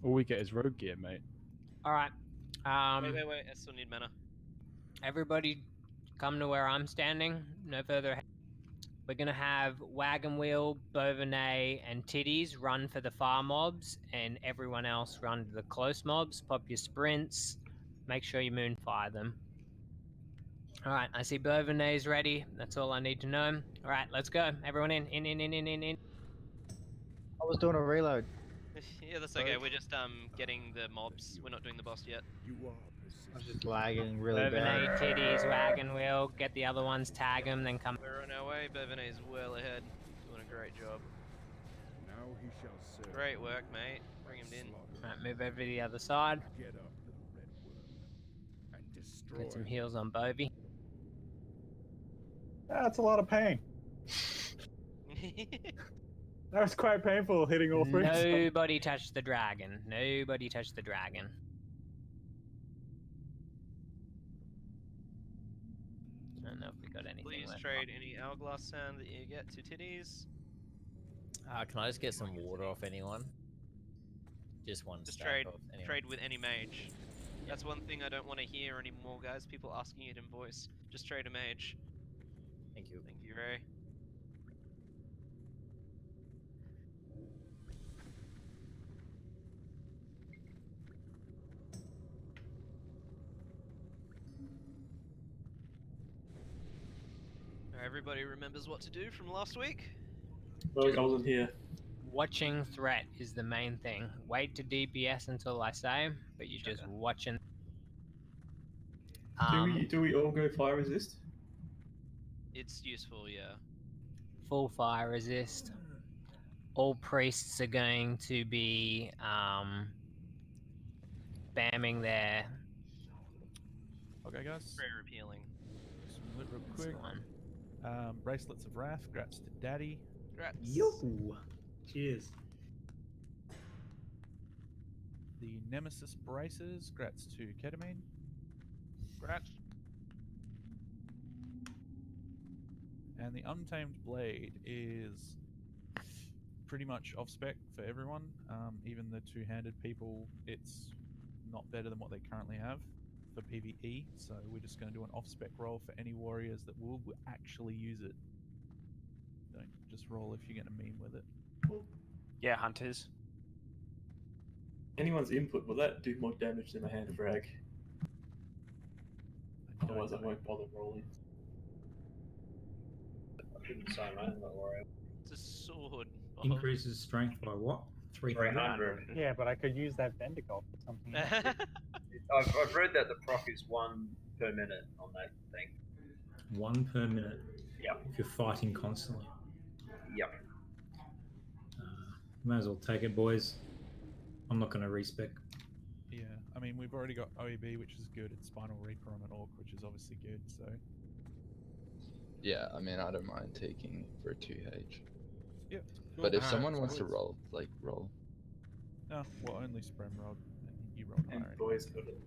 All we get is rogue gear, mate. All right. Wait. I still need mana. Everybody come to where I'm standing. No further. We're going to have Wagon Wheel, Beauvenet, and Titties run for the far mobs, and everyone else run to the close mobs. Pop your sprints. Make sure you moonfire them. All right, I see Beauvenet's ready. That's all I need to know. All right, let's go. Everyone in. I was doing a reload. Yeah, that's okay. We're just getting the mobs. We're not doing the boss yet. I was just lagging really Beauvenet, bad. Titties, Wagon Wheel. Get the other ones, tag them, then come. We're on our way. Beauvenet's well ahead. Doing a great job. Now he shall serve. Great work, mate. Bring him in. All right, move over to the other side. Get up, little red worm, and destroy. Get some heals on Bovey. That's a lot of pain. That was quite painful hitting all three. Nobody touched the dragon. Nobody touched the dragon. I don't know if we got anything Please left. trade any hourglass sand that you get to Titties. Can I just get some water off anyone? Just one Just stack off anyone. trade with any mage. That's one thing I don't want to hear anymore, guys. People asking it in voice. Just trade a mage. Thank you. Thank you, Ray. Everybody remembers what to do from last week? Well, I wasn't here. Watching threat is the main thing. Wait to DPS until I say, but you're just watching. Do we all go fire resist? It's useful, yeah. Full fire resist. All priests are going to be spamming their. Okay, guys. Very appealing. Just real That's quick. the one. Bracelets of Wrath. Grats to Daddy. Congrats. Yo! Cheers. The Nemesis braces. Grats to Ketamine. Congrats. And the Untamed Blade is pretty much off spec for everyone. Even the two-handed people, it's not better than what they currently have for PvE. So we're just going to do an off spec roll for any warriors that will actually use it. Don't just roll if you're going to meme with it. Yeah, hunters. Anyone's input, will that do more damage than a hand of rag? Otherwise I won't bother rolling. I shouldn't say, mate. Don't worry. It's a sword. Increases strength by what? 300. Yeah, but I could use that Vendigold for something else. I've read that the proc is 1 per minute on that thing. 1 per minute. Yep. If you're fighting constantly. Yep. May as well take it, boys. I'm not going to respec. Yeah, I mean, we've already got OEB, which is good. It's Spinal Reaper on an Orc, which is obviously good, so... Yeah, I mean, I don't mind taking for 2H. Yeah. But if someone wants to roll, like, roll. No, well, only Sprem rolled, and you rolled higher. And boys got it.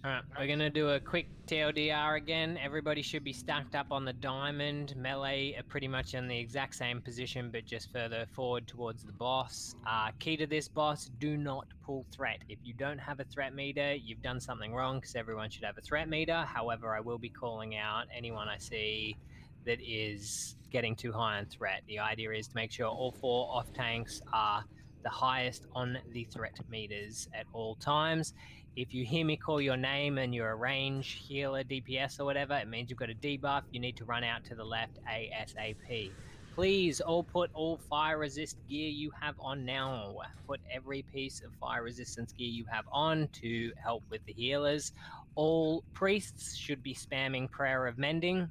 Alright, we're going to do a quick TLDR again. Everybody should be stacked up on the diamond. Melee are pretty much in the exact same position, but just further forward towards the boss. Key to this boss, do not pull threat. If you don't have a threat meter, you've done something wrong, because everyone should have a threat meter. However, I will be calling out anyone I see that is getting too high on threat. The idea is to make sure all 4 off tanks are the highest on the threat meters at all times. If you hear me call your name and you're a range healer, DPS or whatever, it means you've got a debuff. You need to run out to the left ASAP. Please all put all fire resist gear you have on now. Put every piece of fire resistance gear you have on to help with the healers. All priests should be spamming Prayer of Mending.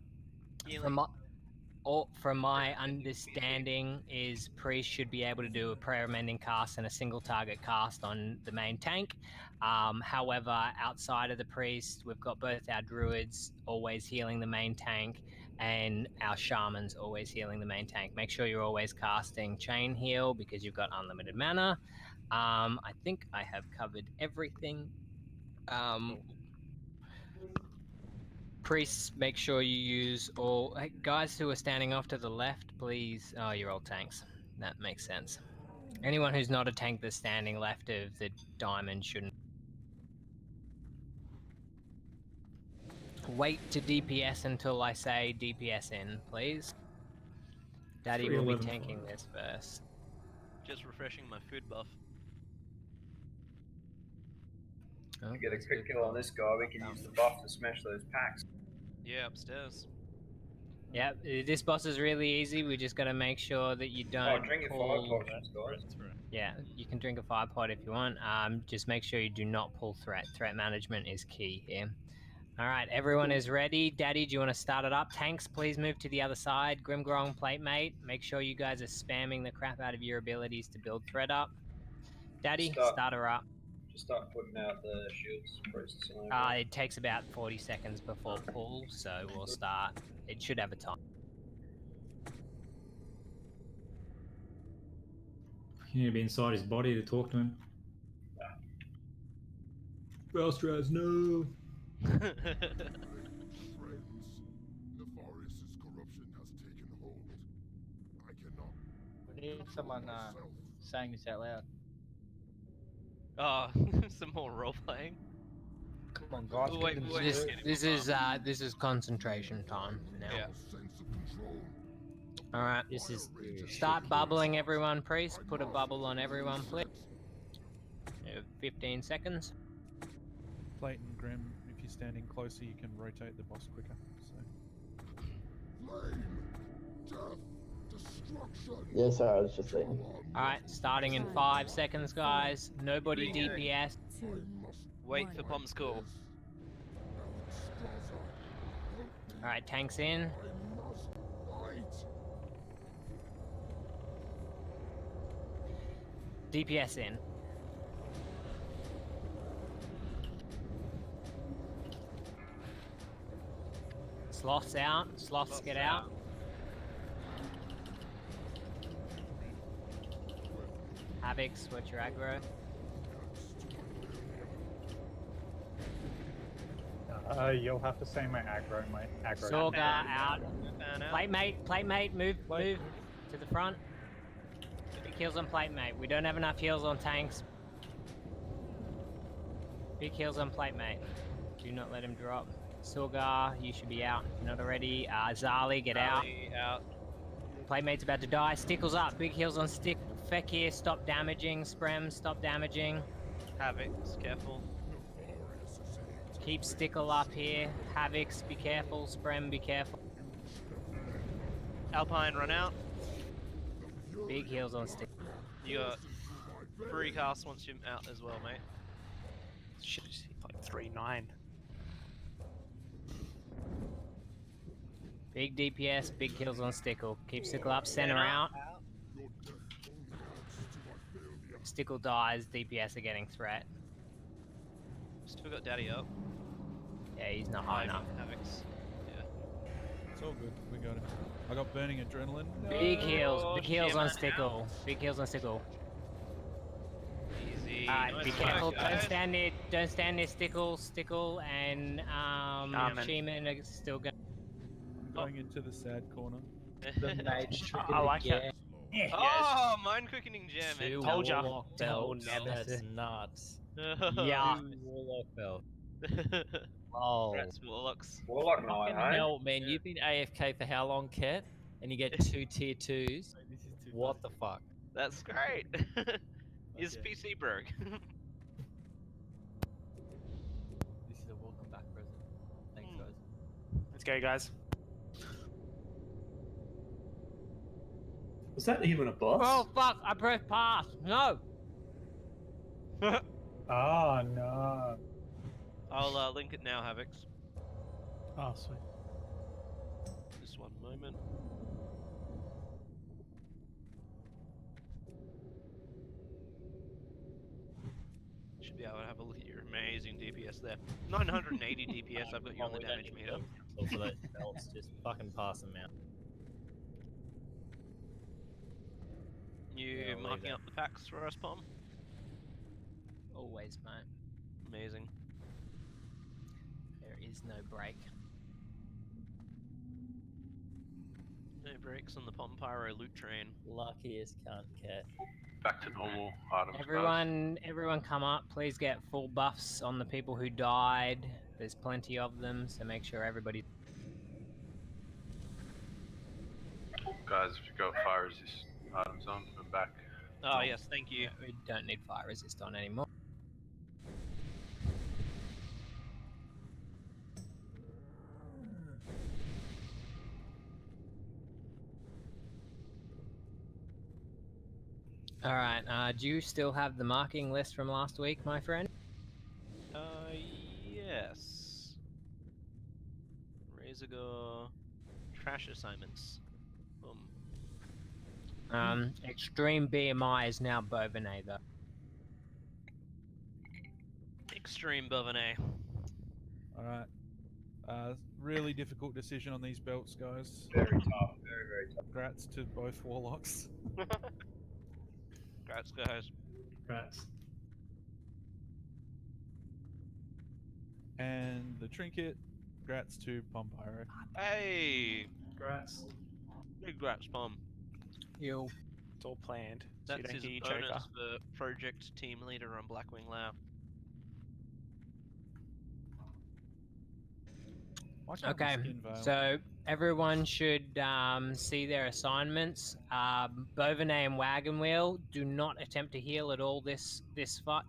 From my understanding is priests should be able to do a prayer mending cast and a single target cast on the main tank. However, outside of the priest, we've got both our druids always healing the main tank and our shamans always healing the main tank. Make sure you're always casting chain heal because you've got unlimited mana. I think I have covered everything. Priests, make sure you use all... Hey, guys who are standing off to the left, please... Oh, you're all tanks. That makes sense. Anyone who's not a tank that's standing left of the diamond shouldn't. Wait to DPS until I say DPS in, please. Daddy will be 311 tanking fine. this first. Just refreshing my food buff. Oh, To get a that's quick good. kill on this guy, we can use the buff to smash those packs. Yeah, upstairs. Yep, this boss is really easy. We just got to make sure that you Oh, don't drink your fire pull. potions, guys. Yeah, you can drink a fire pot if you want. Just make sure you do not pull threat. Threat management is key here. All right, everyone is ready. Daddy, do you want to start it up? Tanks, please move to the other side. Grimgrong, plate mate, make sure you guys are spamming the crap out of your abilities to build threat up. Daddy, start her up. Just start putting out the shields. Process and It takes about 40 seconds before pull, so we'll start. It should have a time. You need to be inside his body to talk to him. Belstraz, no. Friends, Nefarious' corruption has taken hold. I cannot. We need someone saying this out loud. Oh, some more role playing. Come on, guys. Oh, wait, give them wait, some- This is concentration time now. Yeah. All right. This is Start bubbling, everyone. Priest, put a bubble on everyone, please. 15 seconds. Plate and Grim, if you're standing closer, you can rotate the boss quicker. So. Flame, death, destruction. Yeah, sorry, I was just saying. All right, starting in 5 seconds, guys. Nobody DPS. Wait for Pom's call. All right, tanks in. DPS in. Sloths out. Sloths get out. Havocs, what's your aggro? You'll have to say my aggro, Sorga out. Plate mate, move to the front. Big heals on plate mate. We don't have enough heals on tanks. Big heals on plate mate. Do not let him drop. Sorgar, you should be out. If you're not already. Zali, get out. Playmate's about to die. Stickle's up. Big heals on stick. Fekir, stop damaging. Sprem, stop damaging. Havocs, careful. Keep Stickle up here. Havocs, be careful. Sprem, be careful. Alpine, run out. Big heals on stick. You got free cast once you're out as well, mate. Shit, like 3-9. Big DPS, big kills on Stickle. Keep Stickle up, center out. Stickle dies, DPS are getting threat. Still got Daddy up. Yeah, he's not high enough. Havocs. Yeah. It's all good. We got him. I got burning adrenaline. Big heals on Stickle. Big heals on Stickle. Easy. Alright, be careful. Don't stand near Stickle and Sheeman are still going. Going into the sad corner. The mage trick I like again. it. Oh, mind quickening jam, man. Two Told ya. warlock belts. Nemesis. That's nuts. Yeah. Two warlock belts. Oh. Congrats, Warlocks. Warlock Fucking night, hey? hell, man. You've been AFK for how long, Ket? And you get 2 tier 2s? What the fuck? That's great. His PC broke. This is a welcome back present. Thanks, guys. Let's go, guys. Was that even a boss? Oh fuck, I pressed pass. No. Oh no. I'll link it now, Havocs. Oh sweet. Just one moment. Should be able to have a look at your amazing DPS there. 980 DPS, I've got you on the damage meter. For those belts, just fucking pass them out. You Yeah, I'll leave marking that. up the packs for us, Pom? Always, mate. Amazing. There is no break. No brakes on the Pom Pyro loot train. Luckiest cunt, Ket. back to normal items. Guys. Everyone come up. Please get full buffs on the people who died. There's plenty of them, so make sure everybody. Guys, if you've got fire resist items on, we're back. Oh, yes, thank you. Yeah, we don't need fire resist on anymore. Alright, do you still have the marking list from last week, my friend? Yes. Razorgore trash assignments. Extreme BMI is now Bovenet, though. Extreme Bovenet. Alright. Really difficult decision on these belts, guys. Very tough. Very, very tough. Congrats to both warlocks. Congrats, guys. Rats. And the trinket, congrats to Pompyro. Hey! Rats. Big grats, Pom. Yo. It's all planned. So you That's don't his get your bonus choker. for project team leader on Blackwing Lao. Okay, so everyone should see their assignments. Bovenet and Wagon Wheel, do not attempt to heal at all this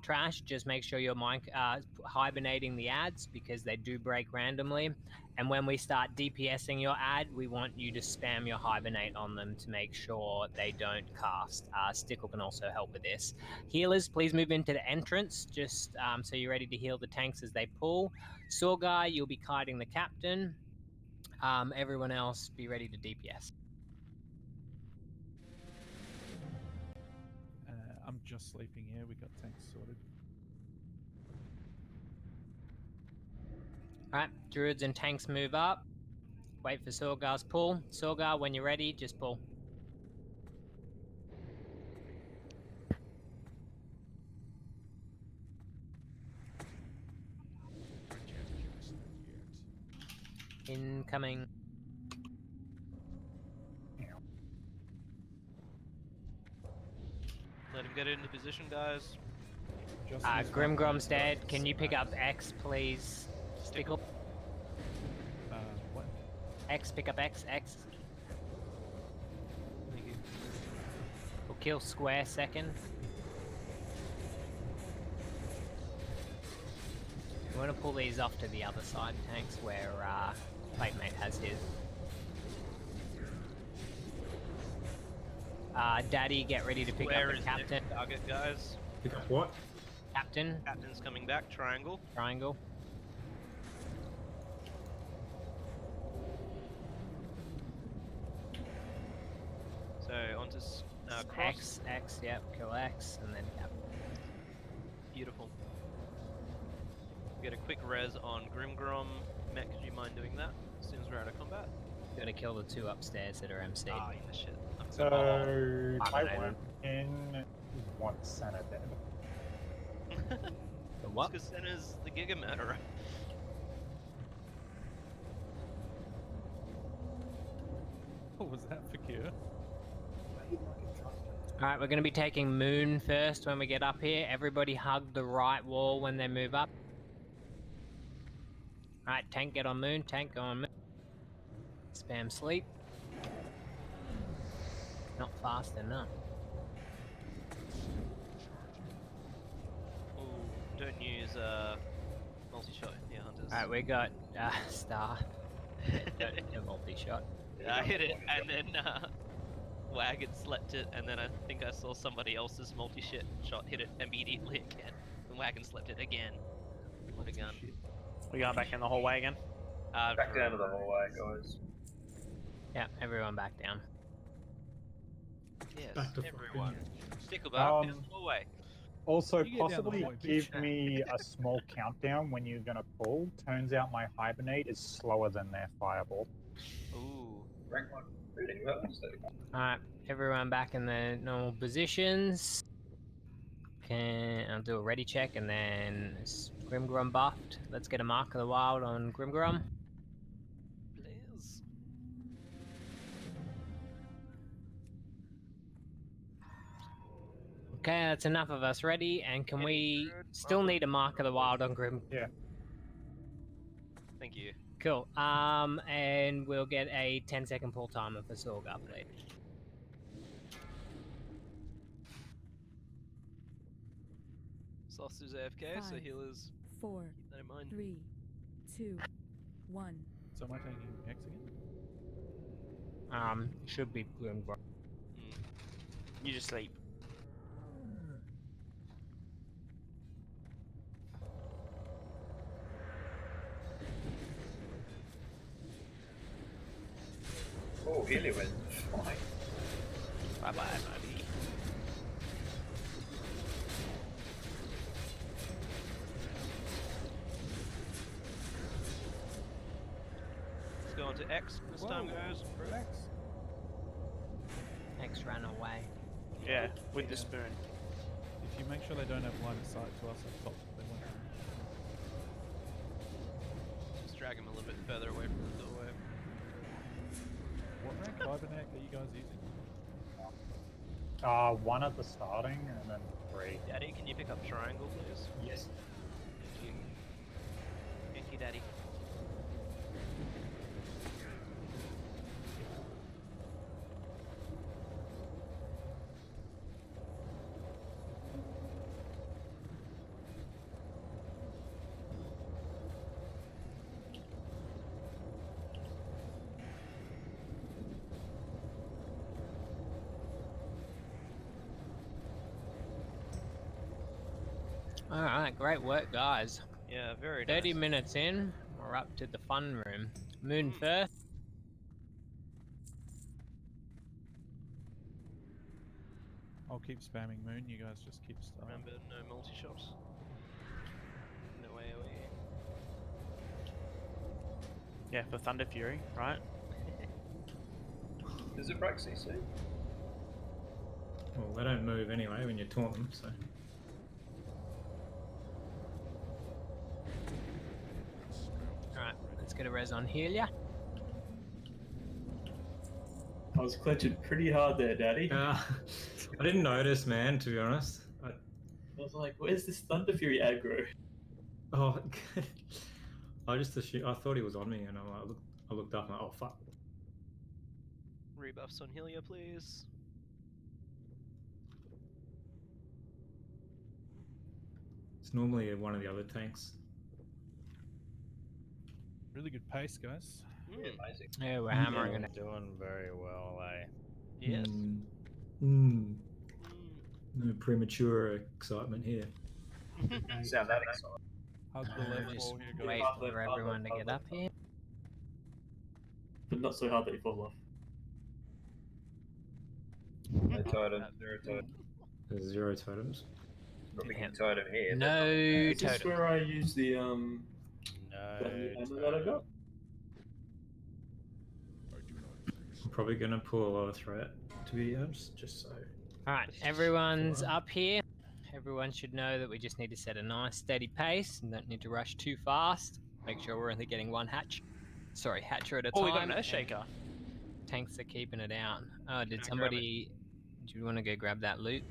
trash. Just make sure you're hibernating the ads because they do break randomly. And when we start DPSing your ad, we want you to spam your hibernate on them to make sure they don't cast. Stickle can also help with this. Healers, please move into the entrance, just so you're ready to heal the tanks as they pull. Sorgar, you'll be kiting the captain. Everyone else, be ready to DPS. I'm just sleeping here. We got tanks sorted. Alright, druids and tanks move up. Wait for Sorgar's pull. Sorgar, when you're ready, just pull. Incoming. Let him get into position, guys. Grimgrom's dead. Can you pick up X, please? Stickle. What? X, pick up X. X. Thank you. We'll kill square second. We want to pull these off to the other side tanks where Platemate has his. Daddy, get ready to pick Where up is the captain. the target, guys? Pick up what? Captain. Captain's coming back. Triangle. Triangle. So onto cross. X, yep, kill X, and then captain. Beautiful. Get a quick res on Grimgrom. Mech, do you mind doing that as soon as we're out of combat? Gotta kill the two upstairs that are MC. Ah, yeah, shit. So, I went in one center dead. The what? Because Senna's the Giga Murderer. What was that for cure? Alright, we're gonna be taking Moon first when we get up here. Everybody hug the right wall when they move up. Alright, tank get on Moon, tank go on Moon. Spam sleep. Not fast enough. Ooh, don't use multi-shot, yeah, hunters. Alright, we got Star. A multi-shot. I hit it, and then Wagon slept it, and then I think I saw somebody else's multi-shot hit it immediately again. And Wagon slept it again. What a gun. We going back in the hallway again? Back down to the hallway, guys. Yeah, everyone back down. Yes, Back to everyone. fucking- Stickleback down the hallway. Also, You get down the possibly hallway, give bitch. me a small countdown when you're gonna pull. Turns out my hibernate is slower than their fireball. Ooh. Rank 1 reading weapons. Alright, everyone back in their normal positions. I'll do a ready check and then Grimgrom buffed. Let's get a Mark of the Wild on Grimgrom. Please. Okay, that's enough of us ready. And can we still need a mark of the wild on Grim? Yeah. Thank you. Cool. And we'll get a 10-second pull timer for Sorgar, please. Sloth's AFK, so 5, healers 4, keep that in mind. 3, 2, 1. So am I taking X again? Should be Grim. You just sleep. Oh, Healy went fine. Bye bye, buddy. Let's go on to X this time, guys. X. X ran away. Yeah, with the spoon. If you make sure they don't have line of sight to us up top, they won't. Just drag him a little bit further away from the doorway. What rank Hibernac are you guys using? 1 at the starting and then 3. Daddy, can you pick up triangle, please? Yes. Thank you. Thank you, Daddy. All right, great work, guys. Yeah, very 30 nice. minutes in, we're up to the fun room. Moon first. I'll keep spamming Moon, you guys just keep starting. Remember, no multi-shots. No AoE. Yeah, for Thunder Fury, right? Is it Brax CC? Well, they don't move anyway when you taunt them, so. Alright, let's get a res on Helia. I was clenching pretty hard there, Daddy. I didn't notice, man, to be honest. I was like, where's this Thunder Fury aggro? Oh, I just assumed, I thought he was on me, and I looked up and oh fuck. Rebuffs on Helia, please. It's normally one of the other tanks. Really good pace, guys. Amazing. Yeah, we're hammering it. Doing very well, eh? Yes. No premature excitement here. Sound that excited. Hug the left Just wall here, guys. wait for everyone to get up here. But not so hard that you fall off. No totem, zero totem. There's 0 totems. Not picking totem here. No Is this totem. where I use the that new ammo that I got? I'm probably gonna pull a lower threat, to be honest, just so. Alright, everyone's up here. Everyone should know that we just need to set a nice steady pace and don't need to rush too fast. Make sure we're only getting one hatcher at a time. Oh, we got an Earthshaker. Tanks are keeping it out. Oh, did I somebody... Do you want to go grab that loot?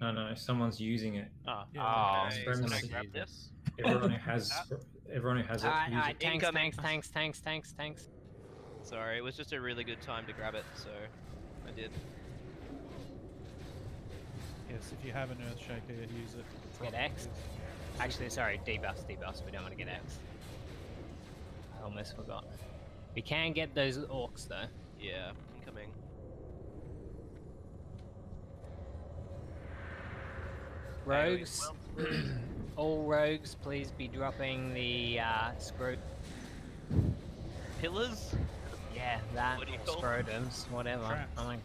No, someone's using it. Oh. Oh, Can I Supremacy. grab this? Everyone who has it. Alright, use alright, it. tanks. Sorry, it was just a really good time to grab it, so I did. Yes, if you have an Earthshaker, use it. Get X. Actually, sorry, debuffs. We don't want to get X. I almost forgot. We can get those orcs though. Yeah, incoming. Rogues. All rogues, please be dropping the scrot. Pillars? Yeah, that What do you or call them? scrotums, whatever. Traps. I'm like,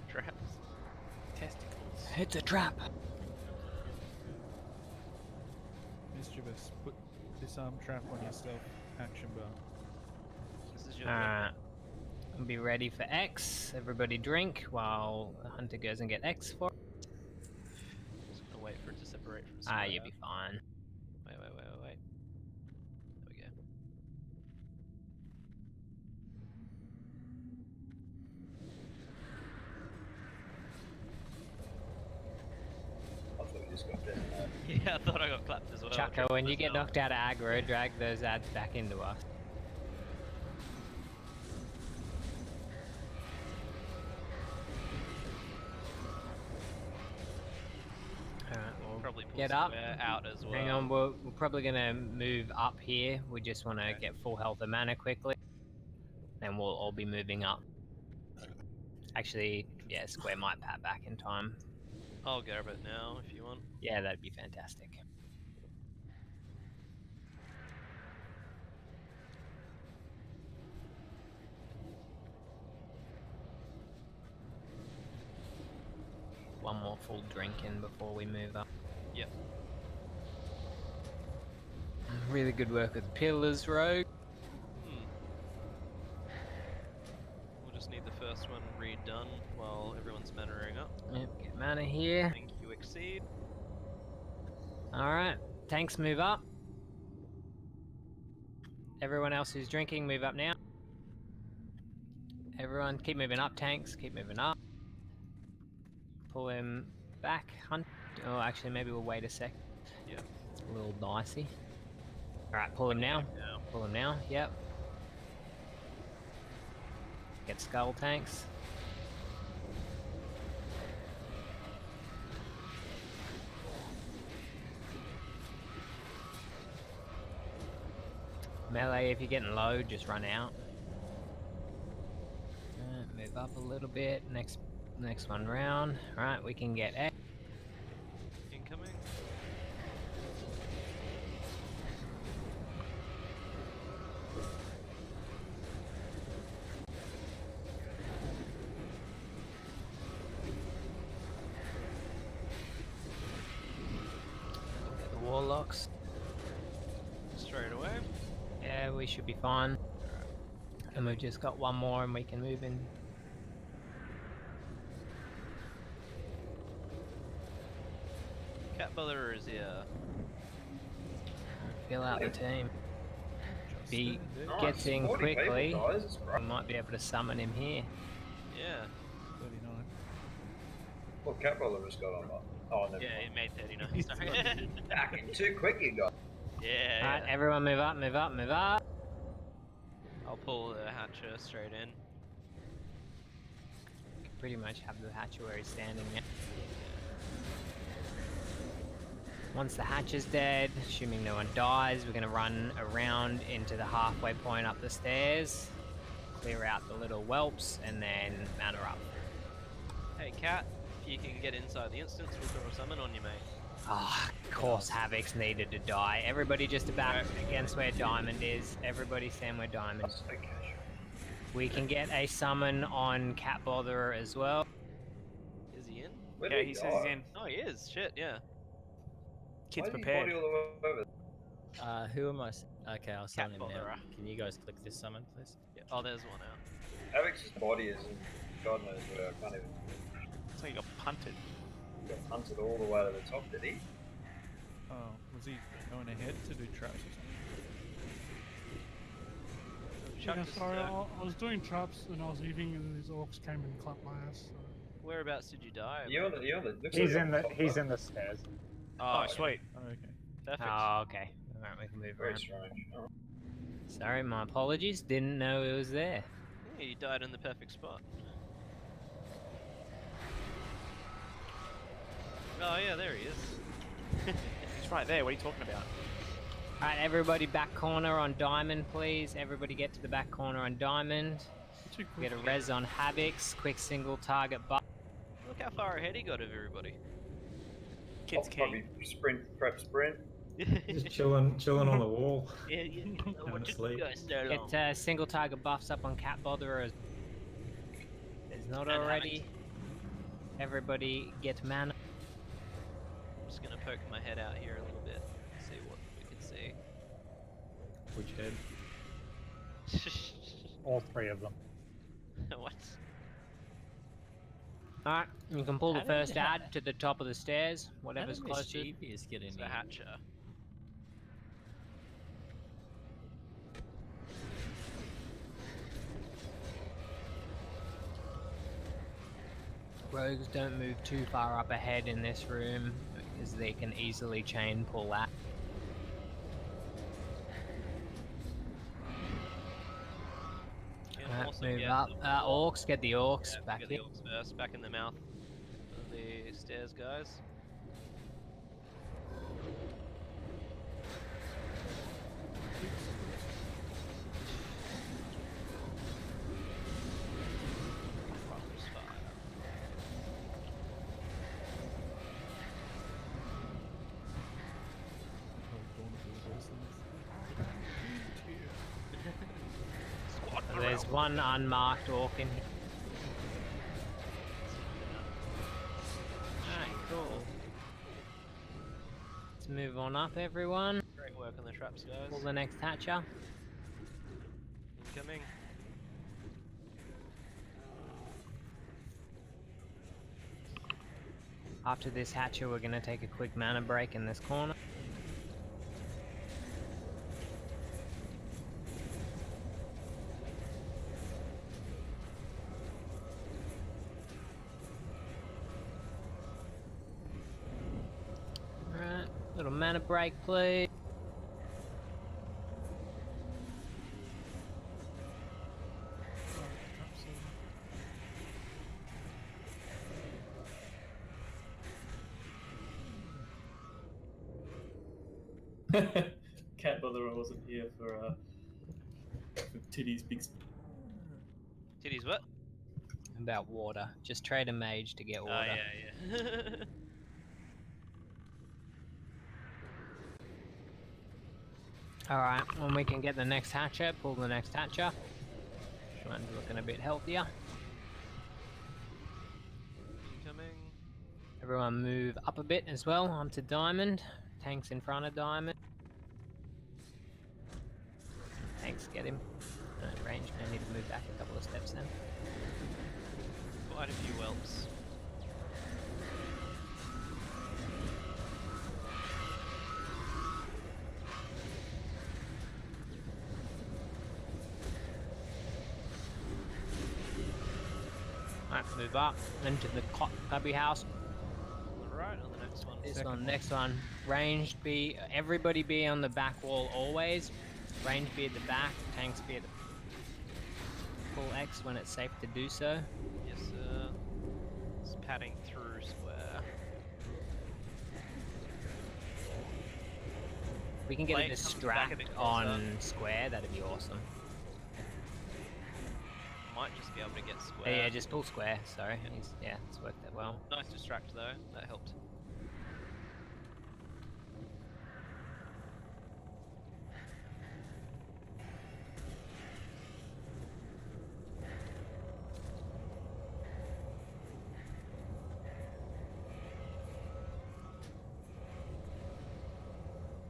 Traps. Testicles. it's a trap. Mischievous, put disarm trap on yourself. Action bar. This is your Be ready for X. Everybody drink while the hunter goes and get X for it. Just gonna wait for it to separate from the You'll be fine. Wait. There we go. Yeah, I thought I got clapped as well. Chucko, when you get knocked out of aggro, drag those ads back into us. Alright, we'll Probably pull get up. Square out as well. Hang on, we're probably gonna move up here. We just want to get full health of mana quickly. Then we'll all be moving up. Actually, yeah, Square might pat back in time. I'll grab it now if you want. Yeah, that'd be fantastic. One more full drink in before we move up. Yep. Really good work with Pillars Rogue. We'll just need the first one redone while everyone's mana-ing up. Yep, get mana here. Thank you, Exceed. Alright, tanks move up. Everyone else who's drinking, move up now. Everyone, keep moving up, tanks, keep moving up. Pull him back, hunt. Oh, actually, maybe we'll wait a sec. Yeah. It's a little dicey. Alright, pull him now. Pull him now, yep. Get skull tanks. Melee, if you're getting low, just run out. Move up a little bit. Next one round. Alright, we can get A. Incoming. Get the warlocks. Straight away. Yeah, we should be fine. And we've just got one more and we can move in. Cat Botherer is here. Fill out the team. Be Nice, gets in 40 people, quickly. guys, it's We might be able to summon him here. Yeah. 39. What cat roller has got on? Oh, no. Yeah, he made 39. Sorry. Backing too quick, you guys. Yeah. Alright, everyone move up, move up, move up. I'll pull the Hatcher straight in. Pretty much have the Hatcher where he's standing now. Once the Hatcher's dead, assuming no one dies, we're going to run around into the halfway point up the stairs, clear out the little whelps, and then mana up. Hey, Cat, if you can get inside the instance, we'll throw a summon on you, mate. Ah, of course Havoc's needed to die. Everybody just about against where Diamond is. Everybody stand where Diamond is. We can get a summon on Cat Botherer as well. Is he in? Yeah, he says he's in. Oh, he is. Shit, yeah. Kid's prepared. Who am I? Okay, I'll summon him now. Botherer. Can you guys click this summon, please? Yeah. Oh, there's one out. Havoc's body is in God knows where. I can't even. So he got punted. He got hunted all the way to the top, did he? Oh, was he going ahead to do traps or something? Chuck Yeah, this sorry, back. I was doing traps and I was eating, and these orcs came and clapped my ass. So. Whereabouts did you die? You're on the, looks He's like in you're the on he's top, in the stairs. Oh, Oh, sweet. Oh, okay. Perfect. Oh, okay. Alright, we can move Very around. strange. Alright. Sorry, my apologies. Didn't know it was there. Yeah, you died in the perfect spot. Oh, yeah, there he is. He's right there. What are you talking about? Alright, everybody back corner on Diamond, please. Everybody get to the back corner on Diamond. Get a res on Havoc's. Quick single target buff. Look how far ahead he got of everybody. Kid's Probably sprint, prep sprint. Just chilling on the wall. Yeah, what Having a took sleep. you guys so long? Get single target buffs up on Cat Botherer. There's not And already. Everybody get mana. I'm just gonna poke my head out here a little bit, see what we can see. Which head? All three of them. What? Alright, you can pull the How did- first how- ad to the top of the stairs, whatever's How did closest. Mischievous get in It's the here? Hatcher. Rogues don't move too far up ahead in this room. because they can easily chain pull that. Can also Move get up. the Orcs, get the orcs yeah, back get in. the orcs first, back in the mouth of the stairs, guys. Rumbles fire. Squad So there's one unmarked orc in here. Alright, cool. Let's move on up, everyone. Great work on the traps, guys. Pull the next hatcher. Incoming. After this hatcher, we're going to take a quick mana break in this corner. Alright, little mana break, please. Can't bother I wasn't here for Titty's big. Titties, what? About water. Just trade a mage to get water. Oh, yeah, yeah. Alright, when we can get the next hatcher, pull the next hatcher. This one's looking a bit healthier. Incoming. Everyone move up a bit as well, onto diamond. Tanks in front of diamond. Tanks, get him. Range, I need to move back a couple of steps then. Quite a few whelps. Alright, move up into the cubby house. Alright, on the next one. This one, next one. Ranged be, everybody be on the back wall always. Range be at the back, tanks be at the full X when it's safe to do so. Yes, sir. It's padding through square. We can get Blake a comes back a distract bit closer. on square, that'd be awesome. Might just be able to get square. Yeah, just pull square, sorry. Yeah, it's worked that well. Nice distract though, that helped.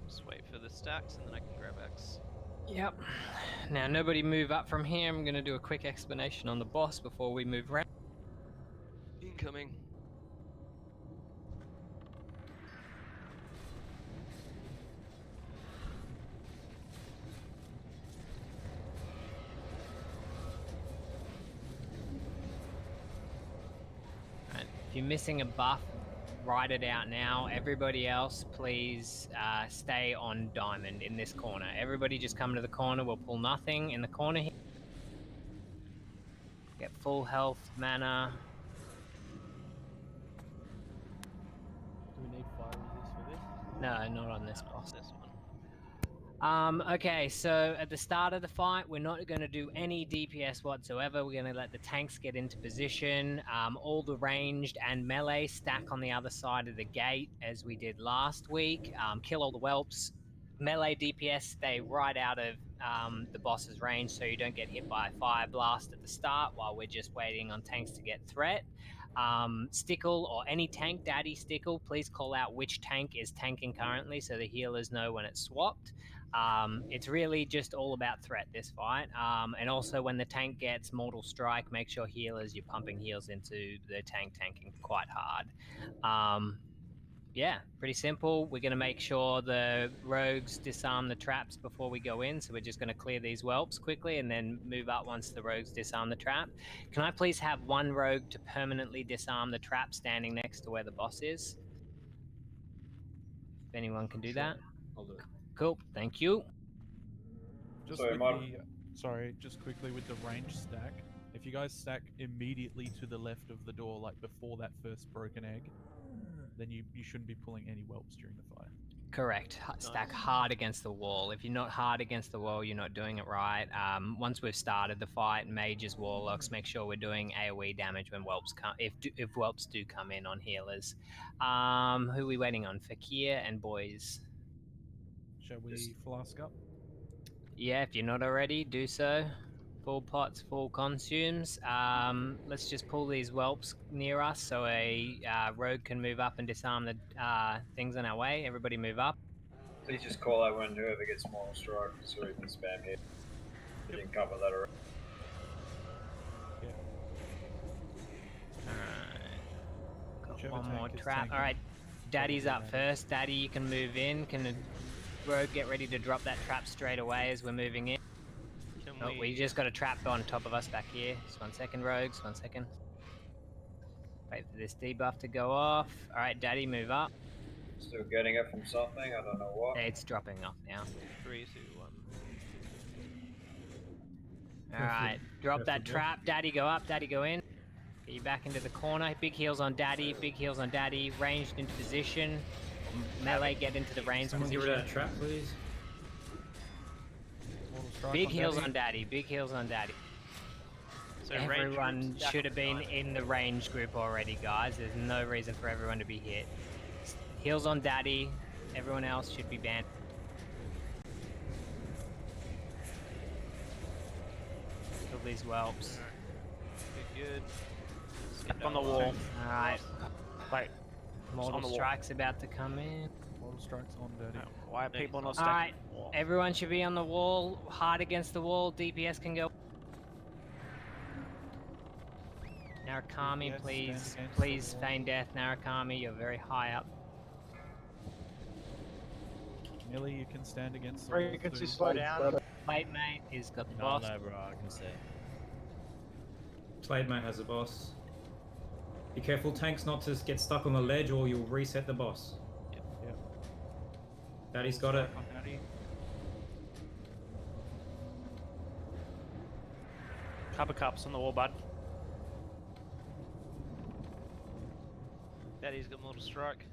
Just wait for the stacks and then I can grab X. Yep. Now nobody move up from here. I'm gonna do a quick explanation on the boss before we move around. Incoming. Right. If you're missing a buff, write it out now. Everybody else, please stay on diamond in this corner. Everybody just come to the corner. We'll pull nothing in the corner here. Get full health, mana. Do we need fire resist for this? No, not on this boss. This one. Okay, so at the start of the fight, we're not going to do any DPS whatsoever. We're going to let the tanks get into position. All the ranged and melee stack on the other side of the gate, as we did last week. Kill all the whelps. Melee DPS stay right out of the boss's range, so you don't get hit by a fire blast at the start while we're just waiting on tanks to get threat. Stickle or any tank, Daddy Stickle, please call out which tank is tanking currently so the healers know when it's swapped. It's really just all about threat this fight. And also when the tank gets Mortal Strike, make sure healers, you're pumping heals into the tank tanking quite hard. Yeah, pretty simple. We're going to make sure the rogues disarm the traps before we go in. So we're just going to clear these whelps quickly and then move up once the rogues disarm the trap. Can I please have one rogue to permanently disarm the trap standing next to where the boss is? anyone can do Sure. that. I'll do it. Cool. Thank you. Just Sorry, with Mark. just quickly with the range stack. If you guys stack immediately to the left of the door, like before that first broken egg, then you shouldn't be pulling any whelps during the fire. Correct. Stack hard against the wall. If you're not hard against the wall, you're not doing it right. Once we've started the fight, mages, warlocks, make sure we're doing AoE damage when whelps come. If whelps do come in on healers. Who are we waiting on? Fakir and boys. Shall we flask up? Yeah, if you're not already, do so. Full pots, full consumes. Let's just pull these whelps near us so a rogue can move up and disarm the things on our way. Everybody move up. Please just call out when whoever gets Moral Strike so we can spam here. You can cover that already. Got one more trap. Alright, Daddy's up first. Daddy, you can move in. Can the rogue get ready to drop that trap straight away as we're moving in? Oh, we just got a trap on top of us back here. Just 1 second, rogues. 1 second. Wait for this debuff to go off. Alright, Daddy, move up. Still getting it from something, I don't know what. It's dropping off now. 3, 2, 1. Alright, drop that trap. Daddy, go up. Daddy, go in. Get you back into the corner. Big heals on Daddy. Big heals on Daddy. Ranged into position. Melee, get into the range Someone position. get rid of that trap, please. Big heals on Daddy. Big heals on Daddy. So Everyone range should have been in the range group already, guys. There's no reason for everyone to be hit. Heals on Daddy. Everyone else should be banned. Kill these whelps. Good. Step on the wall. Alright. Wait. on the Mortal wall. Strike's about to come in. Mortal Strike's on Daddy. Why are people not Alright, stacking the wall? everyone should be on the wall, hard against the wall. DPS can go. Narakami, DPS, please, stand against please the wall. feign death. Narakami, you're very high up. Millie, you can stand against the Sorry, wall you can too. see slow down. Wait, mate, he's got the No, boss. no, bro, I can see. Slade mate has a boss. Be careful, tanks, not to get stuck on the ledge or you'll reset the boss. Yep. Daddy's got it. On Daddy. Cover cups on the wall, bud. Daddy's got Mortal Strike.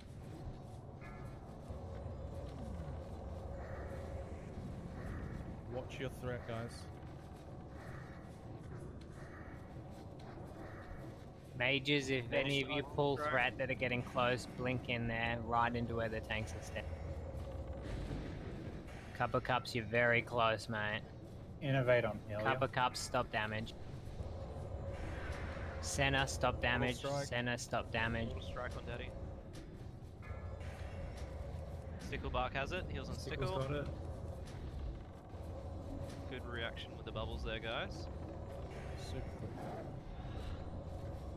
Watch your threat, guys. Mages, if any of you pull threat that are getting close, blink in there, right into where the tanks are standing. Cup of Cups, you're very close, mate. Innovate on heal. Cup of Cups, stop damage. Senna, stop damage. Strike. Senna, stop damage. Mortal Strike on Daddy. Sticklebark has it. Heals on Stickle's Stickle. got it. Good reaction with the bubbles there, guys. Super quick.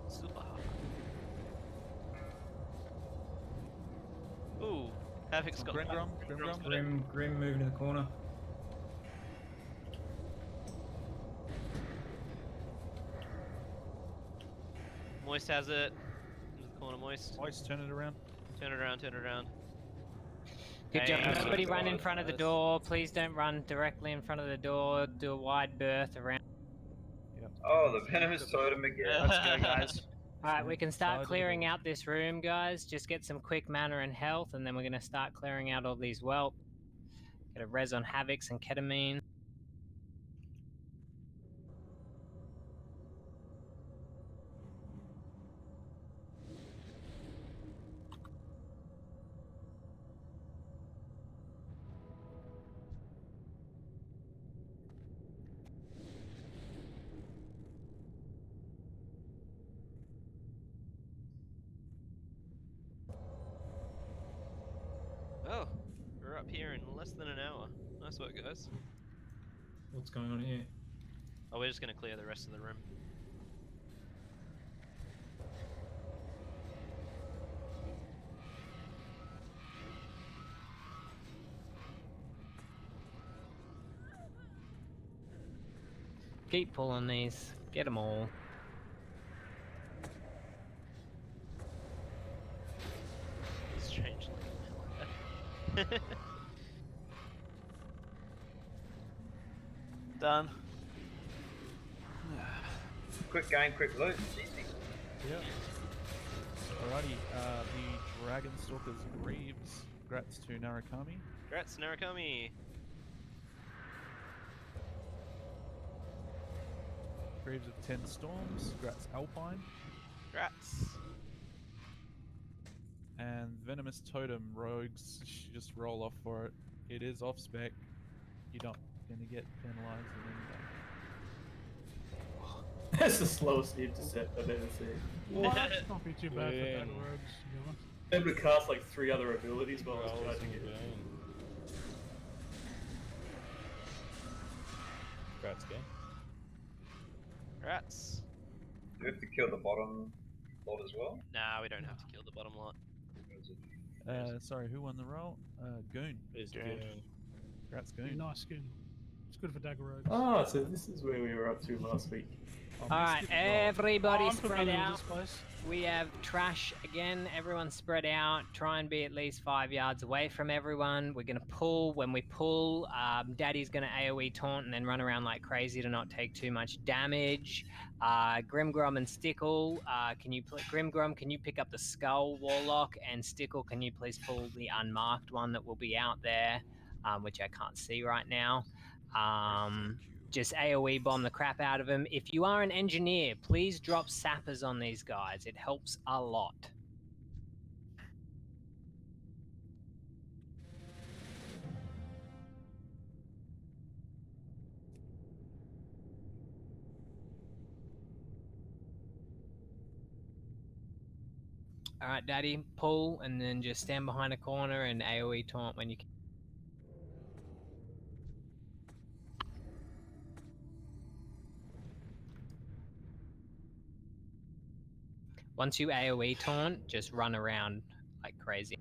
Super hard. Ooh, Havoc's got Grimgrum, Grimgrum's got it. Grim moving in the corner. Moist has it. Into the corner, Moist. Moist, turn it around. Turn it around, turn it around. Good Hey, job. that's Nobody good. run in front of the door. Please don't run directly in front of the door. Do a wide berth around. Oh, the venomous totem again. Let's go, guys. Alright, we can Side start of the clearing door. out this room, guys. Just get some quick mana and health, and then we're going to start clearing out all these whelp. Get a res on Havocs and Ketamine. Oh, we're up here in less than an hour. Nice work, guys. What's going on here? Oh, we're just gonna clear the rest of the room. Keep pulling these. Get them all. Strange. Done. Quick game, quick loot. Easy. Yeah. Alrighty, the Dragon Stalker's Greaves. Grats to Narukami. Congrats, Narukami. Greaves of 10 Storms. Grats Alpine. Congrats. And Venomous Totem Rogues. Just roll off for it. It is off spec. You're not going to get penalised in any way. That's the slowest intercept I've ever seen. Well, that's not be too bad for that rogues, to be honest. Able to cast like 3 other abilities while I was charging it. Congrats, game. Congrats. Do we have to kill the bottom lot as well? Nah, we don't have to kill the bottom lot. Sorry, who won the roll? Goon. It's Goon. Congrats, Be Goon. nice skin. It's good for dagger rogues. Ah, so this is where we were up to last week. Alright, everybody I'm spread familiar with out. this place. We have trash again. Everyone spread out. Try and be at least 5 yards away from everyone. We're going to pull. When we pull, Daddy's going to AoE taunt and then run around like crazy to not take too much damage. Grimgrom and Stickle, Grimgrom, can you pick up the Skull Warlock? And Stickle, can you please pull the unmarked one that will be out there, which I can't see right now. Just AoE bomb the crap out of him. If you are an engineer, please drop sappers on these guys. It helps a lot. Alright, Daddy, pull and then just stand behind a corner and AoE taunt when you can. Once you AoE taunt, just run around like crazy.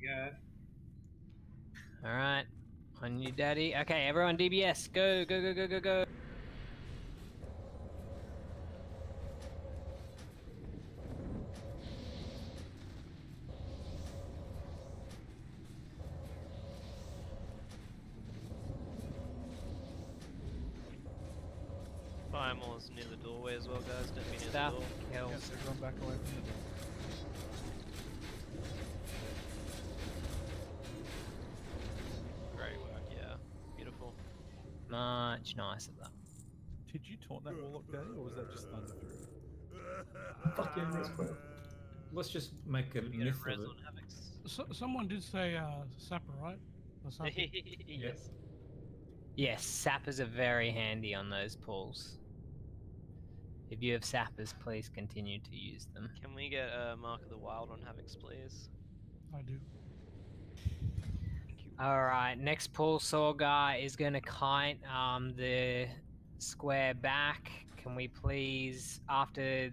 Yeah. Alright. On you, Daddy. Okay, everyone DBS. Go, go, go, go, go, go. Firemore's near the doorway as well, guys. Don't be near Stuff the door. kills. Yes, everyone back away from the door. Great work, yeah. Beautiful. Much nicer though. Did you taunt that Warlock, Daddy, or was that just thunder through? Fucking Roswell. Let's just make a We get myth a res of it. on Havocs. Someone did say sapper, right? Or something. Yes. Yes, sappers are very handy on those pulls. If you have sappers, please continue to use them. Can we get a Mark of the Wild on Havocs, please? I do. Alright, next pull Sorgar is going to kite the square back. Can we please, after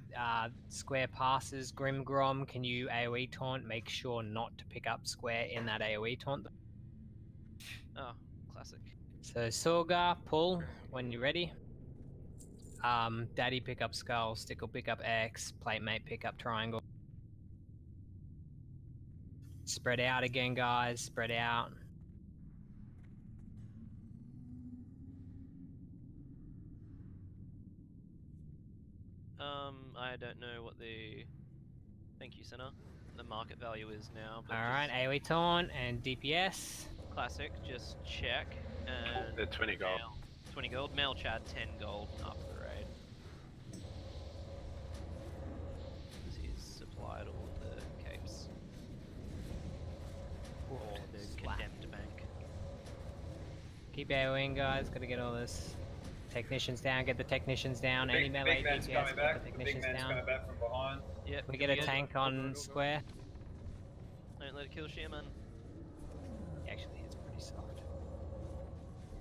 square passes Grimgrom, can you AoE taunt? Make sure not to pick up square in that AoE taunt. Oh, classic. So Sorgar, pull when you're ready. Daddy pick up skull, Stickle pick up X, Platemate pick up triangle. Spread out again, guys. Spread out. I don't know what the thank you, Senna. The market value is now. But Alright, AoE taunt and DPS. Classic, just check and They're 20 gold. 20 gold. Mail Chad 10 gold after the raid. He's supplied all of the capes. Or the condemned bank. Keep AoEing, guys. Gotta get all this technicians down. Get the technicians down. Any melee Big man's DPS, coming get back. the Big technicians man's down. coming back from behind. Yep. We get a tank on square. Don't let it kill Shaman. Actually, it's pretty soft.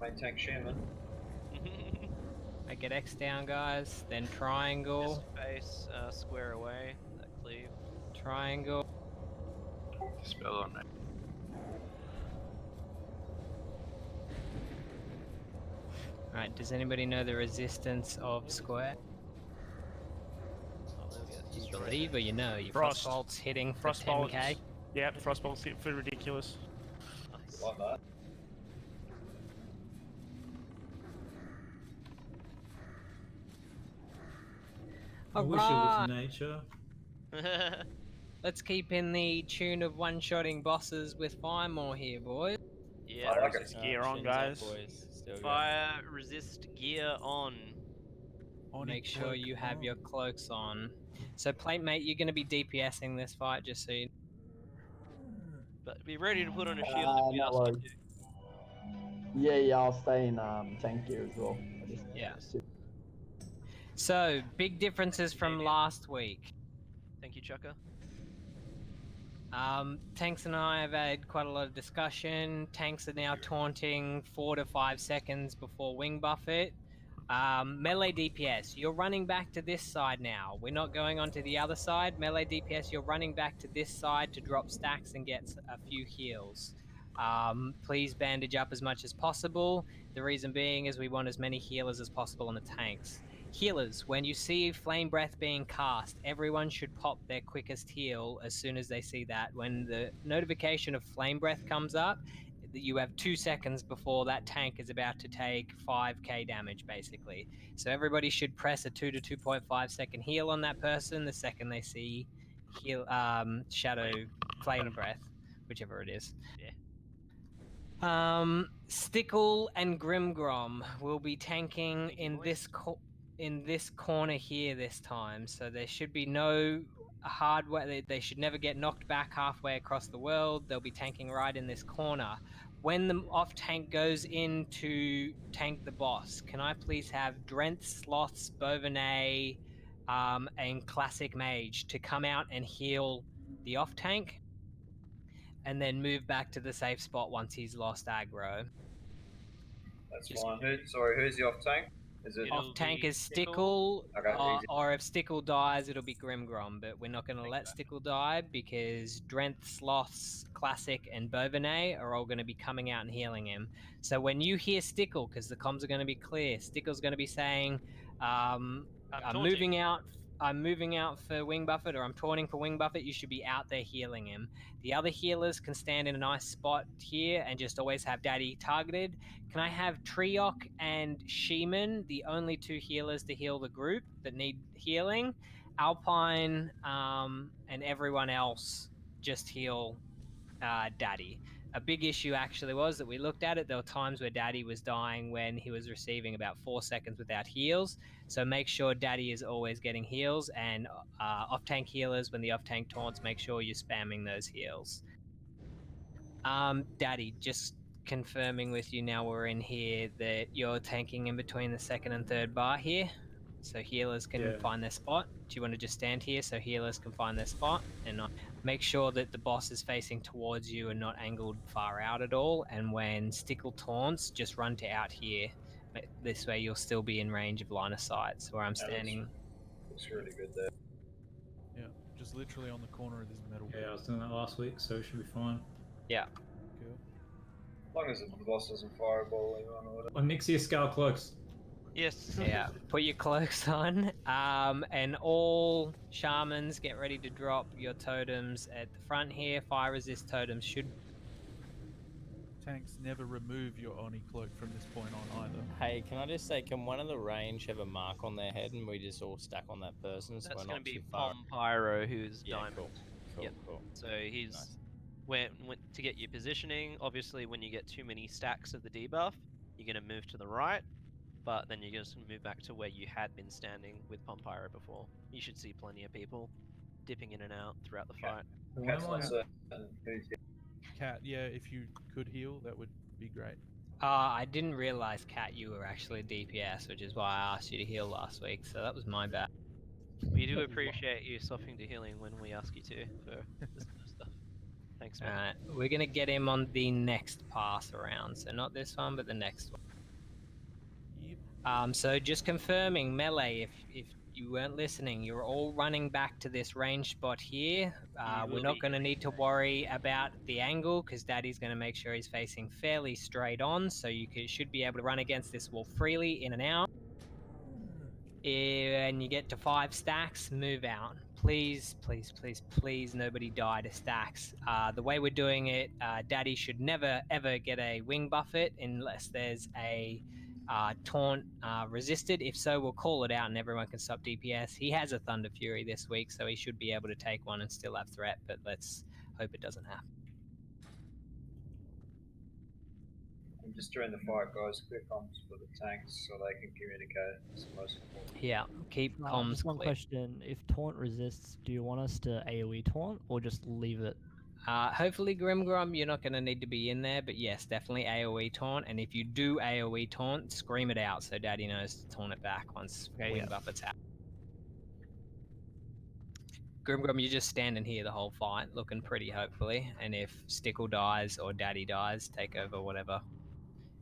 Main tank Shaman. I get X down, guys. Then triangle. Just face square away. That cleave. Triangle. Spell on me. Alright, does anybody know the resistance of square? Oh, there we go. You believe or you know? Your Frost. Frostbolt's hitting for Frostbolt 10k. Yeah, Frostbolt's hit for ridiculous. Nice. Like that. I wish it was nature. Let's keep in the tune of one-shotting bosses with Firemore here, boys. Yeah. I like Resist it. gear on, Shins up, guys. boys. Still go. Fire resist gear on. Make sure you have your cloaks on. So, Platemate, you're going to be DPSing this fight, just so you But be ready to put on a shield if we no ask you worries. to. Yeah, I'll stay in tank gear as well. Yeah. So, big differences from last week. Thank you, Chucker. Tanks and I have had quite a lot of discussion. Tanks are now taunting 4 to 5 seconds before wing buffet. Melee DPS, you're running back to this side now. We're not going on to the other side. Melee DPS, you're running back to this side to drop stacks and get a few heals. Please bandage up as much as possible. The reason being is we want as many healers as possible on the tanks. Healers, when you see Flame Breath being cast, everyone should pop their quickest heal as soon as they see that. When the notification of Flame Breath comes up, you have 2 seconds before that tank is about to take 5k damage, basically. So everybody should press a 2 to 2.5 second heal on that person the second they see heal, Shadow Flame Breath, whichever it is. Yeah. Stickle and Grimgrom will be tanking in this corner here this time, so there should be no hardware. They should never get knocked back halfway across the world. They'll be tanking right in this corner. When the off tank goes in to tank the boss, can I please have Drenth, Sloths, Bovenay, and Classic Mage to come out and heal the off tank, and then move back to the safe spot once he's lost aggro. That's fine. Who's the off tank? Is it Off tank is Stickle, Okay, easy. or if Stickle dies, it'll be Grimgrom, but we're not going to let Stickle die because Drenth, Sloths, Classic, and Bovenay are all going to be coming out and healing him. So when you hear Stickle, because the comms are going to be clear, Stickle's going to be saying, I'm moving out for Wing Buffet, or I'm taunting for Wing Buffet, you should be out there healing him. The other healers can stand in a nice spot here and just always have Daddy targeted. Can I have Triok and Sheeman, the only 2 healers to heal the group that need healing? Alpine and everyone else just heal Daddy. A big issue actually was that we looked at it. There were times where Daddy was dying when he was receiving about 4 seconds without heals. So make sure Daddy is always getting heals, and off-tank healers, when the off-tank taunts, make sure you're spamming those heals. Daddy, just confirming with you now we're in here that you're tanking in between the 2nd and 3rd bar here, so healers can find their spot. Do you want to just stand here so healers can find their spot, and not make sure that the boss is facing towards you and not angled far out at all? And when Stickle taunts, just run to out here. This way you'll still be in range of line of sight. So where I'm standing. Looks really good there. Yeah, just literally on the corner of this metal. Yeah, I was doing that last week, so it should be fine. Yeah. Cool. As long as the boss doesn't fireball anyone or whatever. On Nixia Scale Cloaks. Yes. Yeah, put your cloaks on, and all shamans get ready to drop your totems at the front here. Fire resist totems should. Tanks never remove your Oni cloak from this point on either. Hey, can I just say, can one of the range have a mark on their head and we just all stack on that person? So That's we're going not to be too far. Pom Pyro, who's diamond. Cool. Yep. Cool. So he's to get your positioning. Obviously, when you get too many stacks of the debuff, you're going to move to the right, but then you're just going to move back to where you had been standing with Pom Pyro before. You should see plenty of people dipping in and out throughout the fight. Cat, yeah, if you could heal, that would be great. I didn't realize, Kat, you were actually DPS, which is why I asked you to heal last week, so that was my bad. We do appreciate you swapping to healing when we ask you to for this kind of stuff. Thanks, man. Alright, we're going to get him on the next pass around, so not this one, but the next one. Yep. So just confirming, Melee, if you weren't listening, you're all running back to this range spot here. We're not going to need to worry about the angle because Daddy's going to make sure he's facing fairly straight on, so you should be able to run against this wall freely in and out. And you get to 5 stacks, move out. please, please, please, please, nobody die to stacks. The way we're doing it, Daddy should never ever get a wing buffet unless there's a taunt resisted. If so, we'll call it out and everyone can stop DPS. He has a Thunder Fury this week, so he should be able to take one and still have threat, but let's hope it doesn't happen. And just during the fight, guys, clear comms for the tanks so they can communicate. It's the most important. Yeah, keep comms Just one clear. question: if taunt resists, do you want us to AOE taunt or just leave it? Hopefully, Grimgrom, you're not going to need to be in there, but yes, definitely AoE taunt. And if you do AoE taunt, scream it out so Daddy knows to taunt it back once wing buffet's out. Grimgrom, you're just standing here the whole fight, looking pretty, hopefully. And if Stickle dies or Daddy dies, take over whatever.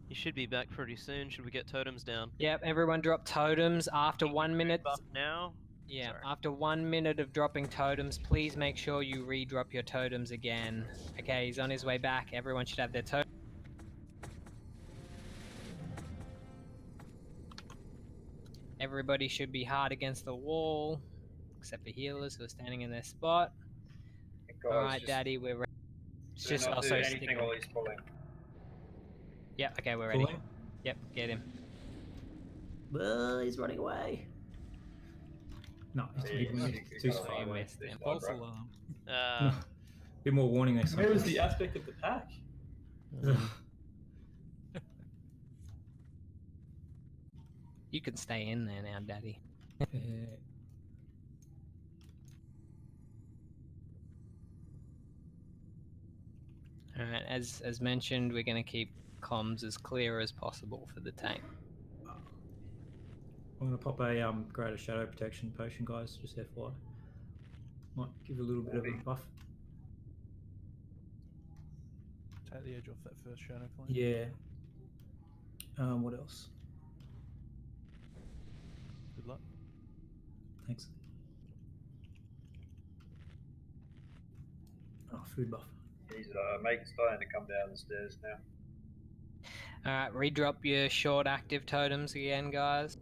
You should be back pretty soon. Should we get totems down? Yep, everyone drop totems after 1 minute. Buff now. Yeah, Sorry. after 1 minute of dropping totems, please make sure you re-drop your totems again. Okay, he's on his way back. Everyone should have their totems. Everybody should be hard against the wall, except for healers who are standing in their spot. Guys, Alright, Daddy, we're ready. do not do anything while he's pulling. Yep, okay, we're ready. Pulling? Yep, get him. Well, he's running away. No, he's too far away. False alarm. Bit more warning next time. Where was the aspect of the pack? You can stay in there now, Daddy. Alright, as mentioned, we're going to keep comms as clear as possible for the tank. I'm gonna pop a greater shadow protection potion, guys. Just FYI. Might give a little bit of a buff. Take the edge off that first shadow flame. Yeah. What else? Good luck. Thanks. Oh, food buff. He's starting to come down the stairs now. Alright, redrop your short active totems again, guys.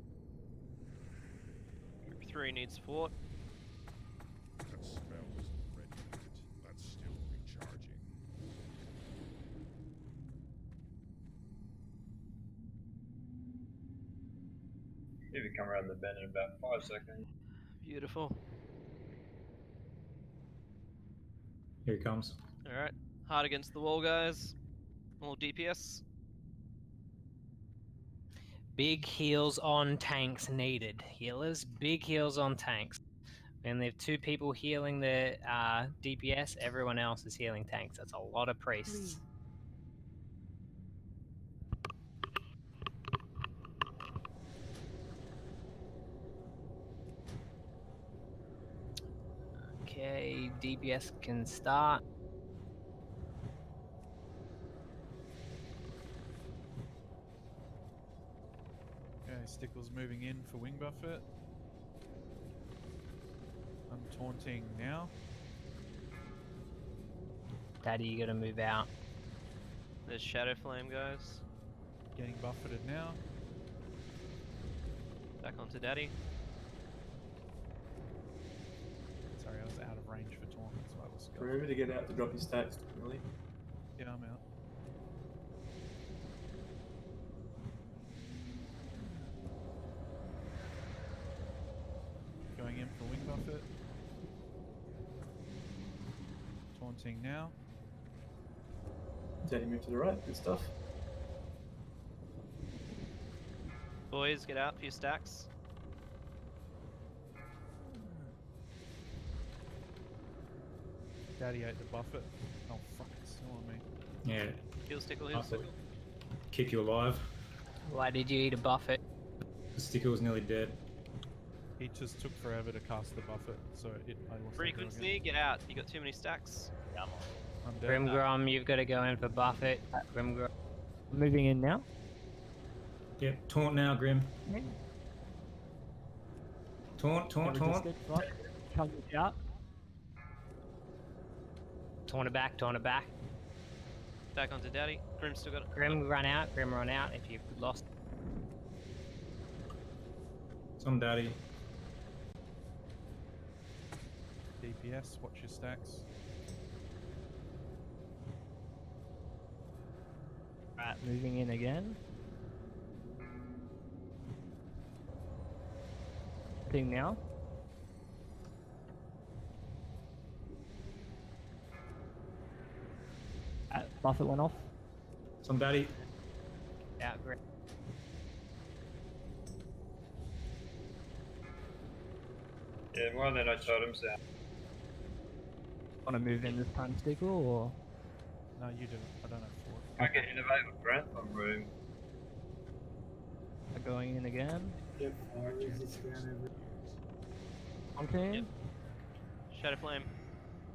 Group 3 needs support. That spell isn't ready yet. That's still recharging. If you come around the bend in about 5 seconds. Beautiful. Here he comes. Alright. Hard against the wall, guys. All DPS. Big heals on tanks needed. Healers, big heals on tanks. When there are 2 people healing the DPS, everyone else is healing tanks. That's a lot of priests. Okay, DPS can start. Okay, Stickle's moving in for wing buffet. I'm taunting now. Daddy, you gotta move out. There's Shadow Flame, guys. Getting buffeted now. Back onto Daddy. Sorry, I was out of range for taunt, that's why I was going. Remember to get out to drop his stacks, really. Yeah, I'm out. Going in for wing buffet. Taunting now. Daddy move to the right, good stuff. Boys, get out for your stacks. Daddy ate the buffet. Oh fuck, it's still on me. Yeah. Heal Stickle, heal Stickle. Keep you alive. Why did you eat a buffet? The sticker was nearly dead. He just took forever to cast the buffet, so I lost. Frequency, get out. You got too many stacks. I'm dead. Grimgrom, you've got to go in for buffet. Grimgrom. Moving in now. Yep, taunt now, Grim. Taunt. Resisted, right. Chunk it out. Taunt it back, taunt it back. Back onto Daddy. Grim's still got it. Grim run out if you've lost. It's on Daddy. DPS, watch your stacks. Right, moving in again. Thing now. Buffet went off. Somebody. Yeah, great. Yeah, why are there no totems down? Want to move in this time, Stickle, or? No, you do it. I don't have 4. I get innovate with breath on room. Going in again. Yep, fire resist around every. Contain. Shadow Flame.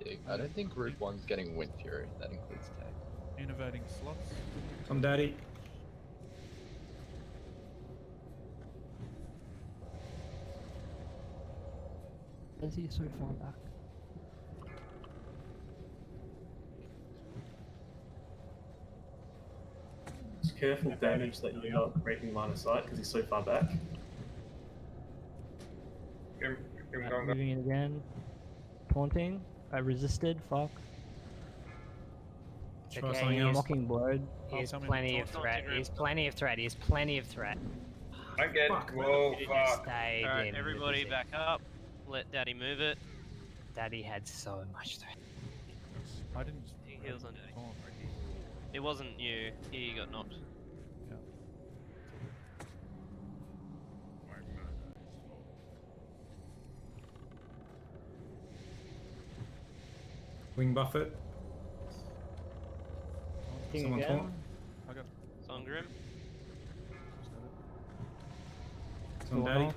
Yeah, I don't think Route 1's getting Wind Fury. That includes tag. Innovating slots. Somebody. Is he so far back? Just careful damage that you're not breaking line of sight because he's so far back. Moving in again. Taunting. I resisted. Fuck. Try Okay, something he's else. Mocking Blood. He's plenty of threat. He's plenty of threat. He's plenty of threat. I get. Fuck. Whoa, fuck. Stayed Alright, in everybody the back up. Let Daddy move it. Daddy had so much threat. I didn't. He heals on Daddy. Oh, It wasn't you. He got knocked. yeah. Wing Buffet. Thing Someone again. taunt. I got. Songrim. Somebody. off.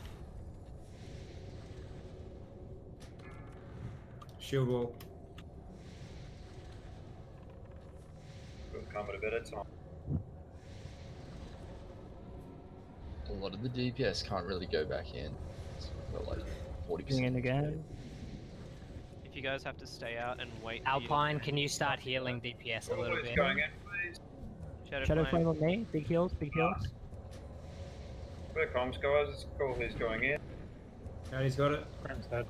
Shield wall. We'll come at a bit of time. A lot of the DPS can't really go back in. It's got like 40%. Moving in again. If you guys have to stay out and wait. for Alpine, can you start healing DPS a little Who's bit? going in, please? Flame. Shadow Flame on me. Big heals. Big heals. Where comms guys? It's cool who's going in. Daddy's got it. Graham's dead.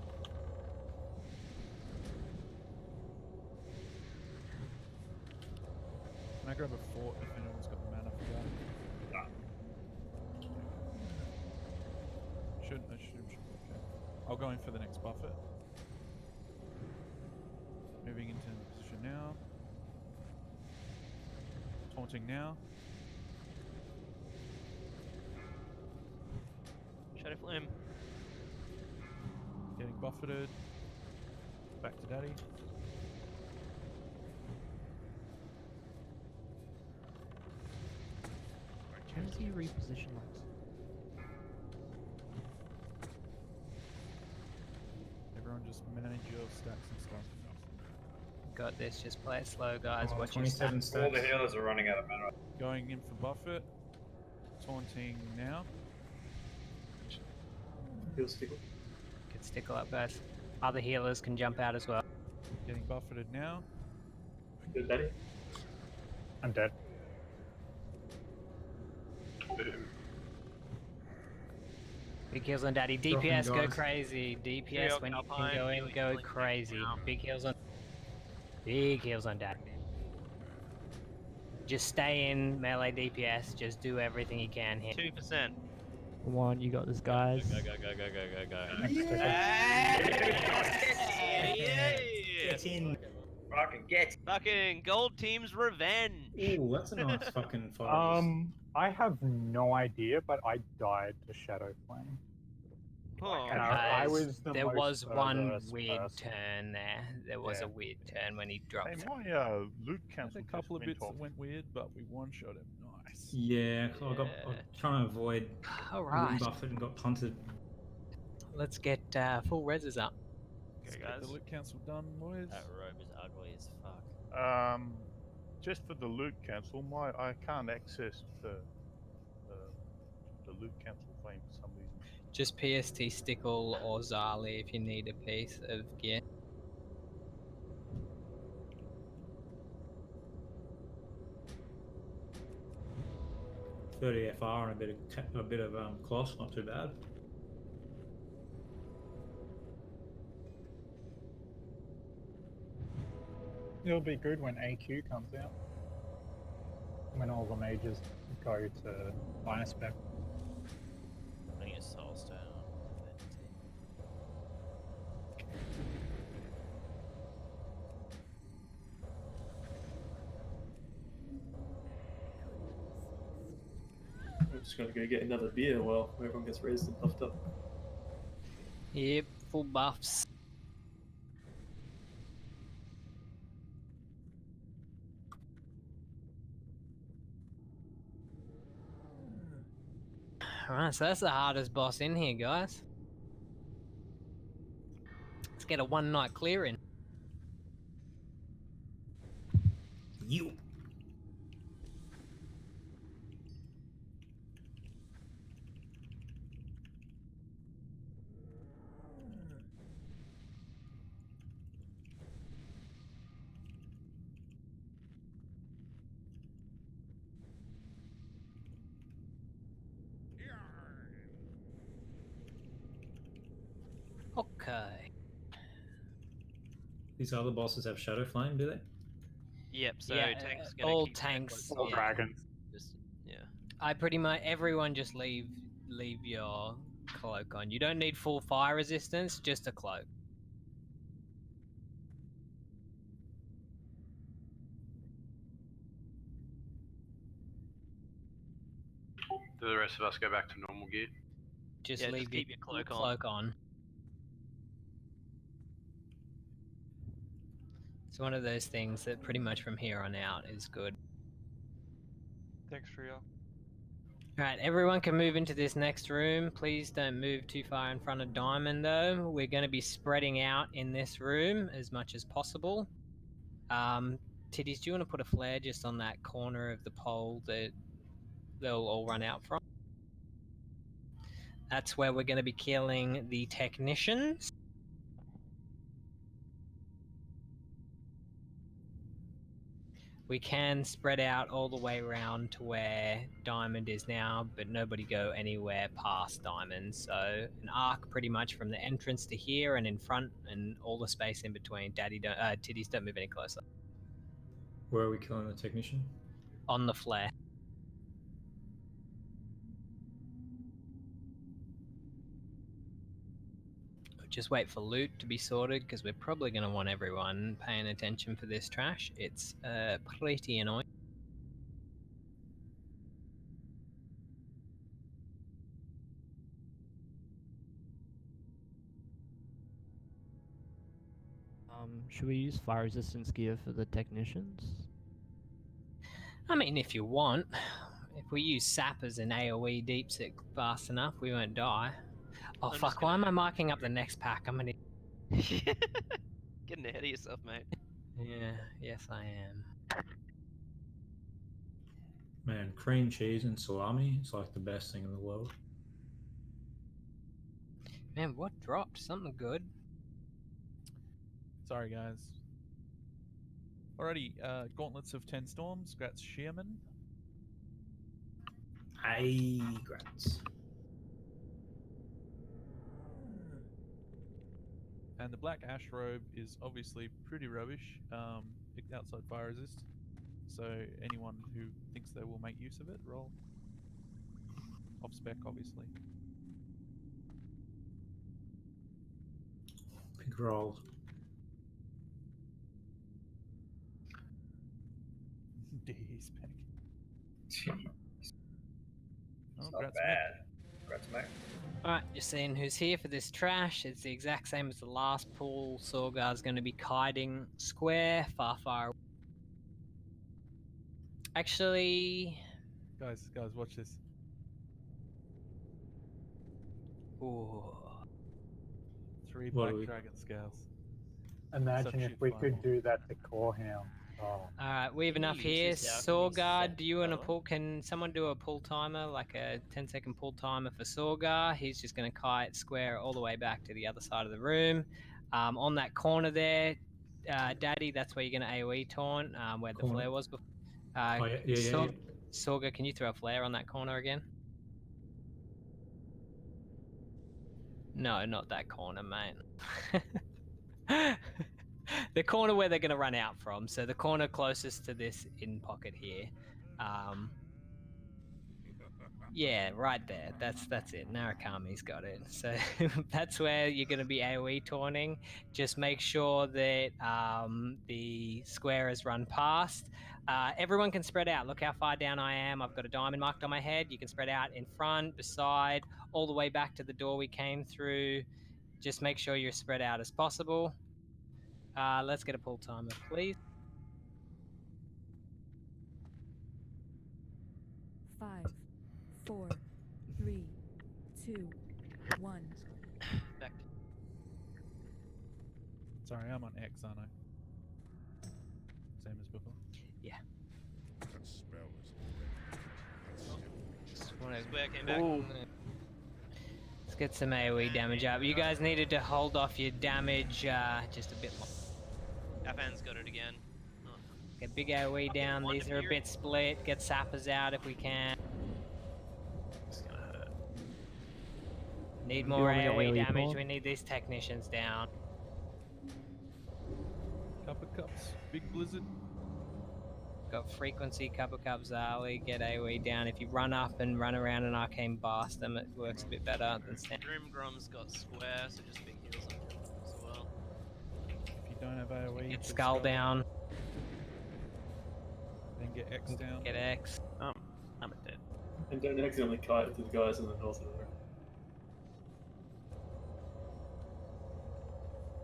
Can I grab a fort if anyone's got the mana for that? I should be okay. I'll go in for the next buffet. Moving into position now. Taunting now. Shadow Flame. Getting buffeted. Back to Daddy. How does he reposition us? Everyone just manage your stacks and stuff. Got this. Just play it slow, guys. Oh, Watch your 27 stats. stacks. All the healers are running out of mana. Going in for buffet. Taunting now. Heal stickle. Good stickle up, guys. Other healers can jump out as well. Getting buffeted now. Good, Daddy. I'm dead. Big heals on Daddy. Dropping DPS go guys. crazy. DPS Real when you can Alpine, go in, healing, go healing, crazy. now. Big heals on. Big heals on Daddy. Just stay in melee DPS. Just do everything you can here. 2%. Come on, you got this, guys. Go. Get in. Fucking get. Fucking Gold Team's revenge. Ooh, that's a nice fucking fire. I have no idea, but I died to Shadow Flame. Oh. And I Guys, was the there most was one perverse weird person. turn there. There was Yeah. a weird turn when he dropped. Hey, it. my loot There's council a couple of bits that went weird, but we one-shot him. Nice. Yeah, I was trying to avoid All Wing right, Buffet and got punted. let's get full reses up. Let's Okay, get the guys. loot council done, boys. That robe is ugly as fuck. Just for the loot council, I can't access the loot council thing for some reason. Just PST Stickle or Zali if you need a piece of gear. .30 FR and a bit of cloth, not too bad. It'll be good when AQ comes out. When all the mages go to fire spec. Putting a soul stone on. I'm just gonna go get another beer while everyone gets raised and puffed up. Yep, full buffs. Alright, so that's the hardest boss in here, guys. Let's get a one night clearing. You. Okay. These other bosses have Shadow Flame, do they? Yep. So Yeah, tanks gonna all keep their tanks. cloaks on. Dragons. Just, yeah. I pretty much everyone just leave your cloak on. You don't need full fire resistance, just a cloak. Do the rest of us go back to normal gear? Just Yeah, leave just keep your cloak on. cloak on. It's one of those things that pretty much from here on out is good. Thanks, Rio. Alright, everyone can move into this next room. Please don't move too far in front of Diamond though. We're going to be spreading out in this room as much as possible. Titties, do you want to put a flare just on that corner of the pole that they'll all run out from? That's where we're going to be killing the technicians. We can spread out all the way around to where Diamond is now, but nobody go anywhere past Diamond. So an arc pretty much from the entrance to here and in front and all the space in between. Titties, don't move any closer. Where are we killing the technician? On the flare. Just wait for loot to be sorted because we're probably going to want everyone paying attention for this trash. It's pretty annoying. Should we use fire resistance gear for the technicians? I mean, if you want. If we use sappers and AoE deeps it fast enough, we won't die. Oh I'm fuck, why am I marking up the next pack? I'm gonna... Getting ahead of yourself, mate. Yeah, yes I am. Man, cream cheese and salami is like the best thing in the world. Man, what dropped? Something good. Sorry, guys. Alrighty, Gauntlets of 10 Storms, Grats Shearman. Hey, Grats. And the Black Ash Robe is obviously pretty rubbish, outside fire resist. So anyone who thinks they will make use of it, roll. Off spec, obviously. Big rolls. D spec. It's Oh, not Grats bad. Congrats, mate. Alright, just seeing who's here for this trash. It's the exact same as the last pool. Sorgar's going to be kiting square, far away. Actually... Guys, watch this. Ooh. 3 What Black are we- Dragon Scales. Imagine if Substitute we fire. could do that to Corehound. Oh. Alright, we have Can you enough use here. this alchemy Sorgar, set, do you want by to the way? pull? Can someone do a pull timer, like a 10-second pull timer for Sorgar? He's just going to kite square all the way back to the other side of the room. On that corner there, Daddy, that's where you're going to AoE taunt, where the Corner. flare was before. Oh, yeah. Sorgar, can you throw a flare on that corner again? No, not that corner, mate. the corner where they're going to run out from. So the corner closest to this in pocket here. Yeah, right there. That's it. Narakami's got it. So that's where you're going to be AoE taunting. Just make sure that the square is run past. Everyone can spread out. Look how far down I am. I've got a diamond marked on my head. You can spread out in front, beside, all the way back to the door we came through. Just make sure you're spread out as possible. Let's get a pull timer, please. 5, 4, 3, 2, 1. Back. Sorry, I'm on X, aren't I? Same as before. Yeah. That spell is Square came back. Let's get some AoE damage up. You guys needed to hold off your damage just a bit more. Afan's got it again. Oh. Get big AoE down. These are a bit split. Get sappers out if we can. It's gonna hurt. Need You more want me to AoE AoE damage. taunt? We need these technicians down. Cup of Cups, Big Blizzard. Got frequency, Cup, Zali, get AoE down. If you run up and run around an arcane blast them, it works a bit better than stand. Grimgrom's got square, so just big heals on him as well. If you don't have AoE, Get put skull down. Then get X down. Get X. I'm dead. And don't accidentally kite to the guys in the north of the room.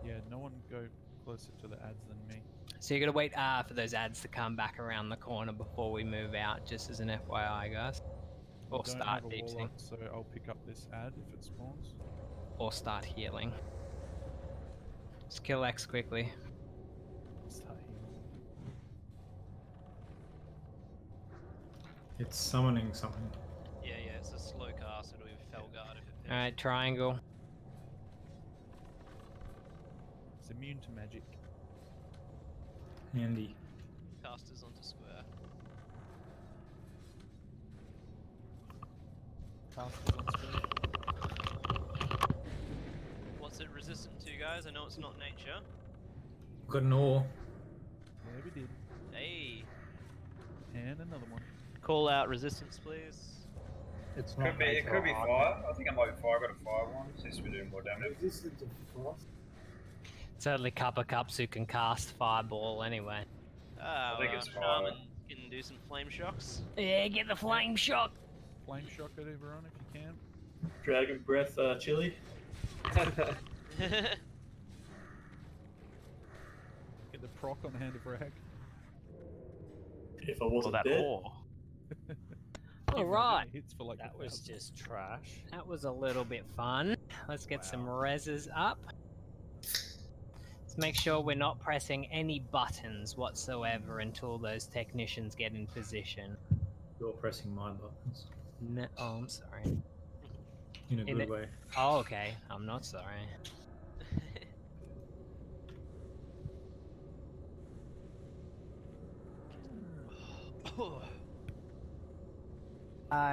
Yeah, no one go closer to the ads than me. So you're gonna wait for those ads to come back around the corner before we move out, just as an FYI, guys. Or I don't start have a deep warlock, so I'll pick up this ad if it spawns. or start healing. Just kill X quickly. Start healing. It's summoning something. Yeah, it's a slow cast. It'll be Felguard if it finishes. Alright, triangle. It's immune to magic. Handy. Casters onto square. Casters on screen. What's it resistant to, guys? I know it's not nature. Got an ore. Yeah, we did. Hey. And another one. Call out resistance, please. It's Could be, it could be fire. I think I might be fire. I got a fire one. Seems to be doing more damage. Resistance to frost. Certainly Cup of Cups who can cast Fireball anyway. Ah, I think well, it's fire. Shaman can do some flame shocks. Yeah, get the flame shock! Flame shock at everyone if you can. Dragon breath chili. Get the proc on Hand of Rag. If I wasn't that dead. ore. Alright. Hits for like That was 1,000. just trash. That was a little bit fun. Let's get some reses up. Let's make sure we're not pressing any buttons whatsoever until those technicians get in position. You're pressing my buttons. No, oh, I'm sorry. In a good way. Oh, okay. I'm not sorry.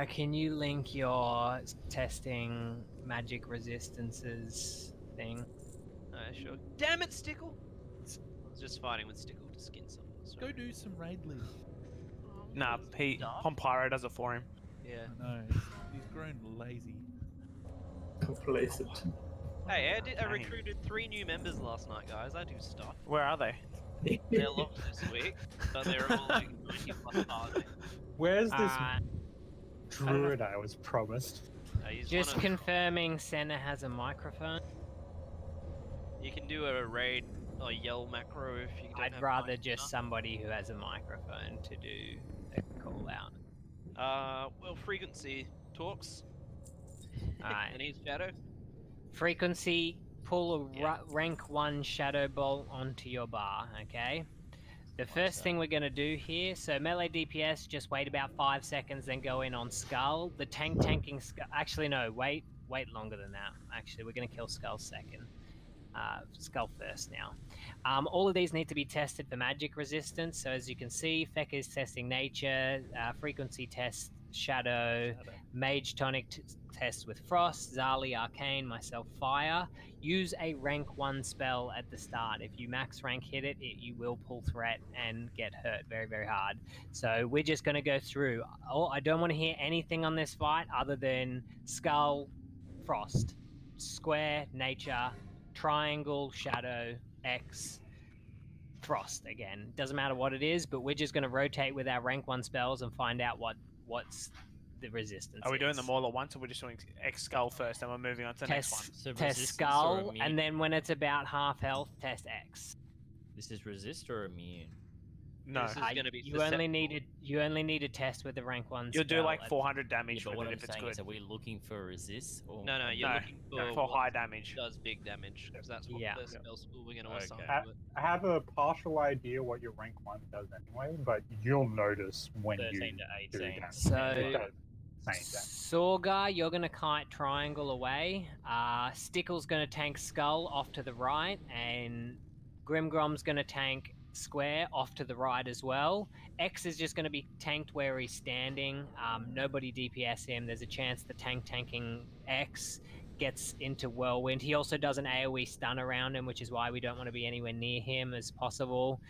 Can you link your testing magic resistances thing? Sure. Damn it, Stickle! I was just fighting with Stickle to skin something. Go do some raid league. Nah, Pompyro does it for him. Yeah. No, he's grown lazy. Complacent. Hey, I Dang. recruited 3 new members last night, guys. I do stuff. Where are they? They're locked this week, but they're all like 90 plus hard. Where's this druid I was promised? He's Just one of- confirming Senna has a microphone. You can do a raid or yell macro if you don't I'd have rather mic just enough. somebody who has a microphone to do a call out. Well, frequency talks. Alright. And he's shadow. Frequency, pull a rank 1 shadow bolt onto your bar, okay? The first thing we're going to do here, so melee DPS, just wait about 5 seconds, then go in on Skull. The tanking Skull, actually no, wait longer than that. Actually, we're going to kill Skull second. Skull first now. All of these need to be tested for magic resistance, so as you can see, Fek is testing nature, frequency test Shadow, Mage Tonic test with Frost, Zali Arcane, myself Fire. Use a rank 1 spell at the start. If you max rank hit it, you will pull threat and get hurt very, very hard. So we're just going to go through. Oh, I don't want to hear anything on this fight other than Skull, Frost, Square, Nature, Triangle, Shadow, X, Frost again. Doesn't matter what it is, but we're just going to rotate with our rank 1 spells and find out what's the resistance. Are we doing them all at once, or we're just doing X Skull first, and we're moving on to the next one? So test resistance Skull, or immune? and then when it's about half health, test X. This is resist or immune? No. This is going to be You only need to test with the rank 1 You'll do spell like at- 400 damage Yeah, but with what it I'm if it's saying good. is, are we looking for resist or No, you're No, looking for what high damage. does big damage, because that's what Yeah. the spell school we're going to assign I to it. I have a partial idea what your rank 1 does anyway, but you'll notice when 13 you to do 18. that. So, It does the same thing. Sorgar, you're going to kite Triangle away. Stickle's going to tank Skull off to the right, and Grimgrom's going to tank Square off to the right as well. X is just going to be tanked where he's standing. Nobody DPS him. There's a chance the tanking X gets into Whirlwind. He also does an AoE stun around him, which is why we don't want to be anywhere near him as possible.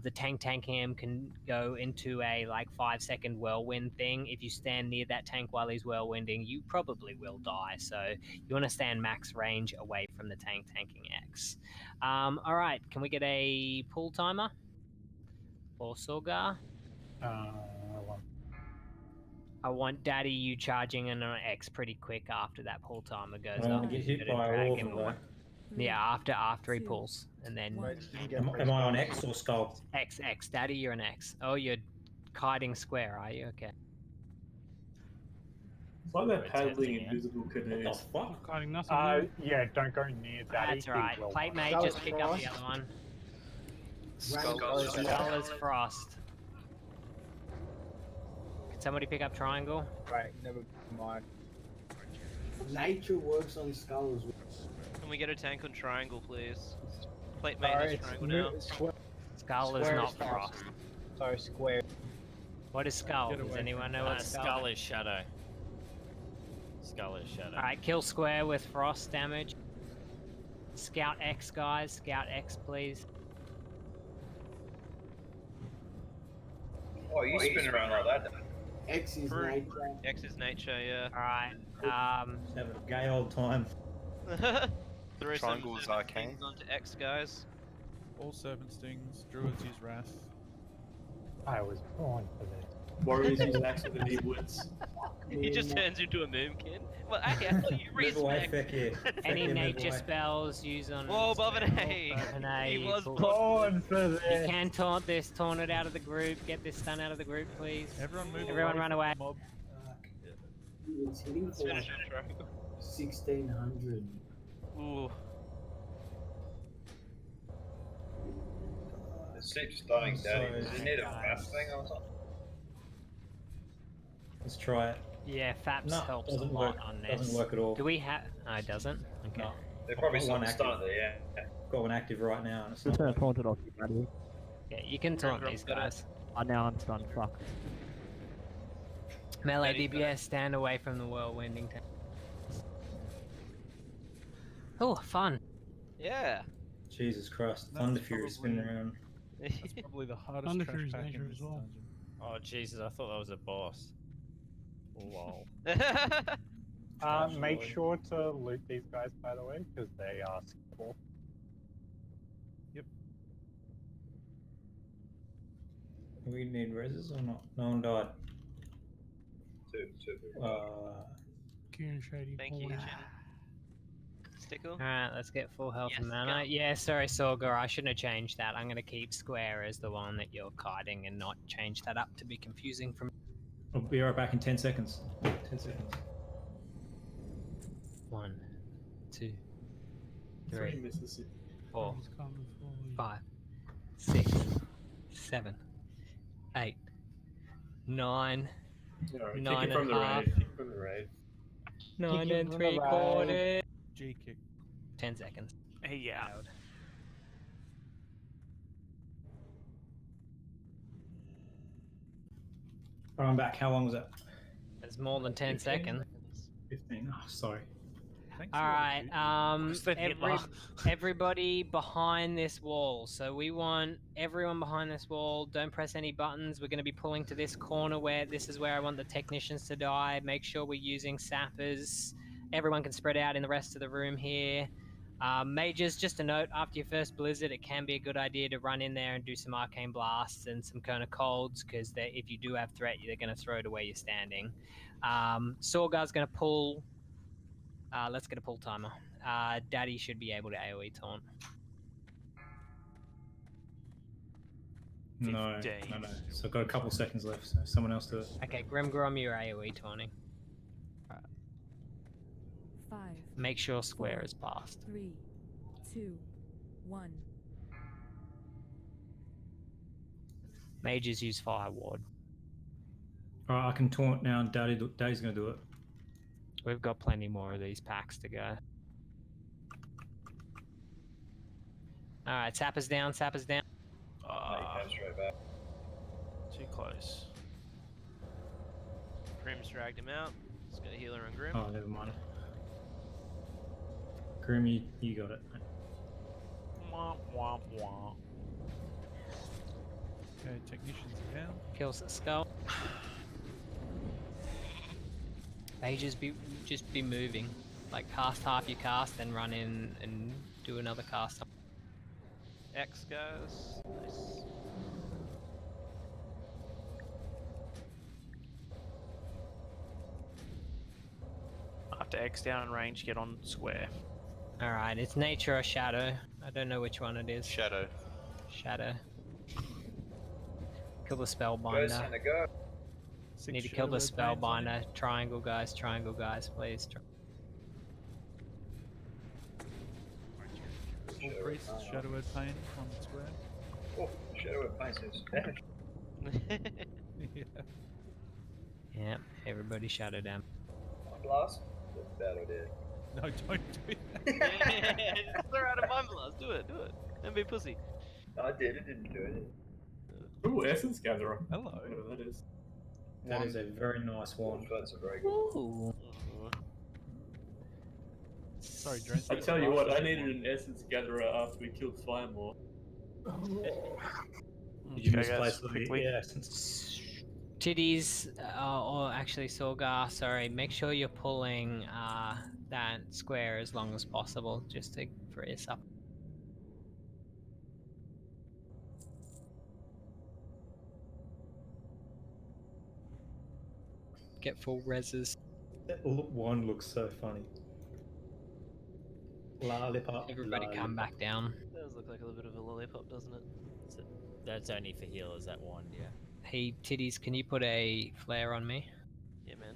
The tanking him can go into a like 5-second Whirlwind thing. If you stand near that tank while he's Whirlwinding, you probably will die. So you want to stand max range away from the tanking X. All right, can we get a pull timer for Sorgar? I want Daddy you charging in on X pretty quick after that pull timer goes I up. want to get You hit gotta by drag all of him them away. though. Yeah, after he pulls, and then Am I on X or Skull? X. Daddy, you're an X. Oh, you're kiting Square, are you? Okay. It's like they're We're paddling testing, yeah. invisible canoes. What the fuck? Kiting nothing. Yeah, don't go near Daddy. That's all right. he will Plate want mate, it. just pick up the other one. Skull is Frost. Can somebody pick up Triangle? Right, never mind. Nature works on Skull as well. Can we get a tank on Triangle, please? Plate mate has Triangle now. Skull is not Frost. Sorry, Square. What is Skull? Get Does away anyone from know what Skull is Shadow. Skull is Shadow. Alright, kill Square with Frost damage. Scout X, guys. Scout X, please. Oh, you spin around like that. X is True. nature. X is nature, yeah. Alright, Just having a gay old time. Throw Triangle's some arcane. things onto X, guys. All serpent stings, druids use wrath. I was born for this. Warriors use axe with the knee woods. He just turns into a moonkin. Well, hey, I thought you Move away, respect. Fecky. any Fecky, move nature away. spells use on. Whoa, Bovenay! Bovenay, He was pull- Born for You this. can taunt this, taunt it out of the group, get this stun out of the group, please. Everyone move Everyone run away. Mob. It's hitting Let's for finish it, Triangle. 1600. Ooh. The six stunning Daddy. Sorry. Does he need a fast thing or something? Let's try it. Yeah, FAPS No, helps a doesn't lot work. on this. Doesn't work at all. Do we have? Oh, it doesn't? Okay. No. They're probably I've got one something active. stunned there, yeah. Got one active right now, and it's Just not. gonna taunt it off you, buddy. Yeah, you can taunt these guys. Oh, now I'm stunned. Fuck. Melee Daddy's got DPS, stand away from the whirlwinding tank. Oh, fun. Yeah. Jesus Christ, That's Thunder Fury spinning probably- around. That's probably the hardest Thunder trash Fury's pack in nature this as well. dungeon. Oh Jesus, I thought that was a boss. Lol. Make sure to loot these guys, by the way, because they are skippable. Do we need reses or not? No one died. Two. Kieran Shady. Thank you, Paul. Chin. Stickle. Alright, let's get full health and Yes, mana. go. Yeah, sorry, Sorgar, I shouldn't have changed that. I'm gonna keep Square as the one that you're kiting and not change that up to be confusing from. I'll be right back in 10 seconds. 10 seconds. 1, 2, Three 3, Mississippi. 4, He's coming for you. 5, 6, 7, 8, 9, Alright, kick 9 it from and the a half, raid. Kick it from the raid. 9 Kick and it from 3 the quarters. G kick. 10 seconds. Yeah. Alright, I'm back. How long was that? There's more than 10 seconds. 15. Oh, sorry. All right. Everybody behind this wall. So we want everyone behind this wall. Don't press any buttons. We're going to be pulling to this corner where this is where I want the technicians to die. Make sure we're using sappers. Everyone can spread out in the rest of the room here. Mages, just a note, after your first blizzard, it can be a good idea to run in there and do some arcane blasts and some kind of colds, because if you do have threat, they're going to throw it where you're standing. Sorgar's going to pull. Let's get a pull timer. Daddy should be able to AoE taunt. No. So I've got a couple seconds left, so someone else do it. Okay, Grimgrom, you're AoE taunting. 5. Make sure square is passed. 3, 2, 1. Mages use Fire Ward. Alright, I can taunt now, and Daddy's going to do it. We've got plenty more of these packs to go. Alright, Sapper's down, Sapper's down. Straight back. Too close. Grim's dragged him out. Let's go healer and Grim. Oh, never mind. Grim, you got it. Womp womp womp. Okay, technicians are down. Kills the skull. Mages just be moving. Like cast half your cast, then run in and do another cast. X guys. Nice. After X down range, get on square. Alright, it's nature or shadow. I don't know which one it is. Shadow. Shadow. Kill the spellbinder. Go. Need to kill the spellbinder. Triangle guys, please. All priests, Shadow of Pain on square. Oh, Shadow of Pain says damage. Yeah. Yep, everybody shadow down. Blast? That's a bad idea. No, don't do that. Yeah, throw out a Mind Blast. Do it. Don't be a pussy. I did, it didn't do it. Ooh, Essence Gatherer. Hello. Whatever that is. That is a very nice one. That's a very good Ooh. Sorry, Drent. I tell you what, I needed an Essence Gatherer after we killed Firemore. Did you Okay, misplace guys, the essence? Titties, or actually Sorgar, sorry, make sure you're pulling that square as long as possible, just to free us up. Get full reses. That one looks so funny. Lollipop. Everybody come back down. Does look like a little bit of a lollipop, doesn't it? So that's only for healers, that wand, yeah. Hey, Titties, can you put a flare on me? Yeah, man.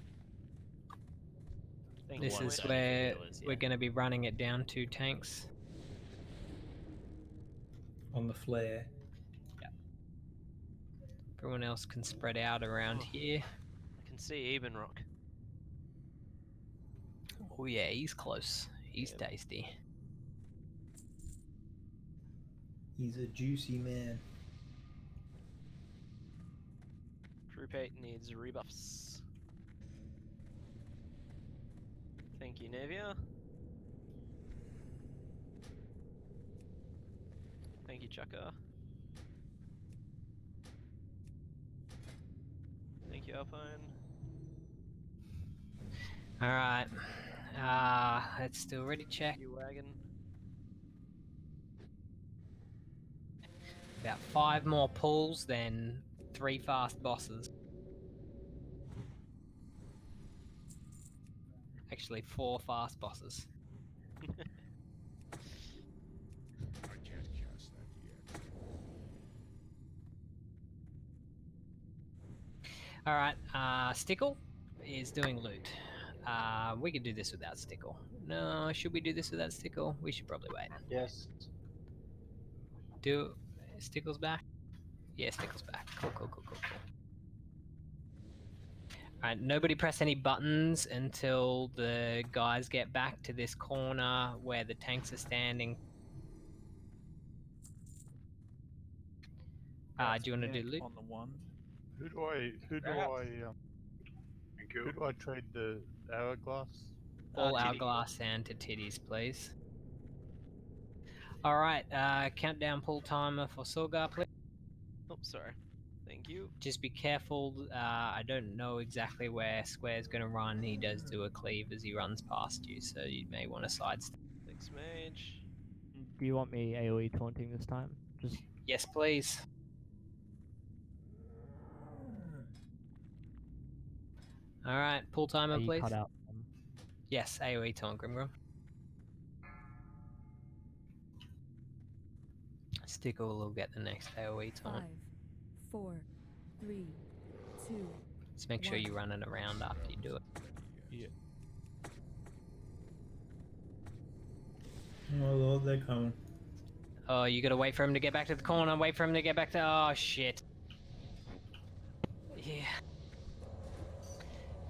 This is where we're going to be running it down to tanks. On the flare. Yep. Everyone else can spread out around here. I can see Ebenrock. Oh yeah, he's close. He's tasty. He's a juicy man. Troop 8 needs rebuffs. Thank you, Navia. Thank you, Chaka. Thank you, Alpine. Alright. Let's still ready check. You wagon. About 5 more pulls, then 3 fast bosses. Actually, 4 fast bosses. Alright, Stickle is doing loot. We could do this without Stickle. No, should we do this without Stickle? We should probably wait. Yes. Stickle's back? Yeah, Stickle's back. Cool. Alright, nobody press any buttons until the guys get back to this corner where the tanks are standing. Do you want to do loot? On the one. Who do I Thank you. Who do I trade the hourglass? All Titty. hourglass and to titties, please. All right, countdown pull timer for Sorgar, please. Oh, sorry. Thank you. Just be careful. I don't know exactly where Square's going to run. He does do a cleave as he runs past you, so you may want to sidestep. Thanks, mage. Do you want me AoE taunting this time? Just Yes, please. All right, pull timer, are you please. cut out. Yes, AoE taunt, Grimgrim. Stickle will get the next AoE taunt. 5, 4, 3, 2. Just make sure you run it around after you do it. Yeah. Oh lord, they're coming. Oh, you gotta wait for him to get back to the corner. Wait for him to get back to. Oh shit. Yeah.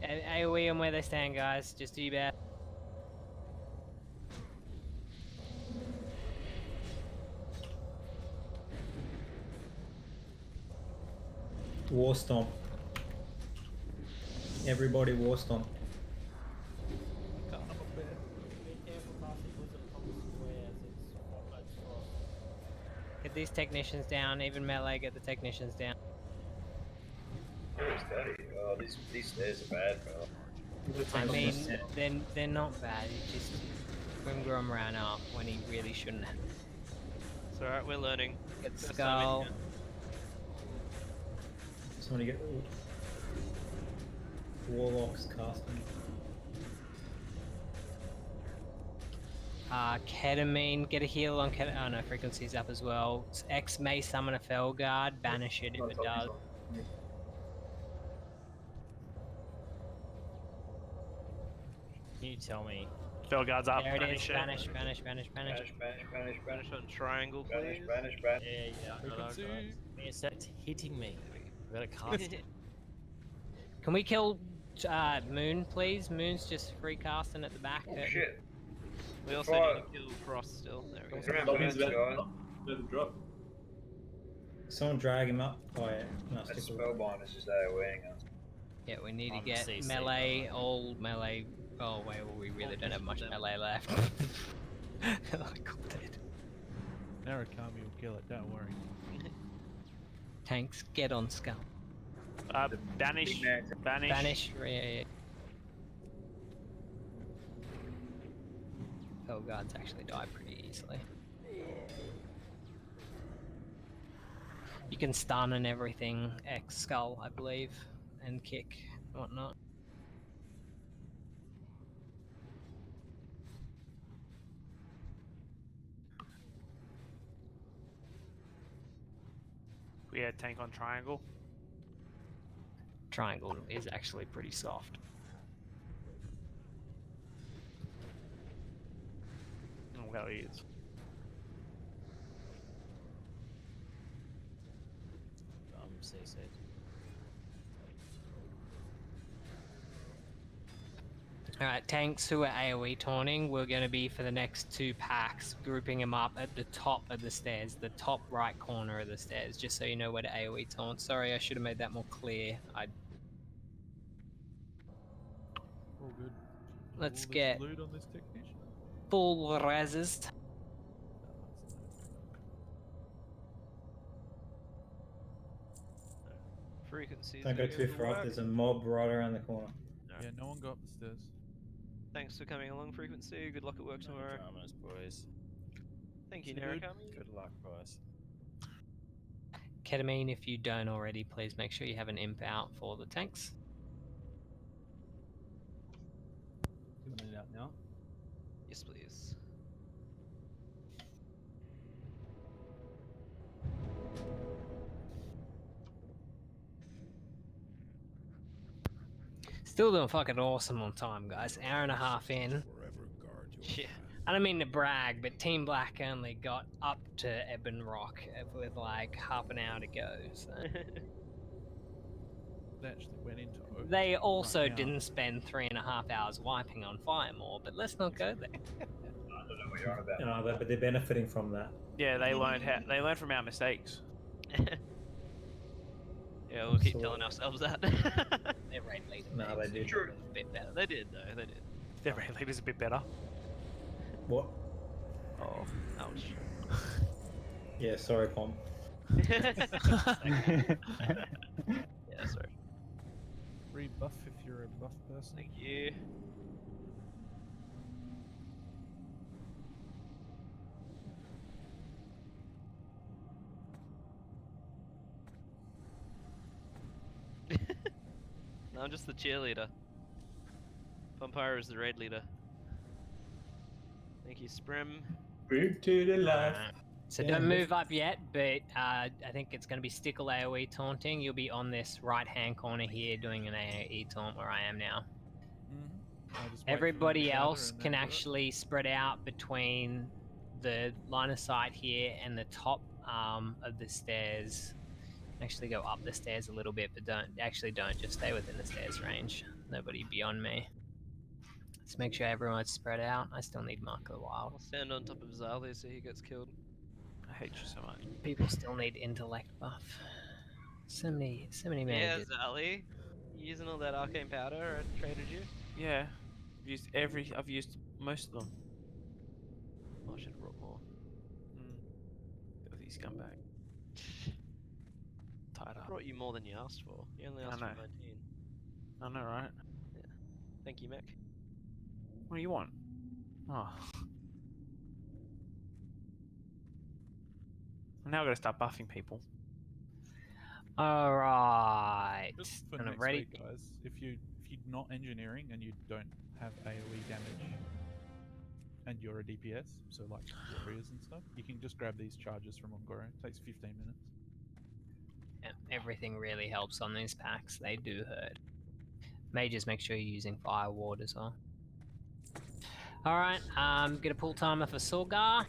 AoE on where they stand, guys. Just do your best. War stomp. Everybody war stomp. Get these technicians down. Even melee, get the technicians down. Where's Daddy? Oh, these stairs are bad, bro. I mean, they're not bad. It's just Grimgrim ran up when he really shouldn't have. It's alright, we're learning. Get First time in Skull. here. Somebody get warlocks casting. Ketamine, get a heal on Ketamine. Oh no, frequency's up as well. X may summon a Fell Guard, banish it if it does. Can you tell me? Fell Guard's up. There it is, Banish it. banish. Banish on triangle, please. Banish. Yeah, it's hitting me. I've got to cast it. Can we kill Moon, please? Moon's just free casting at the back. Oh shit. We also need to kill Frost still. There we go. Lobby's about to drop. Someone drag him up. Oh yeah, no, That stick spellbind is just AoEing us. Yeah, we need to I'm get CC, melee, all melee. Oh wait, well, we really don't have much melee left. I called it. Narukami will kill it, don't worry. Tanks, get on Skull. Banish. Banish. Banish. Yeah. Fell Guards actually die pretty easily. You can stun and everything, X Skull, I believe, and kick, whatnot. We had tank on triangle. Triangle is actually pretty soft. Oh, well, he is. CC'd. Alright, tanks who are AoE taunting, we're going to be for the next 2 packs, grouping them up at the top of the stairs, the top right corner of the stairs, just so you know where to AoE taunt. Sorry, I should have made that more clear. All good. Let's All this get loot on this technician. full reses. Frequencies. Don't go too far up. There's a mob right around the corner. Yeah, no one got up the stairs. Thanks for coming along, Frequency. Good luck at work tomorrow. Dramas, boys. Thank you, So good. Narukami. Good luck, boys. Ketamine, if you don't already, please make sure you have an imp out for the tanks. You want it out now? Yes, please. Still doing fucking awesome on time, guys. Hour and a half in. Yeah. I don't mean to brag, but Team Black only got up to Ebon Rock with like half an hour to go. So. They actually went into it. They also Right now. didn't spend 3.5 hours wiping on Firemore, but let's not go there. I don't know what you're on about. No, but they're benefiting from that. Yeah, they learned from our mistakes. Yeah, we'll keep So- telling ourselves that. Their raid leader Nah, makes they it do. a bit better. They did though. They did. Their raid leader's a bit better. What? Oh, ouch. Yeah, sorry, Pom. Yeah, sorry. Rebuff if you're a buff person. Thank you. No, I'm just the cheerleader. Vampire is the raid leader. Thank you, Sprim. Move to the left. So Yeah, don't move- move up yet, but I think it's going to be Stickle AoE taunting. You'll be on this right-hand corner here doing an AoE taunt where I am now. Everybody else can actually spread out between the line of sight here and the top of the stairs. Actually go up the stairs a little bit, but don't just stay within the stairs range. Nobody beyond me. Let's make sure everyone's spread out. I still need Mark of the Wild. I'll stand on top of Zali so he gets killed. I hate you so much. People still need intellect buff. So many Yeah, mages. Zali. You using all that arcane powder I traded you? Yeah, I've used most of them. Oh, I should have brought more. Filthy scumbag. Tied I up. brought you more than you asked for. You only asked for know. 19. I know, right? Yeah. Thank you, Mech. What do you want? Oh. Now I've got to start buffing people. Alright. Just for Kind of next ready. week, guys. If you're not engineering and you don't have AoE damage, and you're a DPS, so like warriors and stuff, you can just grab these charges from Ongoro. It takes 15 minutes. Yeah, everything really helps on these packs. They do hurt. Mages, make sure you're using Fire Ward as well. Alright, get a pull timer for Sorgar.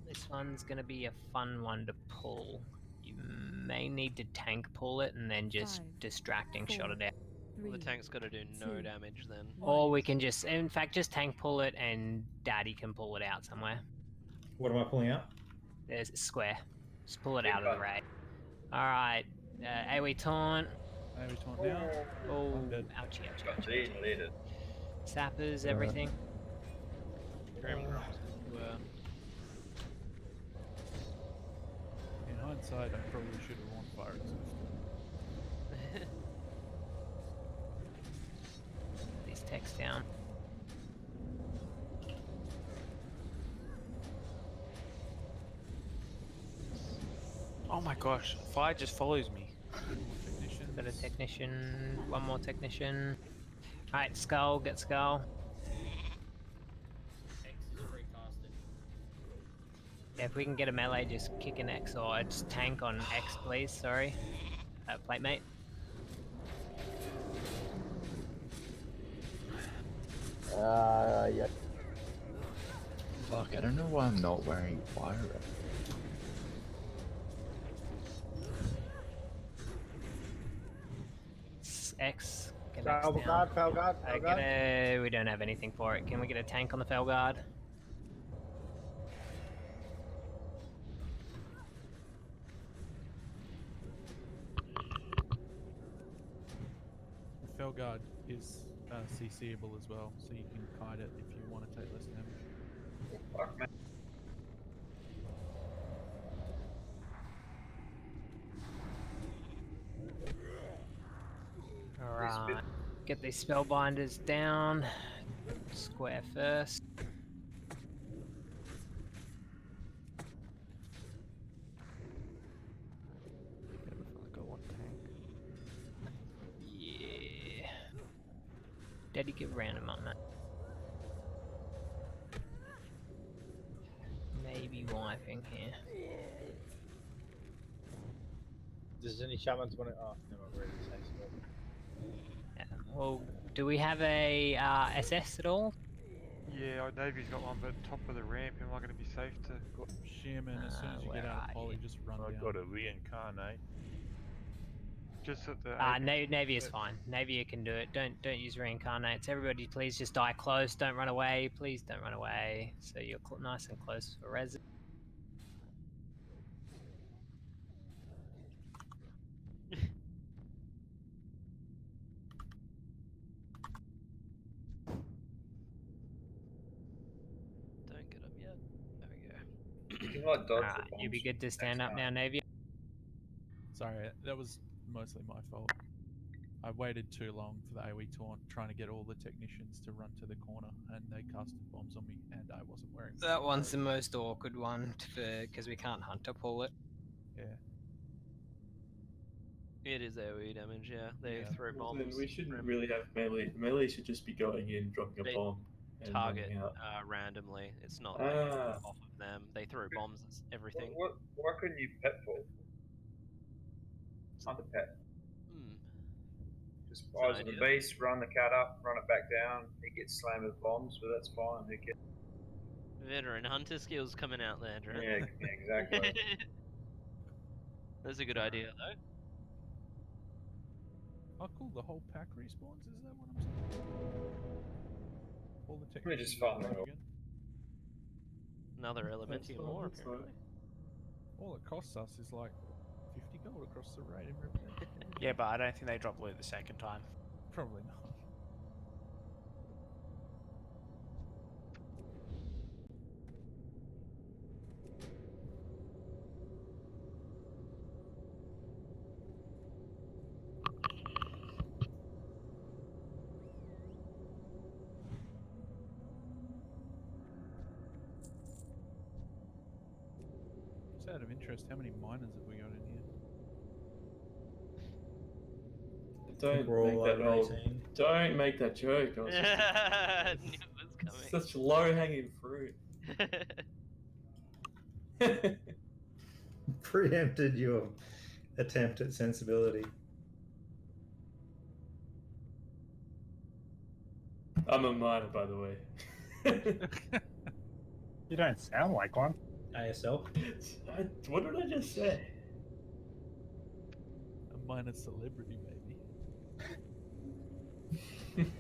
This one's gonna be a fun one to pull. You may need to tank pull it and then just distracting shot it out. Well, the tank's got to do no damage then. Or we can just, in fact, just tank pull it and Daddy can pull it out somewhere. What am I pulling out? There's a square. Just pull it out of the raid. Alright, AoE taunt. AoE taunt now. Oh, I'm dead. ouchie, ouchie, Got ouchie. lead, leaded. Sappers, everything. In hindsight, I probably should have worn fire resist. These text down. Oh my gosh, fire just follows me. Got a technician, one more technician. Alright, Skull, get Skull. Yeah, if we can get a melee, just kick an X or just tank on X, please. Sorry. Plate mate. Yeah. Fuck, I don't know why I'm not wearing fire red. X. Get X Fell down. guard, fell guard, fell guard. We don't have anything for it. Can we get a tank on the fell guard? The Fell Guard is CCable as well, so you can kite it if you want to take less damage. Fuck, man. Alright. Get these spellbinders down. Square first. Yeah. Daddy, get random on that. Maybe wiping here. Does any shamans want to? Oh, no, I'm really sensible. Well, do we have a SS at all? Yeah, Navy's got one, but top of the ramp, am I going to be safe to... Shaman, as soon as you get out of poly, just run down. I've got to reincarnate. Just at the... Navy is fine. Navy, you can do it. Don't use reincarnates. Everybody, please just die close. Don't run away. Please don't run away. So you're nice and close for res. might dodge Alright, the you'd be bombs good to stand next up time. now, Navy. Sorry, that was mostly my fault. I waited too long for the AoE taunt, trying to get all the technicians to run to the corner, and they casted bombs on me, and I wasn't wearing. That one's the most awkward one because we can't hunter pull it. Yeah. It is AoE damage, yeah. They Yeah. throw Well, bombs. then we shouldn't ram- really have melee. Melee should just be going in, dropping a They bomb, and target running out. randomly. It's not like Ah. off of them. They throw bombs at everything. Why couldn't you pet pull? Hunter pet. Just eyes on the beast, run the cat up, run it back down. He gets slammed with bombs, but that's fine. Who cares? Veteran hunter skills coming out there, Drew. Yeah, exactly. That's a good idea, though. Oh, cool. The whole pack respawns. Is that what I'm saying? All the Let me just technicians farm are them all. again. Another Elementium more, apparently. All it costs us is like 50 gold across the raid and everything. Yeah, but I don't think they drop loot the second time. Probably not. Just out of interest, how many miners have we got in here? Don't we're all make that over old. 18. Don't make that joke. I was I knew it was coming. such low hanging fruit. Preempted your attempt at sensibility. I'm a miner, by the way. You don't sound like one. ASL. What did I just say? A miner celebrity, maybe.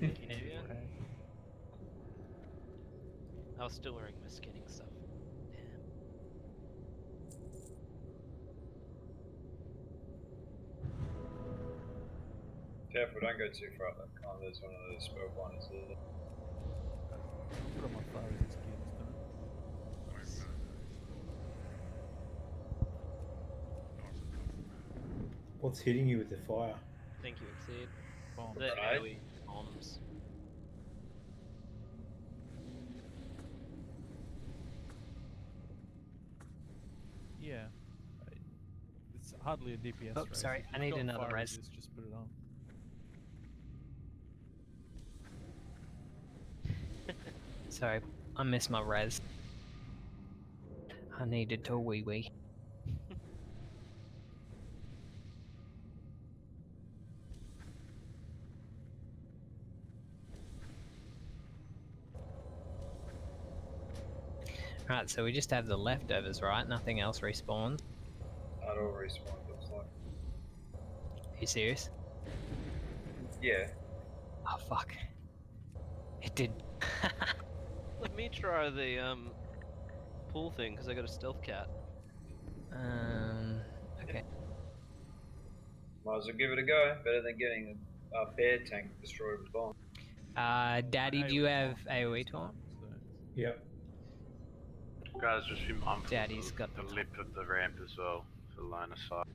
Maybe. I was still wearing my skinning stuff. Damn. Careful, don't go too far up that con. There's one of those spell binders there. Put on my fire resist gears, What's hitting you with the fire? Thank you, Exceed. Bombs. The AoE bombs. Yeah. It's hardly a DPS Oh, race. sorry, If I you've need got another fire res. resist, just put it on. Sorry, I missed my res. I needed to wee wee. Right, so we just have the leftovers, right? Nothing else respawns. I'd all respawn, looks like. Are you serious? Yeah. Oh fuck. It did. Let me try the pool thing because I got a stealth cat. Okay. Might as well give it a go. Better than getting a bear tank destroyed with bombs. Daddy, do you have AoE taunt? Yep. Guys, just be mindful Daddy's of got the the lip of the ramp as well for line of sight.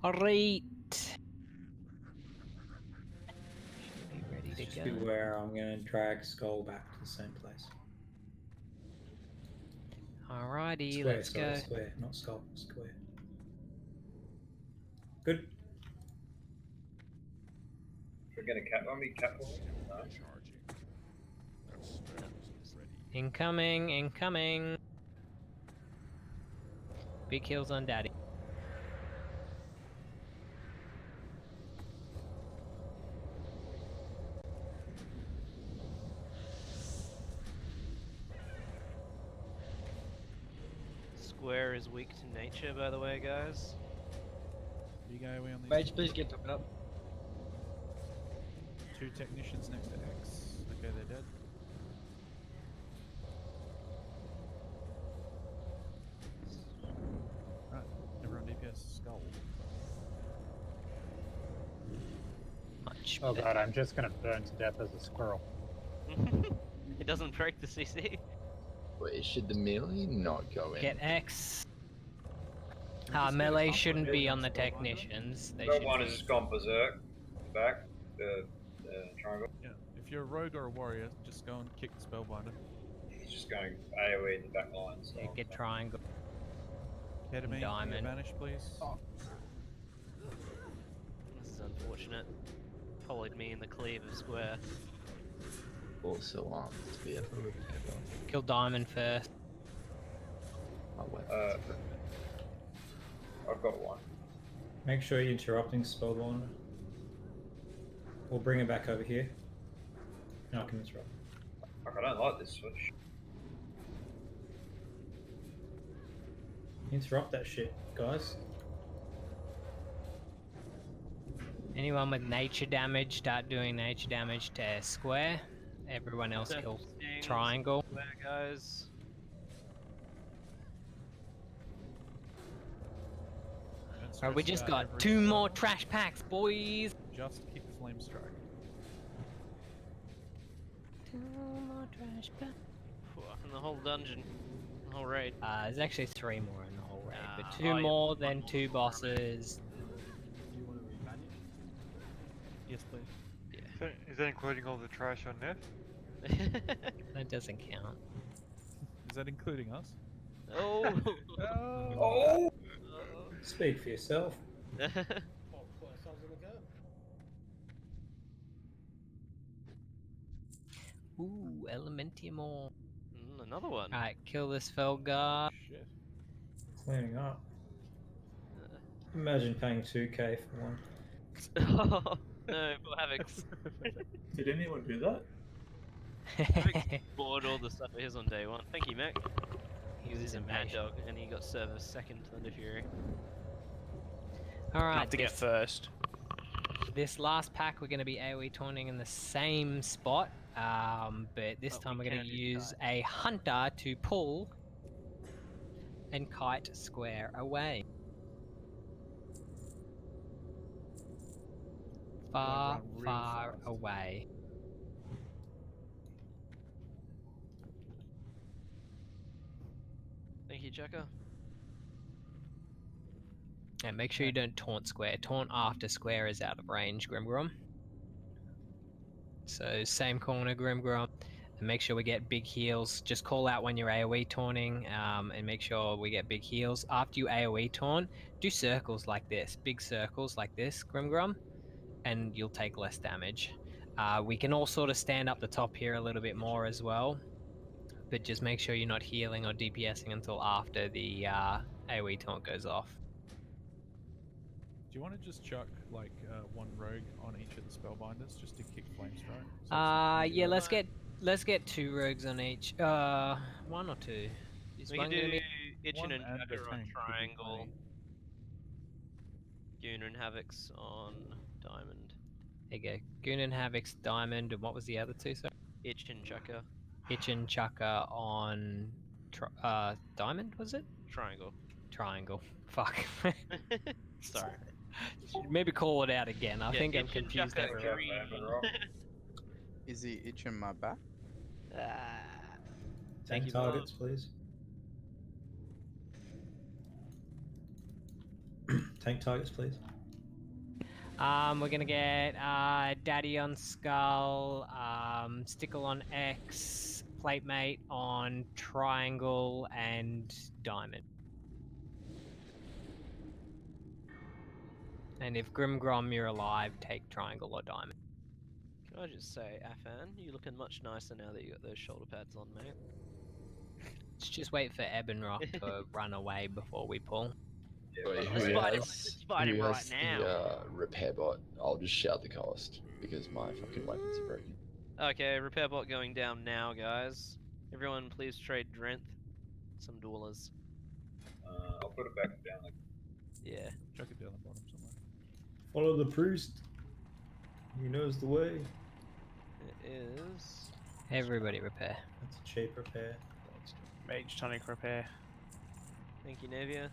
Alright. Be ready to Just go. beware, I'm going to drag Skull back to the same place. Alrighty, Square, let's sorry, go. Square, not Skull, square. Good. We're gonna cap on me, cap on me? No. Incoming, incoming. Big kills on Daddy. Square is weak to nature, by the way, guys. Big AoE on these. Mage, please get up. 2 technicians next to X. Okay, they're dead. Right, everyone DPS skull. Much. damage. Oh god, I'm just gonna burn to death as a squirrel. It doesn't break the CC. Wait, should the melee not go in? Get X. Melee shouldn't be on the technicians. They should Spellbinder be. has just gone berserk. Back. The triangle. Yeah. If you're a rogue or a warrior, just go and kick the spellbinder. He's just going AoE in the back line. So. Yeah, get triangle. Ketamine, Diamond. vanish, please. This is unfortunate. Followed me in the cleave of square. Also armed to be able to recover. Kill diamond first. My weapons. I've got one. Make sure you're interrupting Spellbinder. We'll bring it back over here. And I can interrupt. Fuck, I don't like this switch. Interrupt that shit, guys. Anyone with nature damage, start doing nature damage to square. Everyone else kill triangle. Square, guys. Alright, we just got 2 more trash packs, boys. Just kick flame strike. 2 more trash packs. In the whole dungeon. The whole raid. There's actually 3 more in the whole raid, but 2 oh, yeah. more than 2 bosses. Do you want to rebanish? Yes, please. So, is that including all the trash on Neff? That doesn't count. Is that including us? Oh! Oh! Speak for yourself. Ooh, Elementium. Another one. Alright, kill this Felgar. Shit. Cleaning up. Imagine paying 2k for one. Oh, no, for Havoc's. Did anyone do that? Havoc's bought all the stuff of his on day 1. Thank you, Mac. He was a mad impatient. dog, and he got service second Thunder Fury. Alright. Have to get first. This last pack we're going to be AoE taunting in the same spot, but this time we're going to use a hunter to pull and kite square away. Far, Real far fast. away. Thank you, Chaka. And make sure you don't taunt square. Taunt after square is out of range, Grimgrom. So same corner, Grimgrom. And make sure we get big heals. Just call out when you're AoE taunting, and make sure we get big heals. After you AoE taunt, do circles like this. Big circles like this, Grimgrom. And you'll take less damage. We can all sort of stand up the top here a little bit more as well. But just make sure you're not healing or DPSing until after the AoE taunt goes off. Do you want to just chuck like one rogue on each of the spellbinders just to kick flame strike? Yeah, let's get 2 rogues on each. 1 or 2. Is We one can gonna do be... Itchin and One and Chaka a on tank would be triangle. Goon and Havoc's on diamond. There you go. Goon and Havoc's diamond, and what was the other 2, sorry? Itch and Chaka. Itch and Chaka on diamond, was it? Triangle. Triangle. Fuck. Sorry. Maybe call it out again. I Yeah, think I'm Itch and confused Chaka everyone. green. Is he itching my back? Tank targets, please. Tank targets, please. We're gonna get Daddy on Skull, Stickle on X, Platemate on Triangle, and Diamond. And if Grimgrom you're alive, take Triangle or Diamond. Can I just say, Afan, you're looking much nicer now that you got those shoulder pads on, mate. Let's just wait for Ebonrock to run away before we pull. Wait, Let's who fight him- has, let's fight him who right has now. the repair bot? I'll just shout the cost because my fucking weapons are broken. Okay, repair bot going down now, guys. Everyone, please trade Drenth. Some duelers. I'll put it back down. Yeah. Chuck it down the bottom somewhere. Follow the priest. He knows the way. It is. Everybody repair. That's a cheap repair. Mage tonic repair. Thank you, Navia.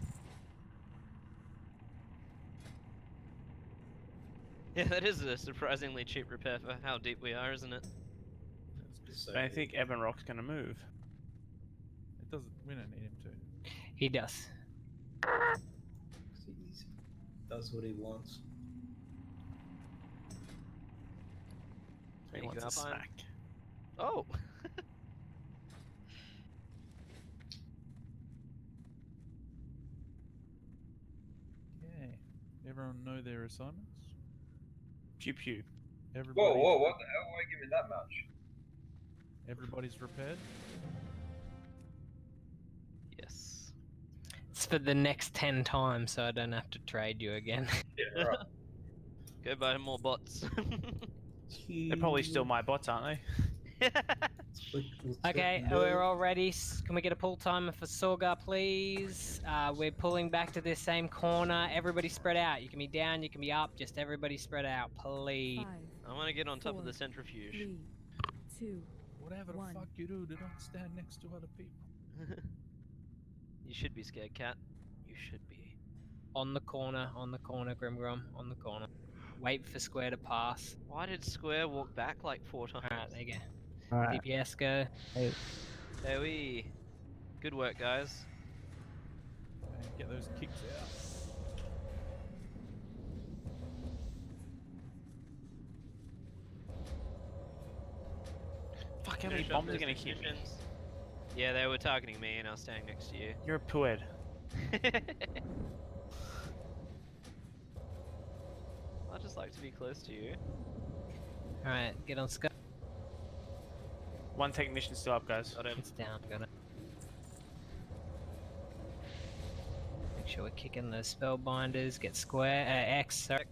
Yeah, that is a surprisingly cheap repair for how deep we are, isn't it? I don't think Evan Rock's gonna move. It doesn't. We don't need him to. He does. He does what he wants. He Thank wants you, a Alpine. snack. Oh! Okay. Everyone know their assignments? Pew pew. Everybody. Whoa, what the hell? Why give me that much? Everybody's repaired. Yes. It's for the next 10 times, so I don't have to trade you again. Yeah, right. Go buy more bots. They're probably still my bots, aren't they? Okay, we're all ready. Can we get a pull timer for Sorga, please? We're pulling back to this same corner. Everybody spread out. You can be down, you can be up. Just everybody spread out, please. 5, I want to get on top of the 4, centrifuge. 3, 2, Whatever the 1. fuck you do not stand next to other people. You should be scared, Cat. You should be. On the corner, Grimgrom, on the corner. Wait for Square to pass. Why did Square walk back like 4 times? Alright, there you go. Alright. DPS go. Hey. There we. Good work, guys. And get those kicks out. Fuck, how many Finish up bombs are those gonna hit me? technicians. Yeah, they were targeting me and I was standing next to you. You're a pooed. I just like to be close to you. Alright, get on Square. One technician still up, guys. Got him. It's down, got it. Make sure we're kicking those spellbinders. Get Square, X, sorry.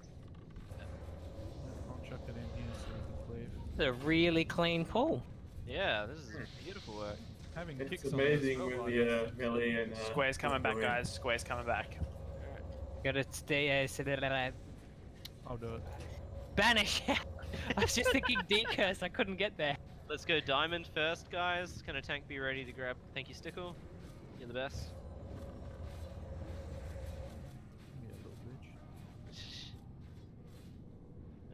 I'll chuck it in here so we can cleave. It's a really clean pull. Yeah, this is beautiful work. Having It's kicks amazing on when the the melee and Square's coming back, go in. guys. Square's coming back. Gotta stay, I'll do it. banish! I was just thinking D-curse, I couldn't get there. Let's go diamond first, guys. Can a tank be ready to grab? Thank you, Stickle. You're the best. Yeah, little bitch.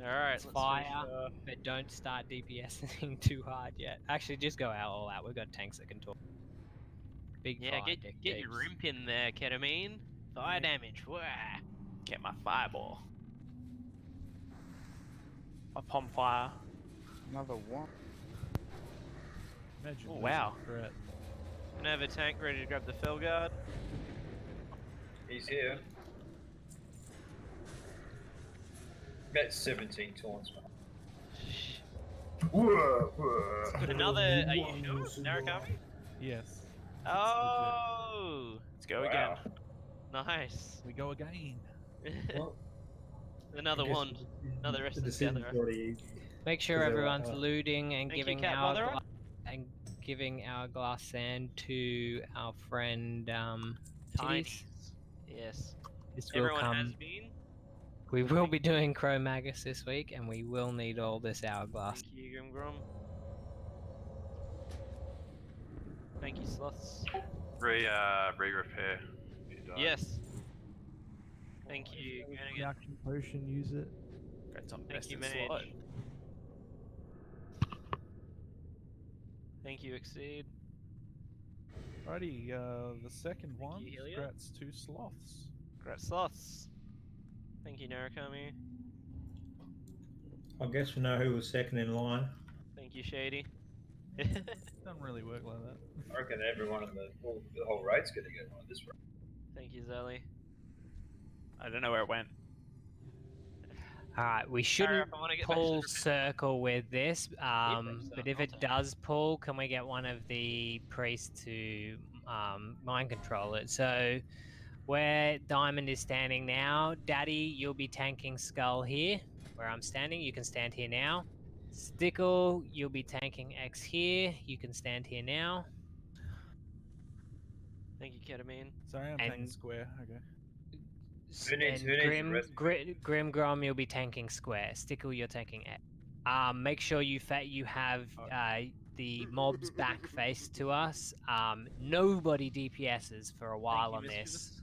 Alright, It's let's fire, finish, but don't start DPSing too hard yet. Actually, just go out all out. We've got tanks that can talk. Big Yeah, fire get your rimp in there, ketamine. Fire damage. Wah. Get my fireball. My palm fire. Another one. Imagine Oh, losing wow. Brett. Can I have a tank ready to grab the fell guard? He's here. Met 17 taunts, man. Another. Are you sure? Narukami? Yes. Oh! Let's go again. Nice. We go again. Another I guess one. Another rest The of the decision's gatherer. already. Make sure Is there everyone's a- looting and Thank you, giving Cat our Motherer. hourglass sand to our friend Tiny. Titties. Yes. This will Everyone come. has been. We will be doing Crow Magus this week, and we will need all this hourglass. Thank you, Grimgrom. Thank you, Sloths. Re-repair. Yes. Thank you. The Gonna get- action potion, use it. Got some Thank you, bested slot. Mage. Thank you, Exceed. Righty, the second one, you, Helia. Scrat's 2 sloths. Great Sloths. Thank you, Narukami. I guess we know who was second in line. Thank you, Shady. Doesn't really work like that. I reckon everyone in the whole raid's gonna get one this round. Thank you, Zelly. I don't know where it went. Alright, we shouldn't I wanna get back to pull the- circle with this, so, but if I'll it take does pull, can we get one of the priests to mind control it? So, where Diamond is standing now, Daddy, you'll be tanking Skull here, where I'm standing. You can stand here now. Stickle, you'll be tanking X here. You can stand here now. Thank you, Ketamine. Sorry, I'm taking square. Okay. Who needs And the rest? Grim, you'll be tanking Square. Stickle, you're tanking X. Make sure you have the mobs back face to us. Nobody DPSs for a while on this.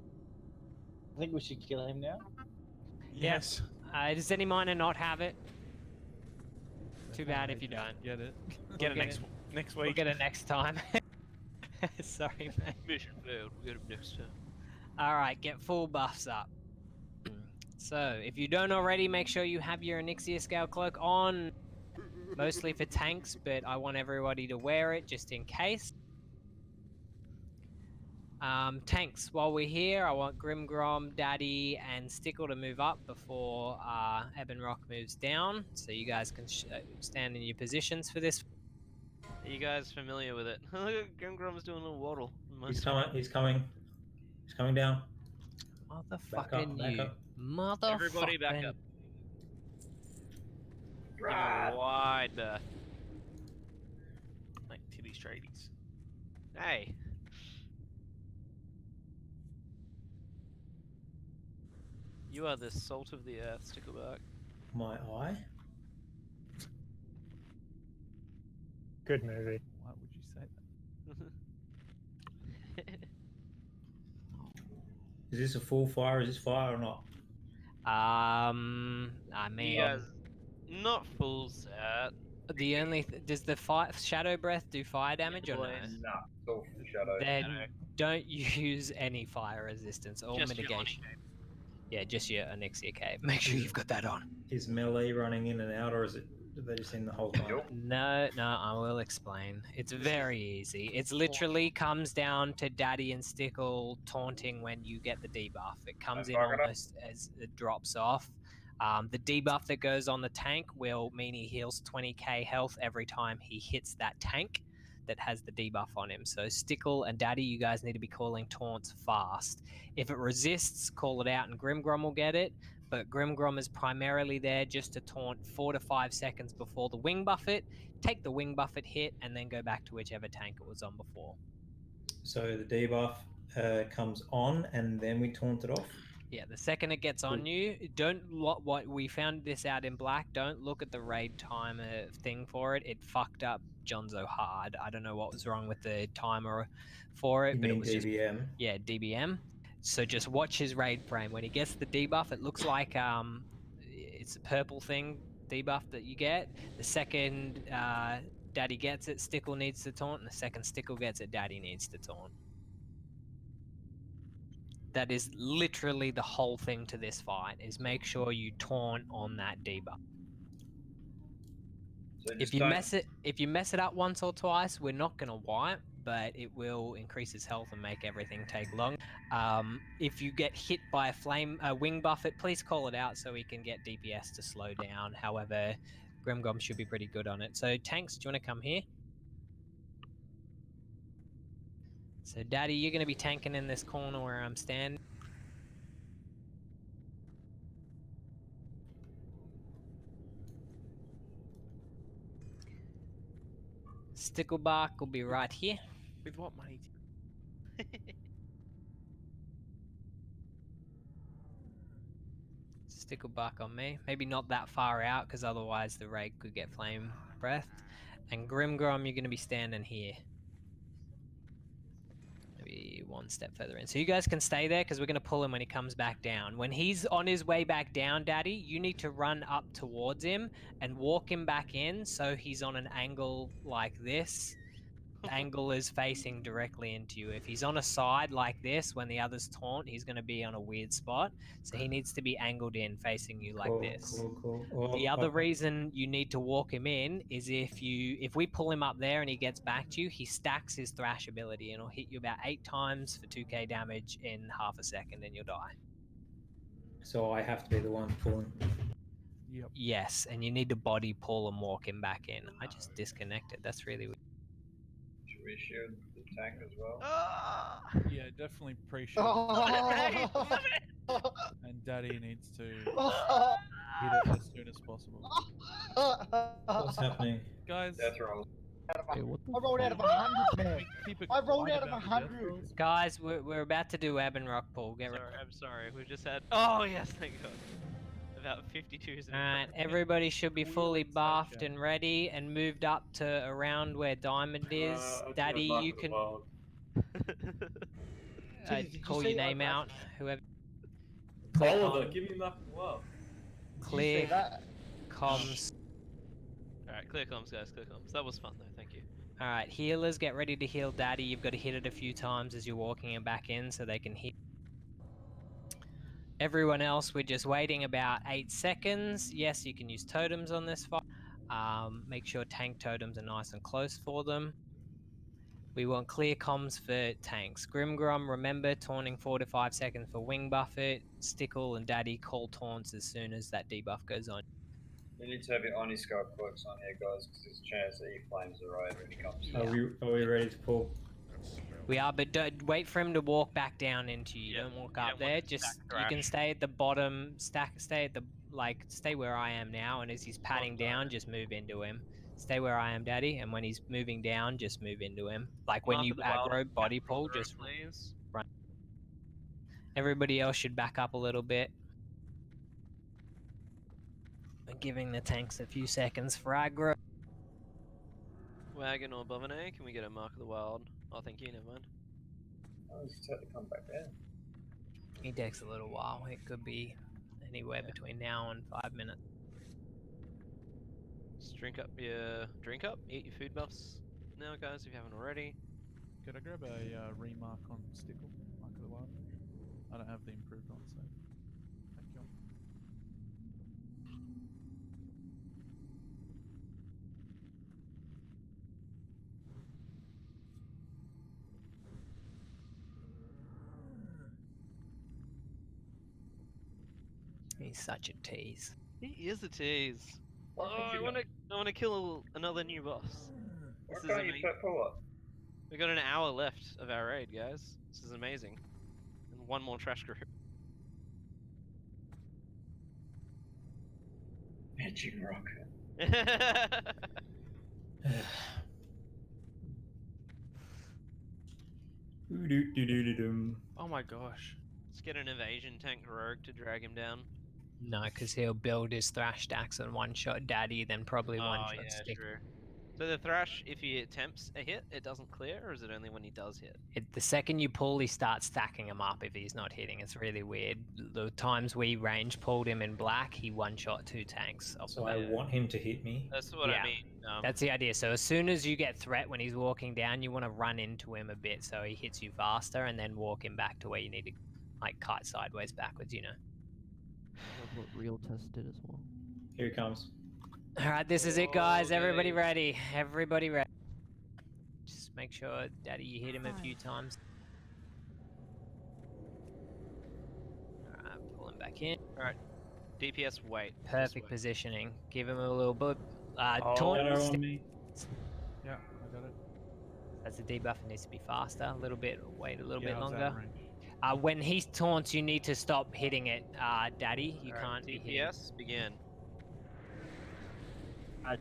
think we should kill him now. Yes. Does any miner not have it? Too bad if you don't. Get it. Get it next We'll week. get it next time. Sorry, mate. Mission failed. We'll get him next time. Alright, get full buffs up. So, if you don't already, make sure you have your Onyxia Scale Cloak on. Mostly for tanks, but I want everybody to wear it just in case. Tanks, while we're here, I want Grimgrom, Daddy, and Stickle to move up before Ebonrock moves down, so you guys can stand in your positions for this. Are you guys familiar with it? Look at Grimgrom's doing a little waddle. He's coming. He's coming. He's coming down. Motherfucking back you. up. Motherfucking. Everybody back up. Give him a wide berth. Like titty straighties. Hey. You are the salt of the earth, Stickleback. My eye? Good movie. Why would you say that? Is this a full fire? Is this fire or not? I mean, You guys, not full set. the only does the shadow breath do fire damage or no? Nah, it's all shadow. Then don't use any fire resistance or Just your mitigation. Yeah, just your Onyxia Cave. Make sure you've got that on. Is melee running in and out, or is it they just in the whole time? No, I will explain. It's very easy. It's literally comes down to Daddy and Stickle taunting when you get the debuff. It comes in almost as it drops off. The debuff that goes on the tank will mean he heals 20k health every time he hits that tank that has the debuff on him. So Stickle and Daddy, you guys need to be calling taunts fast. If it resists, call it out and Grimgrom will get it. But Grimgrom is primarily there just to taunt 4 to 5 seconds before the wing buffet, take the wing buffet hit, and then go back to whichever tank it was on before. So the debuff comes on, and then we taunt it off? Yeah, the second it gets on you, don't what we found this out in black. Don't look at the raid timer thing for it. It fucked up Jonzo hard. I don't know what was wrong with the timer for it, You but mean it was DBM? just DBM. So just watch his raid frame. When he gets the debuff, it looks like it's a purple thing debuff that you get. The second Daddy gets it, Stickle needs to taunt, and the second Stickle gets it, Daddy needs to taunt. That is literally the whole thing to this fight, is make sure you taunt on that debuff. So If you mess it up once or twice, we're not gonna wipe, but it will increase his health and make everything take long. If you get hit by a wing buffet, please call it out so we can get DPS to slow down. However, Grimgrom should be pretty good on it. So tanks, do you want to come here? So Daddy, you're going to be tanking in this corner where I'm standing. Sticklebark will be right here. With what money? Sticklebark on me. Maybe not that far out, because otherwise the raid could get flame breathed. And Grimgrom, you're going to be standing here. Maybe one step further in. So you guys can stay there, because we're going to pull him when he comes back down. When he's on his way back down, Daddy, you need to run up towards him and walk him back in so he's on an angle like this. The angle is facing directly into you. If he's on a side like this, when the others taunt, he's going to be on a weird spot. So he needs to be angled in, facing you like this. Cool. The other reason you need to walk him in is if we pull him up there and he gets back to you, he stacks his thrash ability and he'll hit you about 8 times for 2k damage in half a second and you'll die. So I have to be the one pulling. Yep. Yes, and you need to body pull and walk him back in. I just disconnected. That's really weird. Should we shield the tank as well? Yeah, definitely pre-shield. And Daddy needs to hit it as soon as possible. What's happening? Guys, Death rolls. I rolled out of 100, man. I rolled out of 100. Guys, we're about to do Ebonrock pull. Get ready. I'm sorry. We've just had. Oh yes, thank God. About 52s. Alright, everybody should be fully buffed and ready and moved up to around where Diamond is. Daddy, you can Did you call say your name out, whoever. Clear Oliver, comms. give me my love. Clear that? comms. Alright, clear comms, guys, clear comms. That was fun though, thank you. Alright, healers, get ready to heal Daddy. You've got to hit it a few times as you're walking him back in so they can heal. Everyone else, we're just waiting about 8 seconds. Yes, you can use totems on this fight. Make sure tank totems are nice and close for them. We want clear comms for tanks. Grimgrom, remember, taunting 4 to 5 seconds for wing buffet. Stickle and Daddy call taunts as soon as that debuff goes on. You need to have your Oniscope cloaks on here, guys, because there's a chance that he flames the raid when he comes through. Are we ready to pull? We are, but don't wait for him to walk back down into you. Don't walk up there. Just you can stay at the bottom, stay at the stay where I am now, and as he's patting down, just move into him. Stay where I am, Daddy, and when he's moving down, just move into him. Like when Mark you of the Wild aggro on body Capital pull, Road, just please. run. Everybody else should back up a little bit. And giving the tanks a few seconds for aggro. Wagon or Bovenet, can we get a Mark of the Wild? Oh, thank you, never mind. Oh, he's had to come back down. He takes a little while. It could be anywhere between now and 5 minutes. Just drink up, eat your food buffs now, guys, if you haven't already. Could I grab a remark on Stickle, Mark of the Wild? I don't have the improved one, so thank you. He's such a tease. He is a tease. Why Oh, can't you I want to kill another new boss. Why This is can't you amazing. put pull up? We got an hour left of our raid, guys. This is amazing. And one more trash group. Magic rocket. Oh my gosh. Let's get an evasion tank rogue to drag him down. No, because he'll build his thrash stacks and one-shot Daddy, then probably one-shot Stick. True. So the thrash, if he attempts a hit, it doesn't clear, or is it only when he does hit? The second you pull, he starts stacking them up if he's not hitting. It's really weird. The times we range pulled him in black, he one-shot 2 tanks. So I want him to hit me. That's what I mean. That's the idea. So as soon as you get threat when he's walking down, you want to run into him a bit so he hits you faster, and then walk him back to where you need to, like, kite sideways backwards, you know. That's what Real Test did as well. Here he comes. Alright, this is it, guys. Everybody ready. Everybody ready. Just make sure, Daddy, you hit him a few times. Alright, pull him back in. Alright. DPS, wait. Perfect positioning. Give him a little bit. Oh, taunt. on me. Yeah, I got it. As the debuff, it needs to be faster. A little bit. Wait a little bit I was out longer. of range. When he taunts, you need to stop hitting it, Daddy. You can't be hitting. DPS, begin.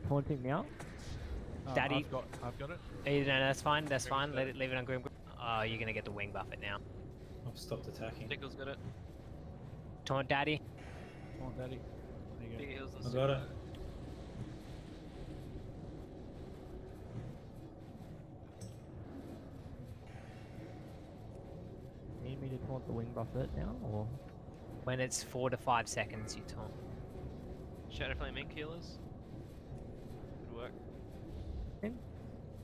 Taunting now? Daddy. I've got it. No, that's fine. That's fine. Leave it on Grim. Oh, you're gonna get the wing buffet now. I've stopped attacking. Stickle's got it. Taunt Daddy. Taunt Daddy. There you go. Big heals and I got it. Need me to taunt the wing buffet now, or? When it's 4 to 5 seconds, you taunt. Shadowflame ink healers. Good work.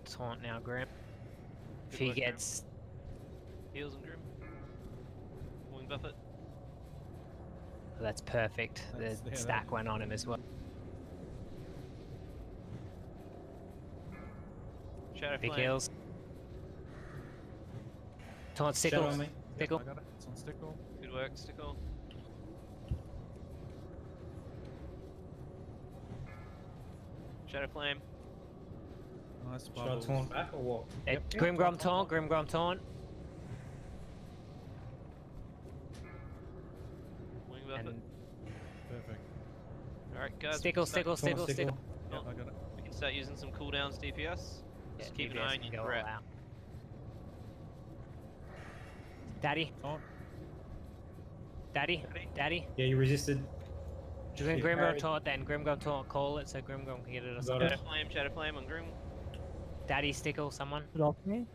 Taunt now, Grim. If Good he work, Grim. gets Heals and Grim. Wing buffet. that's perfect. The stack went on him as well. Shadowflame. Big heals. Taunt Shadow Stickle. on me. Stickle. I got it. It's on Stickle. Good work, Stickle. Shadowflame. Nice Should I bubbles. taunt back or what? Grimgrom taunt. Grimgrom taunt. Wing buffet. And Perfect. Alright, guys. Stickle, we can start- Stickle, Stickle, Stickle. Yeah, I got it. We can start using some cooldowns DPS. Just keep an DPS eye on can your go threat. all out. Daddy. Taunt. Daddy. Daddy. Yeah, you resisted. Grim Shit, Grimgrom parried. taunt then. Grimgrom taunt. Call it so Grimgrom can get it. Got it. Shadowflame on Grim. Daddy Stickle, someone. It off me?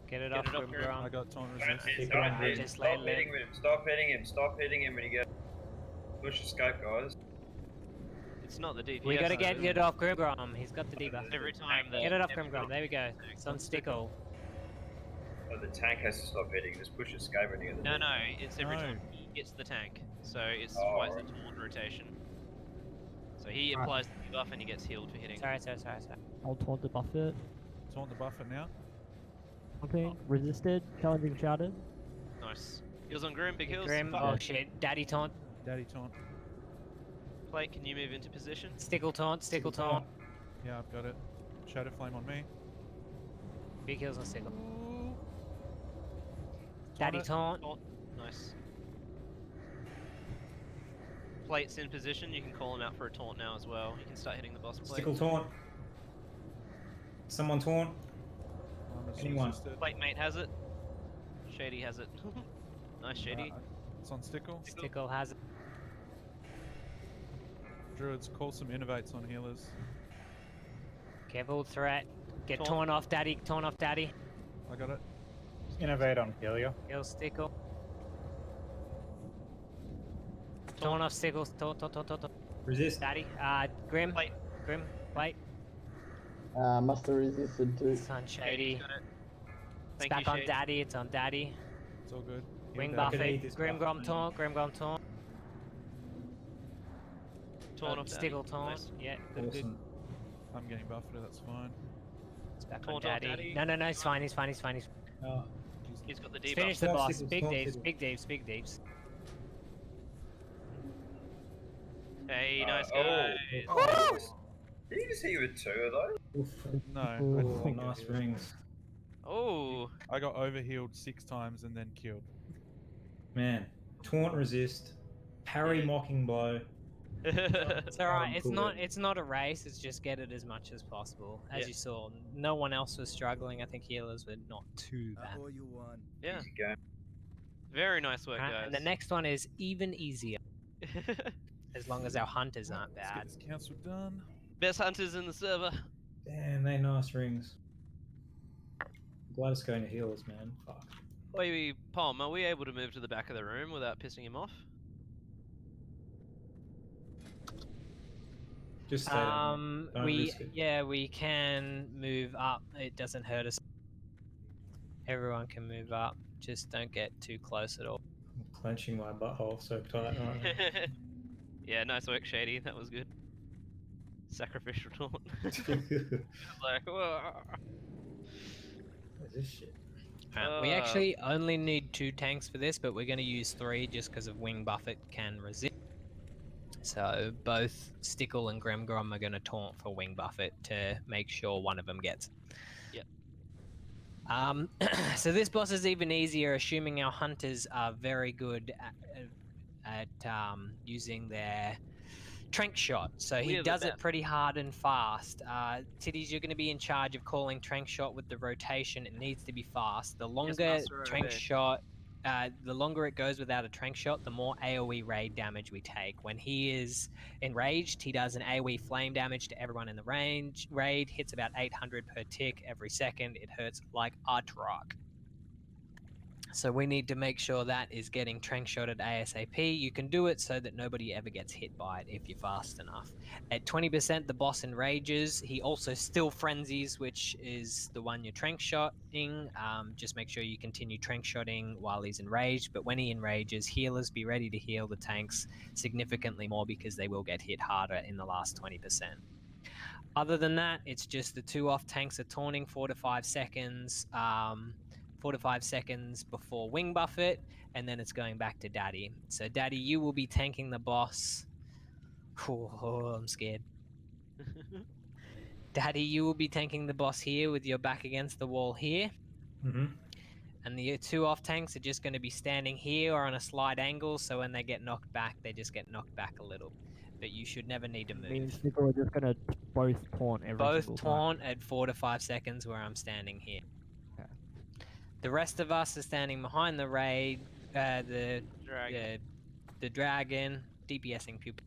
Get it Get off it off from Grim. Grom. I got taunt Don't resist. hit, Keep it on don't Grim. hit. Just Stop let it hitting him. Stop hitting him. Stop hitting him when you get. Push the scope, guys. It's not the DPS. We gotta though. get it off Grim Grom. He's got the debuff. Every time that. Get it off Grim Grom. There we go. It's on Stickle. Oh, the tank has to stop hitting. Just push the scope when you get the. No, no, it's every No. time he hits the tank. So it's Oh, twice the right. taunt rotation. So he applies the debuff and he gets healed for hitting. Sorry. I'll taunt the buffet. Taunt the buffer now. Okay, resisted, challenging shouted. Nice. Heals on Grim, big heals. Grim. Oh shit. Daddy taunt. Daddy taunt. Plate, can you move into position? Stickle taunt. Stickle taunt. Yeah, I've got it. Shadow flame on me. Big heals on Stickle. Ooh. Daddy it. taunt. Nice. Plate's in position, you can call him out for a taunt now as well. You can start hitting the boss plate. Stickle taunt. Someone taunt. Anyone. Plate mate has it. Shady has it. Nice, Shady. It's on Stickle. Stickle has it. Druids, call some innovates on healers. Careful threat. Get Taunt. torn off Daddy. Torn off Daddy. I got it. Innovate on Helio. Heal Stickle. Torn off Stickle. Taunt. Resist. Daddy. Grim. Plate. Grim. Plate. Must have resisted too. It's on Shady. Got it. It's Thank back you, on Shady. Daddy. It's on Daddy. It's all good. Wing Heal that. buffet. Grim Grom taunt. Grim Grom taunt. Taunt off Daddy. Stickle taunt. Nice. Yeah. Good. Awesome. I'm getting buffeted, that's fine. It's back on Taunt off Daddy. Daddy. No. He's fine. He's fine. Oh, He's got the Let's debuff. finish the Taunt boss. Stickles, Big taunt Deeps. Stickles. Big Deeps. Hey, nice Oh. guys. Oh. Did you just hit you with 2 of those? oof. No, I Ooh, didn't think nice it. rings. Oh. I got overhealed 6 times and then killed. Man, taunt resist, parry mocking blow. It's alright. It's cool. not a race. It's just get it as much as possible. As Yeah. you saw, no one else was struggling. I think healers were not too bad. you one. Yeah. Easy game. Very nice work, Right, guys. and the next one is even easier, as long as our hunters aren't Let's bad. get this council done. Best hunters in the server. Damn, they nice rings. Glad it's going to healers, man. Fuck. Wait, Palm, are we able to move to the back of the room without pissing him off? Just stay down there. Don't risk it. We can move up. It doesn't hurt us. Everyone can move up. Just don't get too close at all. I'm clenching my butthole so tight right now. Yeah, nice work, Shady. That was good. Sacrificial taunt. Like, whoa. What is this shit? We actually only need 2 tanks for this, but we're going to use 3 just because of Wing Buffet can resist. So both Stickle and Grim are going to taunt for Wing Buffet to make sure one of them gets. Yep. So this boss is even easier, assuming our hunters are very good at using their trank shot. So he We are the does it best. pretty hard and fast. Titties, you're going to be in charge of calling trank shot with the rotation. It needs to be fast. The longer Master trank Obey. shot, the longer it goes without a trank shot, the more AoE raid damage we take. When he is enraged, he does an AoE flame damage to everyone in the range. Raid hits about 800 per tick every second. It hurts like a truck. So we need to make sure that is getting trank shotted ASAP. You can do it so that nobody ever gets hit by it if you're fast enough. At 20%, the boss enrages. He also still frenzies, which is the one you're trank shotting. Just make sure you continue trank shotting while he's enraged. But when he enrages, healers be ready to heal the tanks significantly more because they will get hit harder in the last 20%. Other than that, it's just the 2 off tanks are taunting 4 to 5 seconds. 4 to 5 seconds before Wing Buffet, and then it's going back to Daddy. So Daddy, you will be tanking the boss. Oh, I'm scared. Daddy, you will be tanking the boss here with your back against the wall here. Mm-hmm. And the 2 off tanks are just going to be standing here or on a slight angle, so when they get knocked back, they just get knocked back a little. But you should never need to move. Me and Stickle are just gonna both taunt every Both single taunt at 4 to 5 seconds where I'm standing here. Okay. The rest of us are standing behind the raid, the dragon, DPSing people.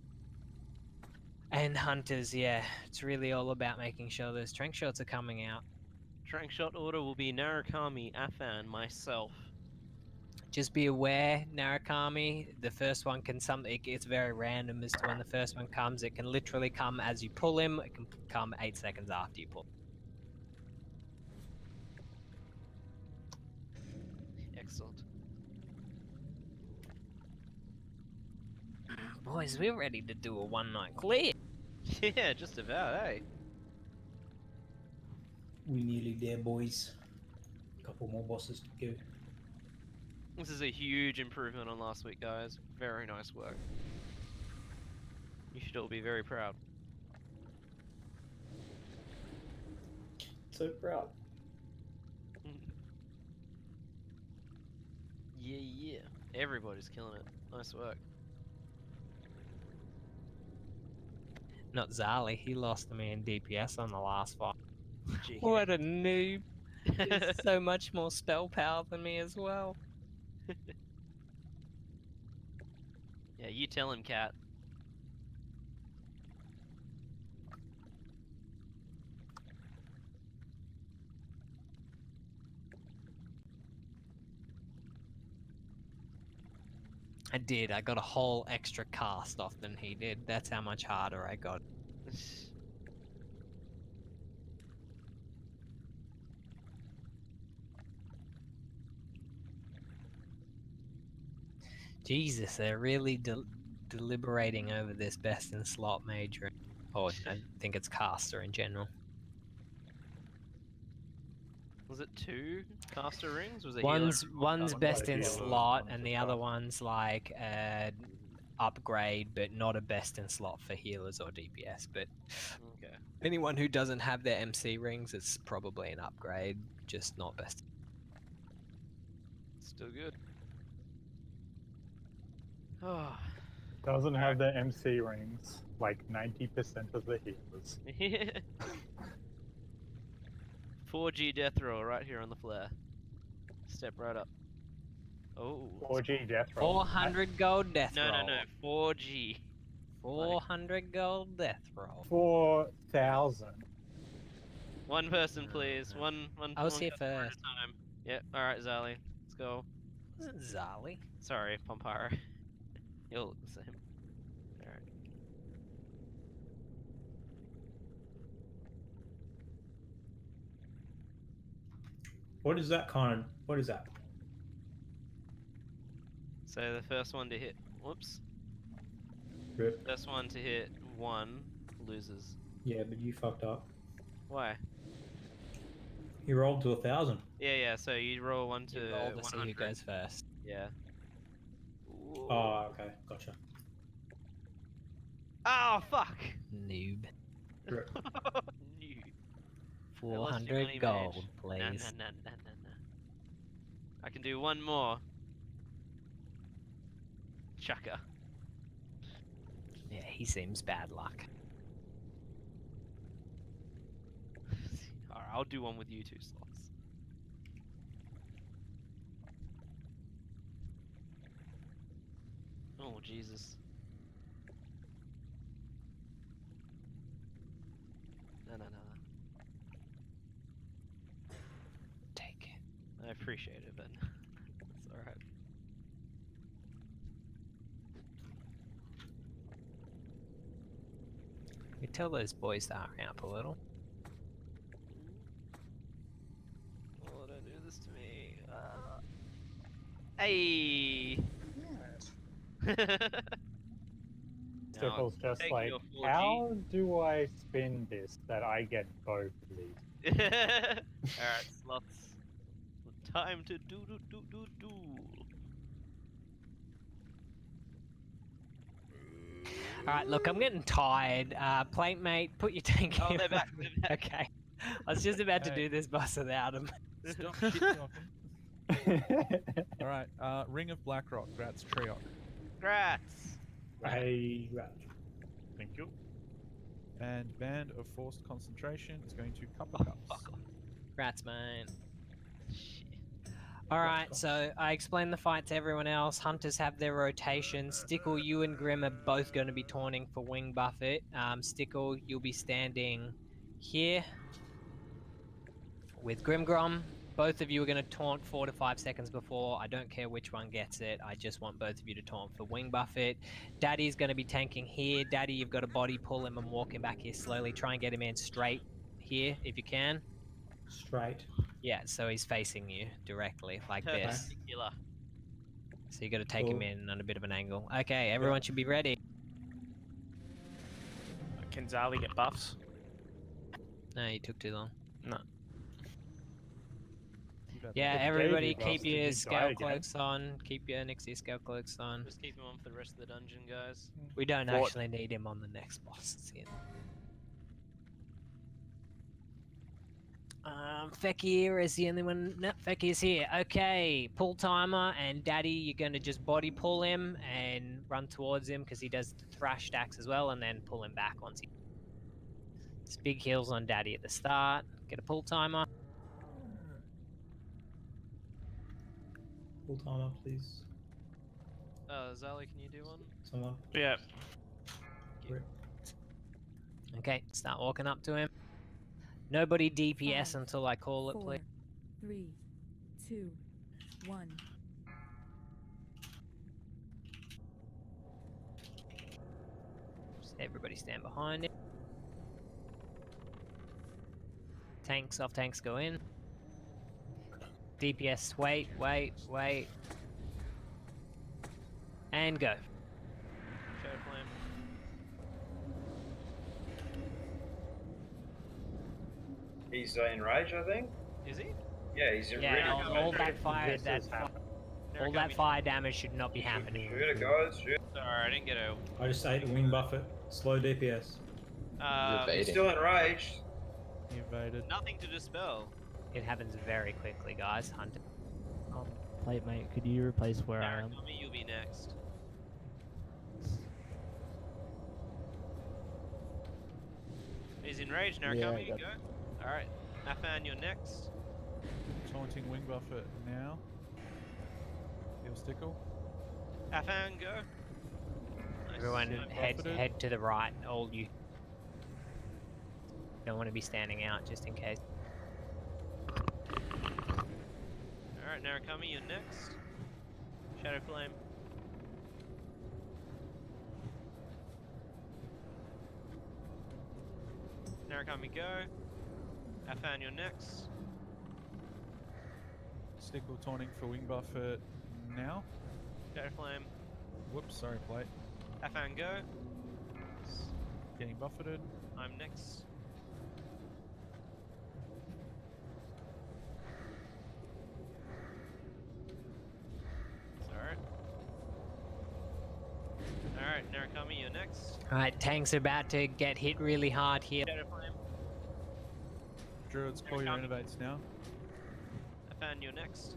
And hunters, yeah. It's really all about making sure those trank shots are coming out. Trank shot order will be Narukami, Afan, myself. Just be aware, Narukami, the first one can it's very random as to when the first one comes. It can literally come as you pull him, it can come 8 seconds after you pull. Excellent. Boys, we're ready to do a one-night clear. Yeah, just about, eh? We nearly there, boys. Couple more bosses to go. This is a huge improvement on last week, guys. Very nice work. You should all be very proud. So proud. Yeah. Everybody's killing it. Nice work. Not Zali, he lost to me in DPS on the last fight. Gee. What a noob. He's so much more spell power than me as well. Yeah, you tell him, Cat. I did. I got a whole extra cast off than he did. That's how much harder I got. Jesus, they're really deliberating over this best in slot major. Or I think it's caster in general. Was it 2 caster rings? Was it One's healer? best in slot, and the other one's like upgrade, but not a best in slot for healers or DPS. But Okay. anyone who doesn't have their MC rings, it's probably an upgrade, just not best. Still good. Oh. Doesn't have the MC rings, like 90% of the healers. 4G death roll right here on the flare. Step right up. Oh. 4G death roll. 400 gold death roll. No. 4G. 400 gold death roll. 4,000. One person, please. One. I was one here customer at a first. time. Yep. All right, Zali. Let's go. Was it Zali? Sorry, Pompara. You'll look the same. All right. What is that, Conan? What is that? So the first one to hit. Whoops. Rip. First one to hit 1 loses. Yeah, but you fucked up. Why? You rolled to 1,000. Yeah. So you roll 1 to You roll to see who 100. goes first. Yeah. Oh, okay, gotcha. Oh fuck! Noob. Rip. Noob. 400 gold, please. Nah. I can do one more. Chucker. Yeah, he seems bad luck. Alright, I'll do one with you 2 slots. Oh, Jesus. No. Take it. I appreciate it, but it's alright. You tell those boys to hurry up a little. Oh, don't do this to me. Hey! Stipple's just take like, your 4G. how do I spin this that I get both of these? Alright, slots. Time to do. Alright, look, I'm getting tired. Plate mate, put your tank Oh, in. they're back. Okay. I was just about to do this boss without him. Stop shit talking. Alright, Ring of Blackrock, Grats Treok. Grats! Hey, rat. Thank you. And Band of Forced Concentration is going to Couple Cups. Rats, man. Alright, so I explained the fight to everyone else. Hunters have their rotation. Stickle, you and Grim are both going to be taunting for Wing Buffet. Stickle, you'll be standing here. with Grimgrom, both of you are going to taunt 4 to 5 seconds before. I don't care which one gets it. I just want both of you to taunt for Wing Buffet. Daddy's going to be tanking here. Daddy, you've got to body pull him and walk him back here slowly. Try and get him in straight here if you can. Straight. Yeah, so he's facing you directly like this. Perpendicular. So you got to take him Cool. in on a bit of an angle. Okay, everyone should be ready. Can Zali get buffs? No, you took too long. No. Yeah, If everybody Davey keep lost, did your he die scale again? cloaks on. Keep your Nixie scale cloaks on. Just keep him on for the rest of the dungeon, guys. We don't What? actually need him on the next boss. Fekir is the only one. No, Fekir's here. Okay, pull timer, and Daddy, you're going to just body pull him and run towards him because he does the thrash stacks as well, and then pull him back once he. It's big heals on Daddy at the start. Get a pull timer. Full timer, please. Zali, can you do one? Someone. Yeah. Rip. Okay, start walking up to him. Nobody DPS until I call it, 4, please. 3, 2, 1. Just everybody stand behind it. Tanks, off tanks go in. DPS, wait. And go. Shadow Flame. He's in rage, I think. Is he? Yeah, he's in Yeah, rage. all that fire, This is happening. all that fire damage should not be happening. Shoot it, guys. Shoot. Sorry, I didn't get a. I just ate a Wing Buffet. Slow DPS. He's still enraged. He evaded. Nothing to dispel. It happens very quickly, guys. Hunt. Plate mate, could you replace where I am? Narakami, you'll be next. He's enraged, Narakami, Yeah, go. Alright, Afan, you're next. Taunting Wing Buffet now. He'll stickle. Afan, go. Nice. Everyone Get buffeted. head to the right, all you. Don't want to be standing out just in case. Alright, Narakami, you're next. Shadow Flame. Narakami, go. Afan, you're next. Stickle taunting for Wing Buffet now. Shadow Flame. Whoops, sorry, plate. Afan, go. Getting buffeted. I'm next. Alright. Alright, Narakami, you're next. Alright, tank's about to get hit really hard here. Shadow Flame. Druids, call your innovates now. Afan, you're next.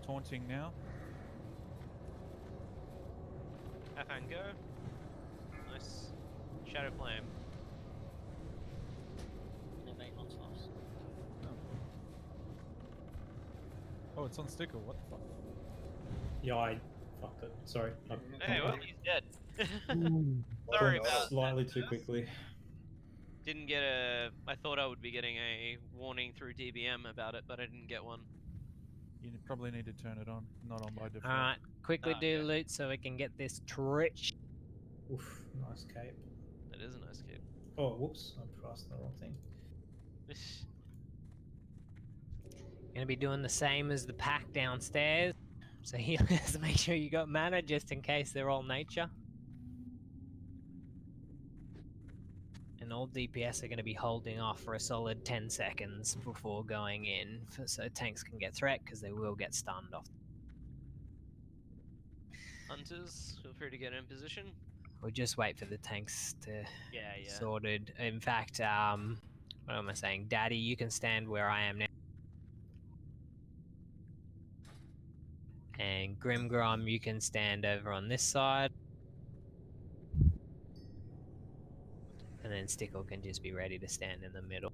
Taunting now. Afan, go. Nice. Shadow Flame. Oh, it's on stickle. What the fuck? Yeah, I fucked it. Sorry. Hey, well, he's dead. Sorry about Slightly too quickly. Didn't get a. I thought I would be getting a warning through DBM about it, but I didn't get one. You probably need to turn it on. Not on by default. Alright, quickly do loot so we can get this trich. Oof, nice cape. That is a nice cape. Oh, whoops. I pressed the wrong thing. Gonna be doing the same as the pack downstairs. So healers, make sure you got mana just in case they're all nature. And all DPS are going to be holding off for a solid 10 seconds before going in, so tanks can get threat because they will get stunned off. Hunters, feel free to get in position. We'll just wait for the tanks to Yeah. sorted. In fact, what am I saying? Daddy, you can stand where I am now. And Grimgrom, you can stand over on this side. And then Stickle can just be ready to stand in the middle.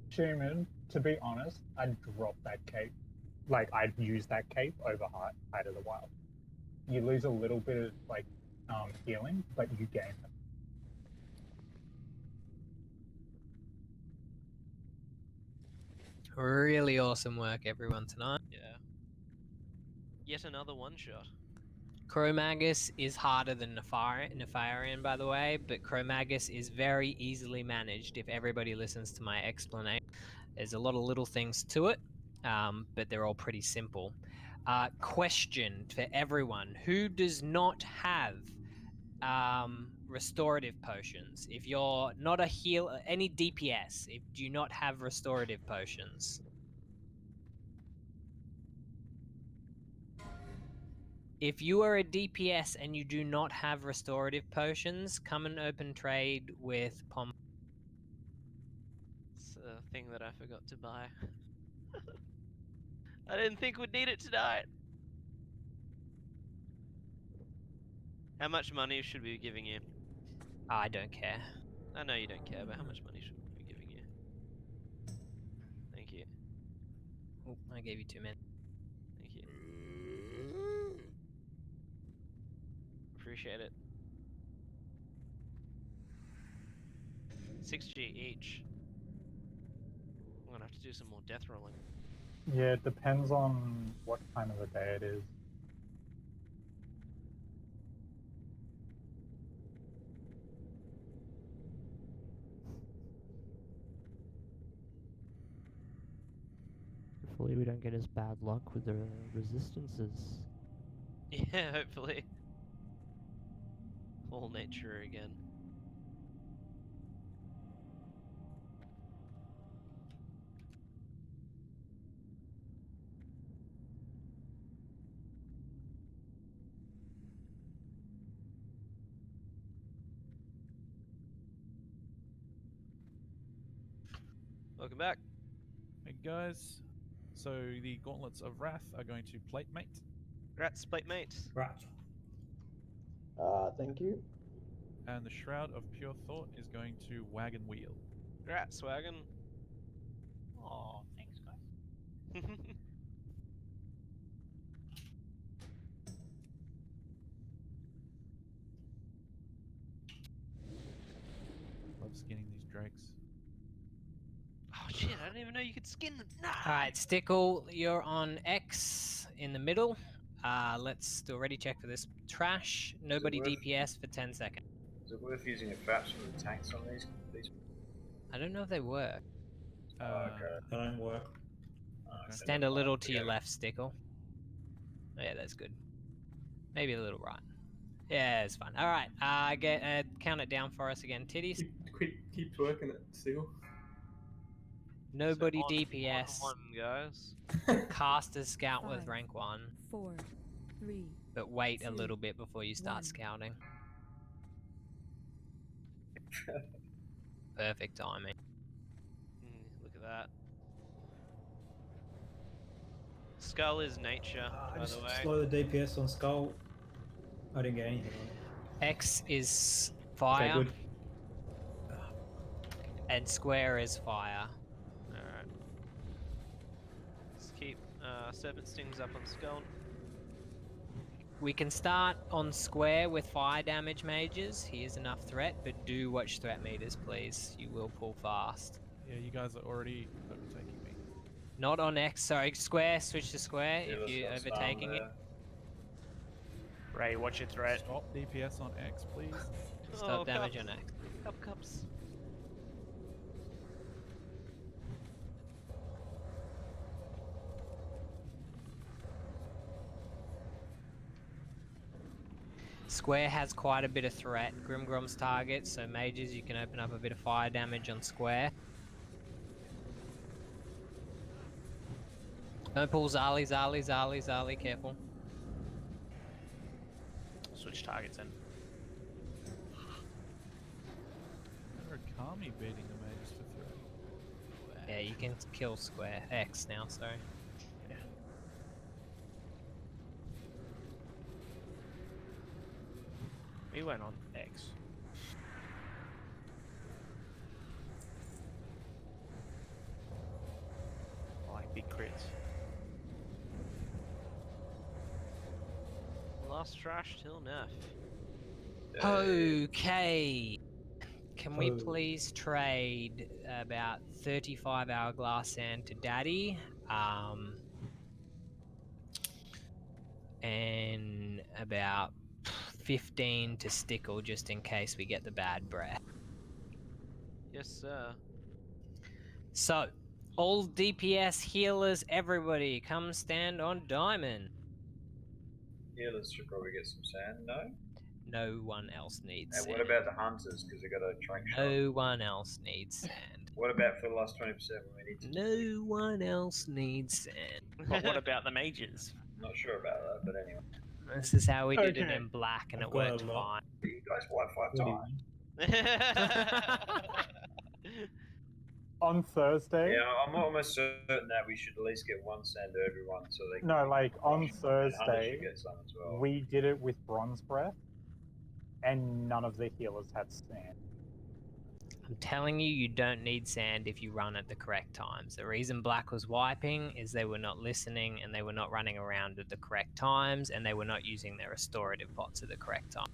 Human, to be honest, I'd drop that cape. Like, I'd use that cape over Height of the Wild. You lose a little bit of, like, healing, but you gain it. Really awesome work, everyone, tonight. Yeah. Yet another one shot. Chromagus is harder than Nefarian, by the way, but Chromagus is very easily managed if everybody listens to my explanation. There's a lot of little things to it, but they're all pretty simple. Question for everyone: who does not have restorative potions? If you're not a heal, any DPS, if do you not have restorative potions? If you are a DPS and you do not have restorative potions, come and open trade with Pom. It's a thing that I forgot to buy. I didn't think we'd need it tonight. How much money should we be giving you? I don't care. I know you don't care, but how much money should we be giving you? Thank you. Oh, I gave you 2 minutes. Thank you. Appreciate it. 6G each. I'm gonna have to do some more death rolling. Yeah, it depends on what time of the day it is. Hopefully we don't get as bad luck with the resistances. Yeah, hopefully. All nature again. Welcome back. Hey guys, so the Gauntlets of Wrath are going to plate mate. Grats, plate mate. Right. Thank you. And the Shroud of Pure Thought is going to wagon wheel. Grats, wagon. Oh, thanks, guys. Love skinning these drakes. Oh shit, I didn't even know you could skin them. Nah. Alright, Stickle, you're on X in the middle. Let's do a ready check for this trash. Nobody worth- DPS for 10 seconds. Is it worth using a fraps from the tanks on these? I don't know if they work. Okay. They don't work. Stand a little to your left, Stickle. Oh, yeah, that's good. Maybe a little right. Yeah, it's fine. Alright, count it down for us again. Titties. Keep twerking it, Seal. Nobody On DPS. one, guys. Caster Scout with 5, rank 1. 4, 3. But wait a 2, little bit before you start 1. scouting. Perfect timing. Look at that. Skull is nature, by Just the way. slow the DPS on Skull. I didn't get anything on it. X is fire. Okay, good. And square is fire. Alright. Let's keep Serpent Stings up on Skull. We can start on square with fire damage mages. He is enough threat, but do watch threat meters, please. You will pull fast. Yeah, you guys are already overtaking me. Not on X, sorry, square, switch to square Yeah, if you're let's not overtaking spam it. there. Ray, watch your threat. Stop DPS on X, please. Stop damage cups. on X. Cups. Square has quite a bit of threat. Grimgrom's target, so mages, you can open up a bit of fire damage on square. Don't pull Zali, careful. Switch targets in. Murakami beating the mages for 3. Yeah, you can kill square. X now, sorry. We went on X. I like big crits. Last trash till nerf. Okay. can we Oh. please trade about 35 hourglass sand to Daddy? And about 15 to Stickle, just in case we get the bad breath. Yes, sir. So, all DPS healers, everybody, come stand on Diamond. Healers should probably get some sand, no? No one else needs And sand. what about the hunters? Because they got a trank shot. No one else needs sand. What about for the last 20% we need to No one else needs sand. But what about the mages? Not sure about that, but anyway. This is how we did it Okay. in black, and I've it got a worked lot. fine. You guys won 5 What do times. On Thursday. Yeah, I'm almost certain that we should at least get one sand to everyone so they can. No, like on and Hunter Thursday, should get some as well. we did it with bronze breath, and none of the healers had sand. I'm telling you, you don't need sand if you run at the correct times. The reason Black was wiping is they were not listening, and they were not running around at the correct times, and they were not using their restorative pots at the correct time.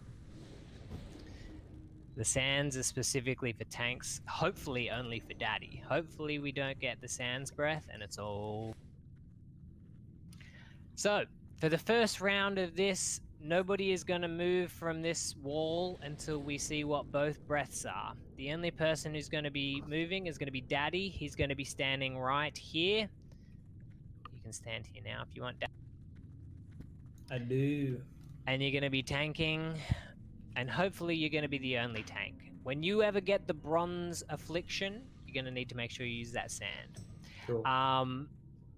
The sands are specifically for tanks, hopefully only for Daddy. Hopefully we don't get the sands breath, and it's all... So, for the first round of this, nobody is going to move from this wall until we see what both breaths are. The only person who's going to be moving is going to be Daddy. He's going to be standing right here. You can stand here now if you want, Daddy. I do. And you're going to be tanking, and hopefully you're going to be the only tank. When you ever get the bronze affliction, you're going to need to make sure you use that sand. Cool.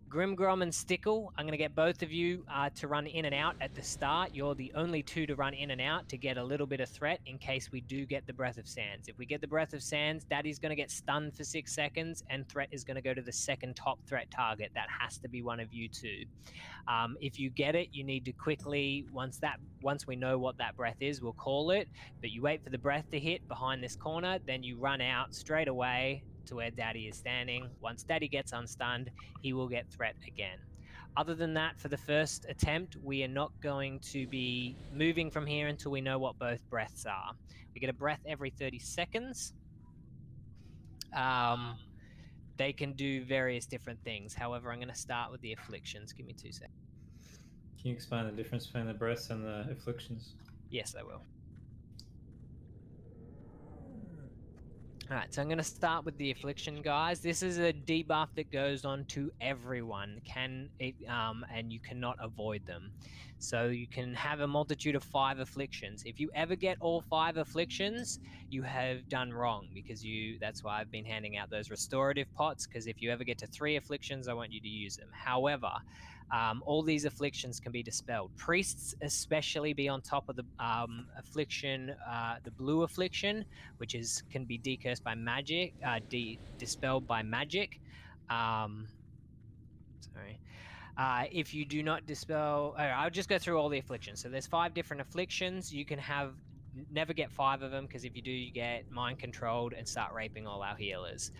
Grimgrom and Stickle, I'm going to get both of you to run in and out at the start. You're the only two to run in and out to get a little bit of threat in case we do get the Breath of Sands. If we get the Breath of Sands, Daddy's going to get stunned for 6 seconds, and threat is going to go to the second top threat target. That has to be one of you two. If you get it, you need to quickly, once we know what that breath is, we'll call it, but you wait for the breath to hit behind this corner, then you run out straight away to where Daddy is standing. Once Daddy gets unstunned, he will get threat again. Other than that, for the first attempt, we are not going to be moving from here until we know what both breaths are. We get a breath every 30 seconds. They can do various different things. However, I'm going to start with the afflictions. Give me 2 seconds. Can you explain the difference between the breaths and the afflictions? Yes, I will. Alright, so I'm going to start with the affliction, guys. This is a debuff that goes on to everyone, and you cannot avoid them. So you can have a multitude of 5 afflictions. If you ever get all 5 afflictions, you have done wrong, because that's why I've been handing out those restorative pots, because if you ever get to 3 afflictions, I want you to use them. However, all these afflictions can be dispelled. Priests especially be on top of the affliction, the blue affliction, which can be decursed by magic, dispelled by magic. If you do not dispel, I'll just go through all the afflictions. So there's 5 different afflictions. You can never get 5 of them, because if you do, you get mind controlled and start raping all our healers.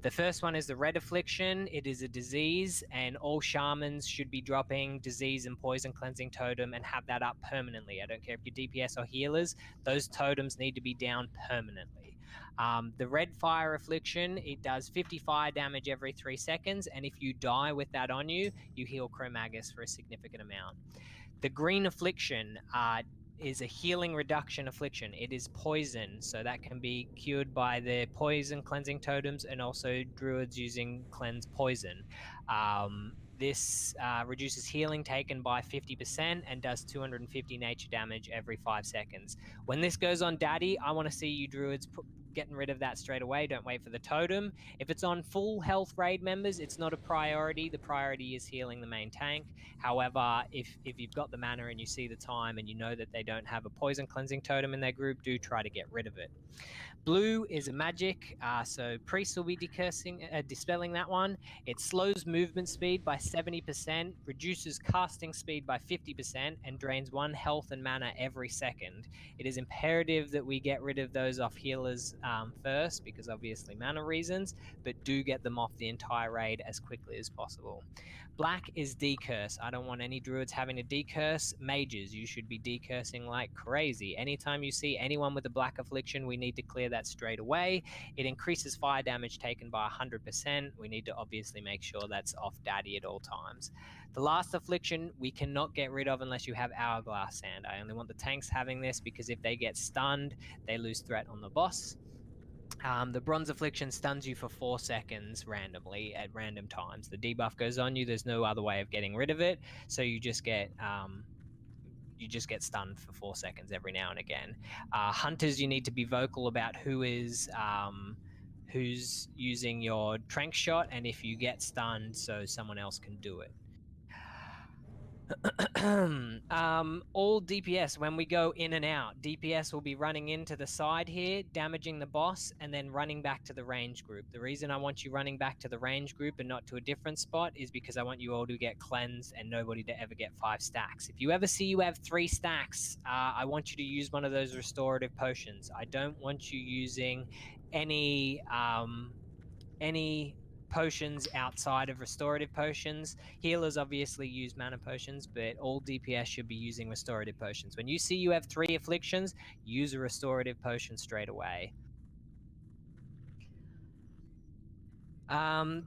The first one is the red affliction. It is a disease, and all shamans should be dropping disease and poison cleansing totem and have that up permanently. I don't care if you're DPS or healers, those totems need to be down permanently. The red fire affliction, it does 50 fire damage every 3 seconds, and if you die with that on you, you heal Chromagus for a significant amount. The green affliction is a healing reduction affliction. It is poison, so that can be cured by the poison cleansing totems and also druids using cleanse poison. This reduces healing taken by 50% and does 250 nature damage every 5 seconds. When this goes on Daddy, I want to see you druids getting rid of that straight away. Don't wait for the totem. If it's on full health raid members, it's not a priority. The priority is healing the main tank. However, if you've got the mana and you see the time and you know that they don't have a poison cleansing totem in their group, do try to get rid of it. Blue is a magic, so priests will be dispelling that one. It slows movement speed by 70%, reduces casting speed by 50%, and drains 1 health and mana every second. It is imperative that we get rid of those off healers first, because obviously mana reasons, but do get them off the entire raid as quickly as possible. Black is decurse. I don't want any druids having to decurse. Mages, you should be decursing like crazy. Anytime you see anyone with a black affliction, we need to clear that straight away. It increases fire damage taken by 100%. We need to obviously make sure that's off daddy at all times. The last affliction we cannot get rid of unless you have Hourglass Sand. I only want the tanks having this because if they get stunned, they lose threat on the boss. The Bronze Affliction stuns you for 4 seconds randomly at random times. The debuff goes on you. There's no other way of getting rid of it, so you just get stunned for 4 seconds every now and again. Hunters, you need to be vocal about who's using your trank shot, and if you get stunned, so someone else can do it. All DPS, when we go in and out, DPS will be running into the side here, damaging the boss, and then running back to the range group. The reason I want you running back to the range group and not to a different spot is because I want you all to get cleansed and nobody to ever get 5 stacks. If you ever see you have 3 stacks, I want you to use one of those restorative potions. I don't want you using any potions outside of restorative potions. Healers obviously use mana potions, but all DPS should be using restorative potions. When you see you have 3 afflictions, use a restorative potion straight away.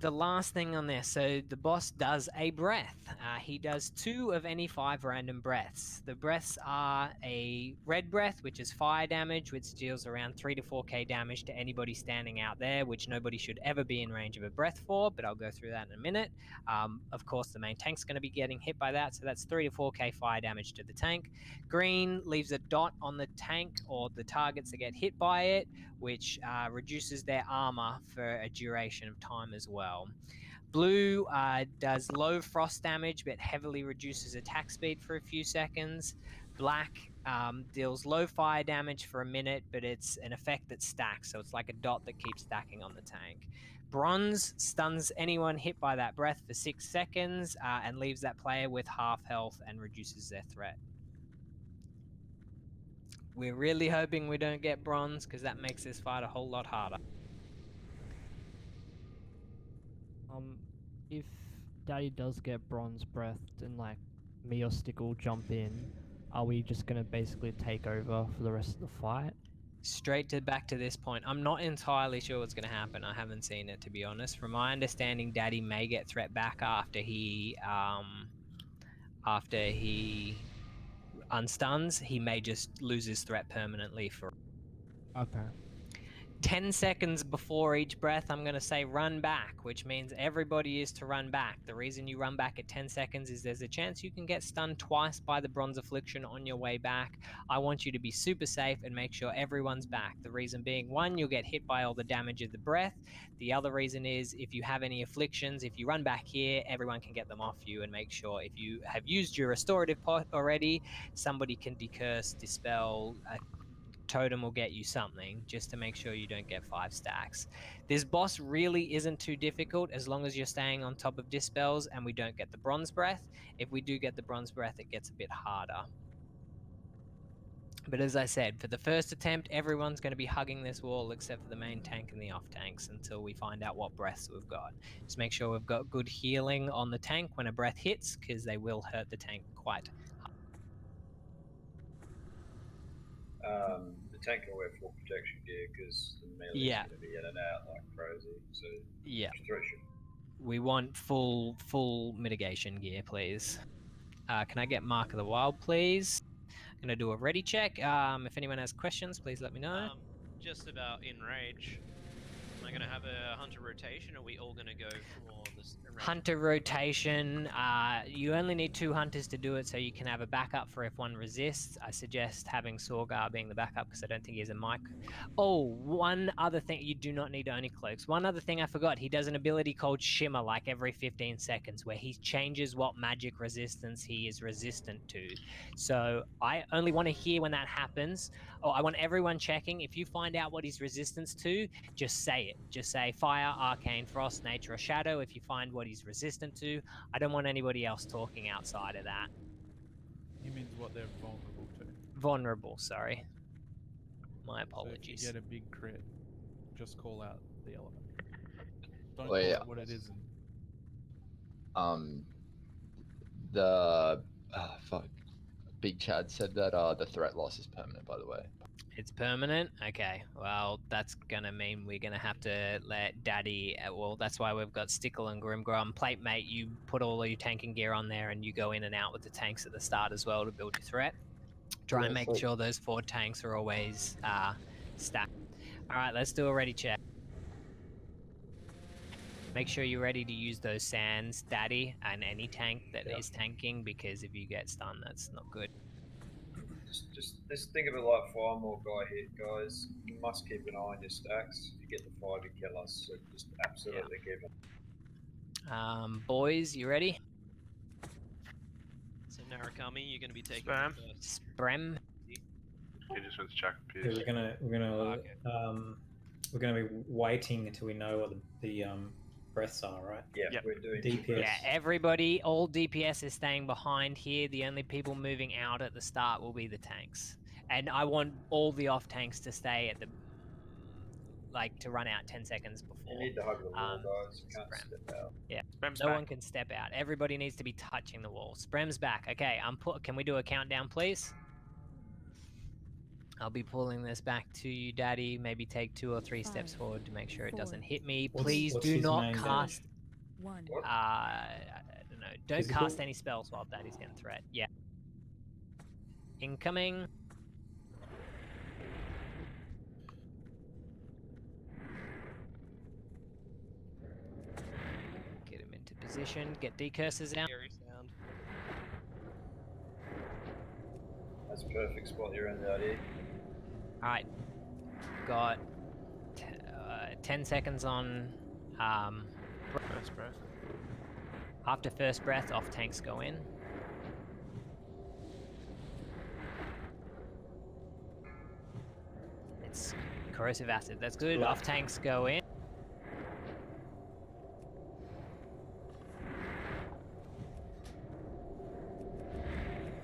The last thing on this, so the boss does a breath. He does 2 of any 5 random breaths. The breaths are a red breath, which is fire damage, which deals around 3 to 4k damage to anybody standing out there, which nobody should ever be in range of a breath for, but I'll go through that in a minute. Of course, the main tank's going to be getting hit by that, so that's 3 to 4k fire damage to the tank. Green leaves a dot on the tank or the targets that get hit by it, which reduces their armor for a duration of time as well. Blue does low frost damage but heavily reduces attack speed for a few seconds. Black deals low fire damage for a minute, but it's an effect that stacks, so it's like a dot that keeps stacking on the tank. Bronze stuns anyone hit by that breath for 6 seconds and leaves that player with half health and reduces their threat. We're really hoping we don't get bronze, because that makes this fight a whole lot harder. If Daddy does get bronze breathed and like me or Stickle jump in, are we just gonna basically take over for the rest of the fight? Straight back to this point, I'm not entirely sure what's going to happen. I haven't seen it, to be honest. From my understanding, Daddy may get threat back after he unstuns. He may just lose his threat permanently for. Okay. 10 seconds before each breath, I'm going to say run back, which means everybody is to run back. The reason you run back at 10 seconds is there's a chance you can get stunned twice by the Bronze Affliction on your way back. I want you to be super safe and make sure everyone's back. The reason being, 1, you'll get hit by all the damage of the breath. The other reason is if you have any afflictions, if you run back here, everyone can get them off you, and make sure if you have used your restorative pot already, somebody can decurse, dispel, totem will get you something just to make sure you don't get 5 stacks. This boss really isn't too difficult as long as you're staying on top of dispels and we don't get the bronze breath. If we do get the bronze breath, it gets a bit harder. But as I said, for the first attempt, everyone's going to be hugging this wall except for the main tank and the off tanks until we find out what breaths we've got. Just make sure we've got good healing on the tank when a breath hits, because they will hurt the tank quite The tank can wear full protection gear because the melee is going to be in and out like crazy. So yeah, discretion. We want full mitigation gear, please. Can I get Mark of the Wild, please? I'm gonna do a ready check. If anyone has questions, please let me know. Just about Enrage. Am I going to have a hunter rotation, or are we all going to go for this Enrage? Hunter rotation. You only need 2 hunters to do it, so you can have a backup for if one resists. I suggest having Sorgar being the backup because I don't think he has a mic. Oh, one other thing. You do not need Oni Cloaks. One other thing I forgot. He does an ability called Shimmer like every 15 seconds where he changes what magic resistance he is resistant to. So I only want to hear when that happens. Oh, I want everyone checking. If you find out what he's resistance to, just say it. Just say fire, arcane, frost, nature, or shadow if you find what he's resistant to. I don't want anybody else talking outside of that. He means what they're vulnerable to. Vulnerable, sorry. My apologies. So if you get a big crit, just call out the element. Don't Well, call yeah. out what it is. The fuck. Big Chad said that the threat loss is permanent, by the way. It's permanent? Okay. Well, that's gonna mean we're gonna have to let Daddy... well, that's why we've got Stickle and Grimgrom. Plate mate, you put all your tanking gear on there and you go in and out with the tanks at the start as well to build your threat. Try and make sure those 4 tanks are always stacked. Alright, let's do a ready check. Make sure you're ready to use those sands, Daddy, and any tank that is tanking, because if you get stunned, that's not good. Just think of it like fire more guy hit, guys. You must keep an eye on your stacks. If you get the 5, you kill us. So just absolutely keep it. Boys, you ready? So Narukami, you're going to be taking Sprem. the first. Sprem. He just went to check Yeah, Pierce. we're gonna be waiting until we know what the breaths are, right? Yeah, we're doing DPS. Yeah, everybody, all DPS is staying behind here. The only people moving out at the start will be the tanks. And I want all the off tanks to stay at the... like, to run out 10 seconds before. You need to hug the wall, guys. You can't step out. Yeah, Sprem's no back. one can step out. Everybody needs to be touching the wall. Sprem's back. Okay, can we do a countdown, please? I'll be pulling this back to you, Daddy. Maybe take 2 or 3 steps forward to make sure it doesn't hit me. Please do not cast... I don't know. Don't Physical? cast any spells while Daddy's getting threat. Yeah. Incoming. Get him into position. Get decurses out. Scary sound. That's a perfect spot you're in, Daddy. Alright. Got 10 seconds on First breath. after first breath, off tanks go in. It's corrosive acid, that's good. Off tanks go in.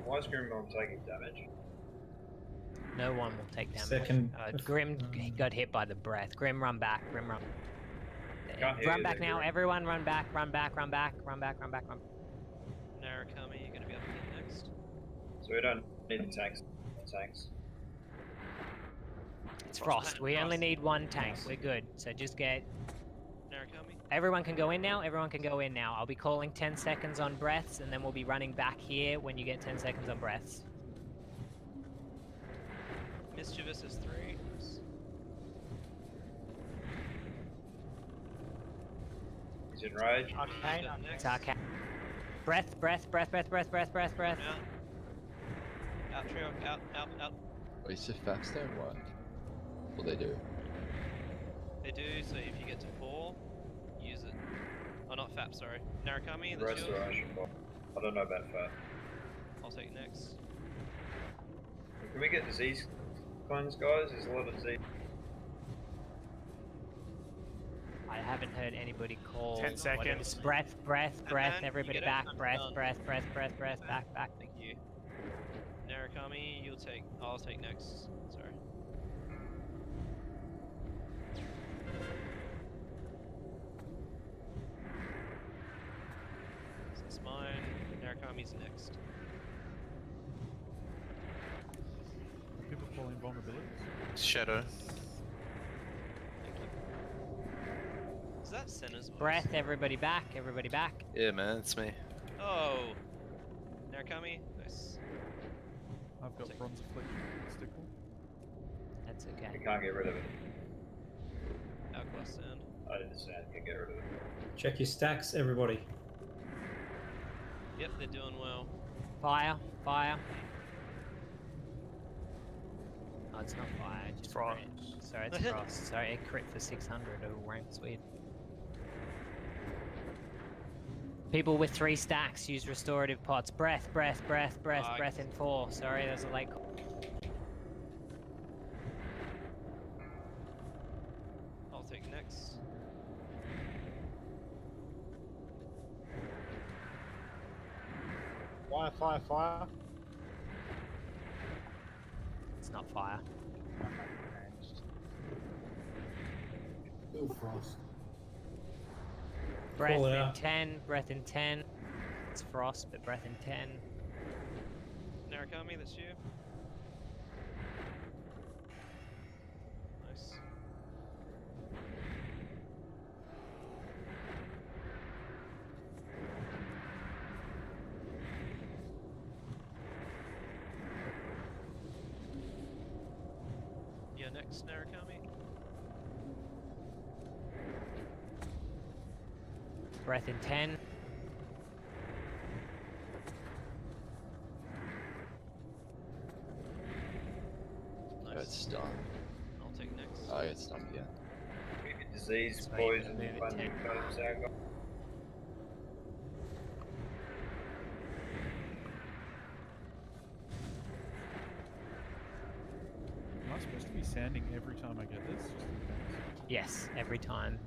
Why is Grimgrom taking damage? No one will take damage. Second. Grim got hit by the breath. Grim, run back. Grim, run. Can't hear Run you back there, now. Grim. Everyone, run back. Run back. Run back. Run back. Run back. Run. Narukami, you're going to be up again next. So we don't need the tanks. It's frost. We only need 1 tank. We're good. So just get. Narukami. Everyone can go in now. Everyone can go in now. I'll be calling 10 seconds on breaths, and then we'll be running back here when you get 10 seconds on breaths. Mischievous is 3. He's in rage. Okay. It's okay. Breath. Out, trio, out. Wait, so faps don't work? Well, they do. They do, so if you get to 4, use it. Oh, not FAP, sorry. Narukami, that's yours. Restoration. I don't know about fat. I'll take next. Can we get disease cleanse, guys? There's a lot of disease. I haven't heard anybody call. 10 seconds. Breath. Everybody get it? back. I'm Breath. done. Back. Thank you. Narukami, you'll take. I'll take next. Sorry. So that's mine. Narukami's next. Are people calling vulnerabilities? Shadow. Thank you. Is that Senna's voice? Breath. Everybody back. Yeah, man, it's me. Oh. Narukami, nice. I've got bronze affliction stickle. That's okay. You can't get rid of it. Alkaloid sand. I didn't say I can get rid of it. Check your stacks, everybody. Yep, they're doing well. Fire. Oh, it's not fire. Just Frost. crit. Sorry, it's frost. Sorry, a crit for 600 over rank. Sweet. People with 3 stacks use restorative pots. Breath in 4. Sorry, there's a late call. I'll take next. Fire. It's not fire. Still frost. Breath Call it in out. 10, breath in 10. It's frost, but breath in 10. Narukami, that's you. Nice. Yeah, next Narukami. Breath in 10. I got stunned. I'll take next. I got stunned again. We get disease, So you're gonna poison, move it funding 10. comes out. Am I supposed to be sanding every time I get this? Just in case. Yes, every time.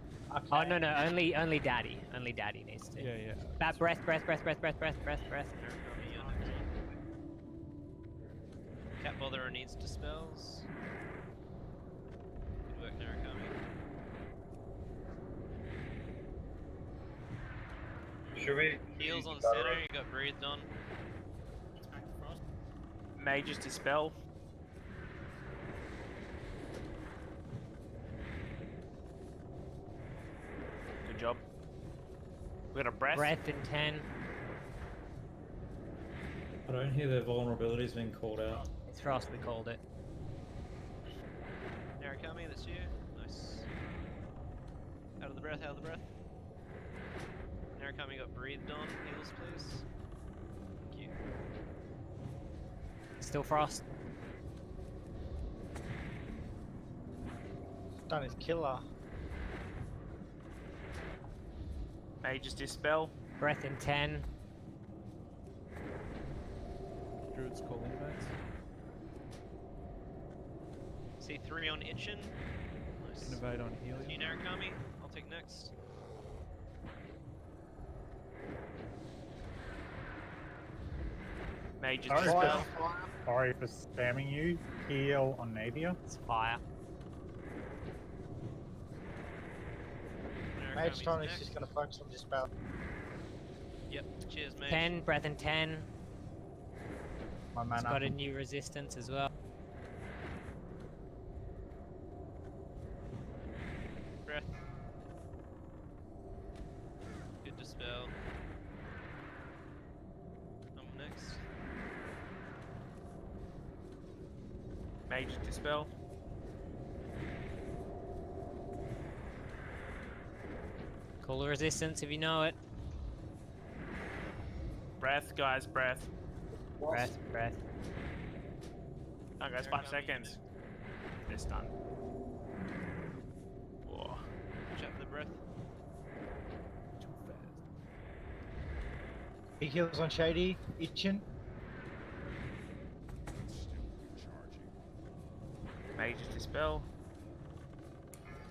Oh no, only daddy. Only daddy needs to. Yeah, yeah. That breath. Narukami, you're next. Cat Botherer needs dispels. Good work, Narukami. Should we? Heals on center, you got breathed on. Mage's Dispel. Good job. We got a breath. Breath in 10. I don't hear the vulnerabilities being called out. It's frost, we called it. Narukami, that's you. Nice. Out of the breath, out of the breath. Narukami got breathed on. Heals, please. Thank you. Still frost. Done his killer. Mage's Dispel. Breath in 10. Druid's calling mates. C3 on Itchin. Nice. Innovate on Helium. You Narukami, I'll take next. Mage's Sorry Dispel. Sorry for spamming you. Heal on Navier. It's fire. Mage Narukami's Tonic's next. just gonna focus on Dispel. Yep, cheers, mate. 10, breath in 10. My It's mana. got a new resistance as well. Breath. Good dispel. I'm next. Mage's Dispel. Call the resistance if you know it. Breath, guys, breath. Breath. Oh, guys, 5 seconds. It's done. Whoa. Watch out for the breath. Too fast. He heals on Shady, Itchin. Mage's Dispel.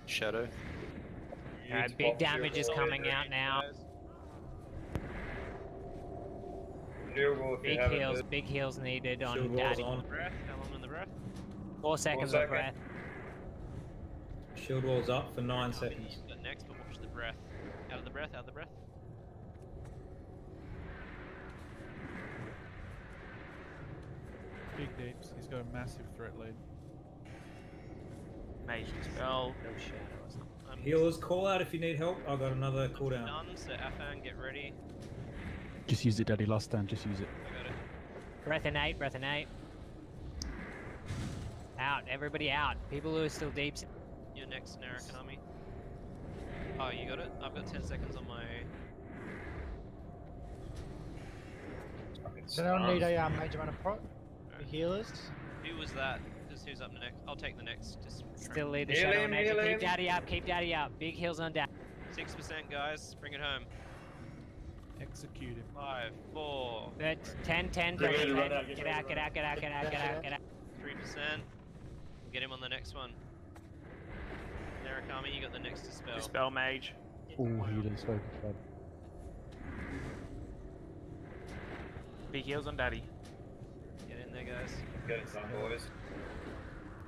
Shadow. Big damage is coming out now. Shield wall if you have it. Big heals needed on Shield wall's daddy. on. Breath, how long in the breath? 4 seconds of breath. Shield wall's up for 9 seconds. Got next, but watch the breath. Out of the breath, out of the breath. Big deeps. He's got a massive threat lead. Mage's Dispel. No shadows. Healers, call out if you need help. I've got another cooldown. Done, so Afan, get ready. Just use it, Daddy. Last stand. Just use it. I got it. Breath in 8, breath in 8. Out, everybody out. People who are still deep. You're next, Narukami. Oh, you got it? I've got 10 seconds on my... Does anyone need a major mana prot? The healers? Who was that? Who's up next? I'll take the next. Just Still lead the shadow on edge. Keep daddy up, keep daddy up. Big heals on daddy. 6%, breath. Bring it home. Execute him. 5, 4. 10, 10, Get ready to run 10. out, Get get ready out, to get run out, get out, get out, get out, get out. 3%. Get him on the next one. Narukami, you got the next dispel. Dispel Mage. All healers focus, bud. Big heals on Daddy. Get in there, guys. Get it done, boys.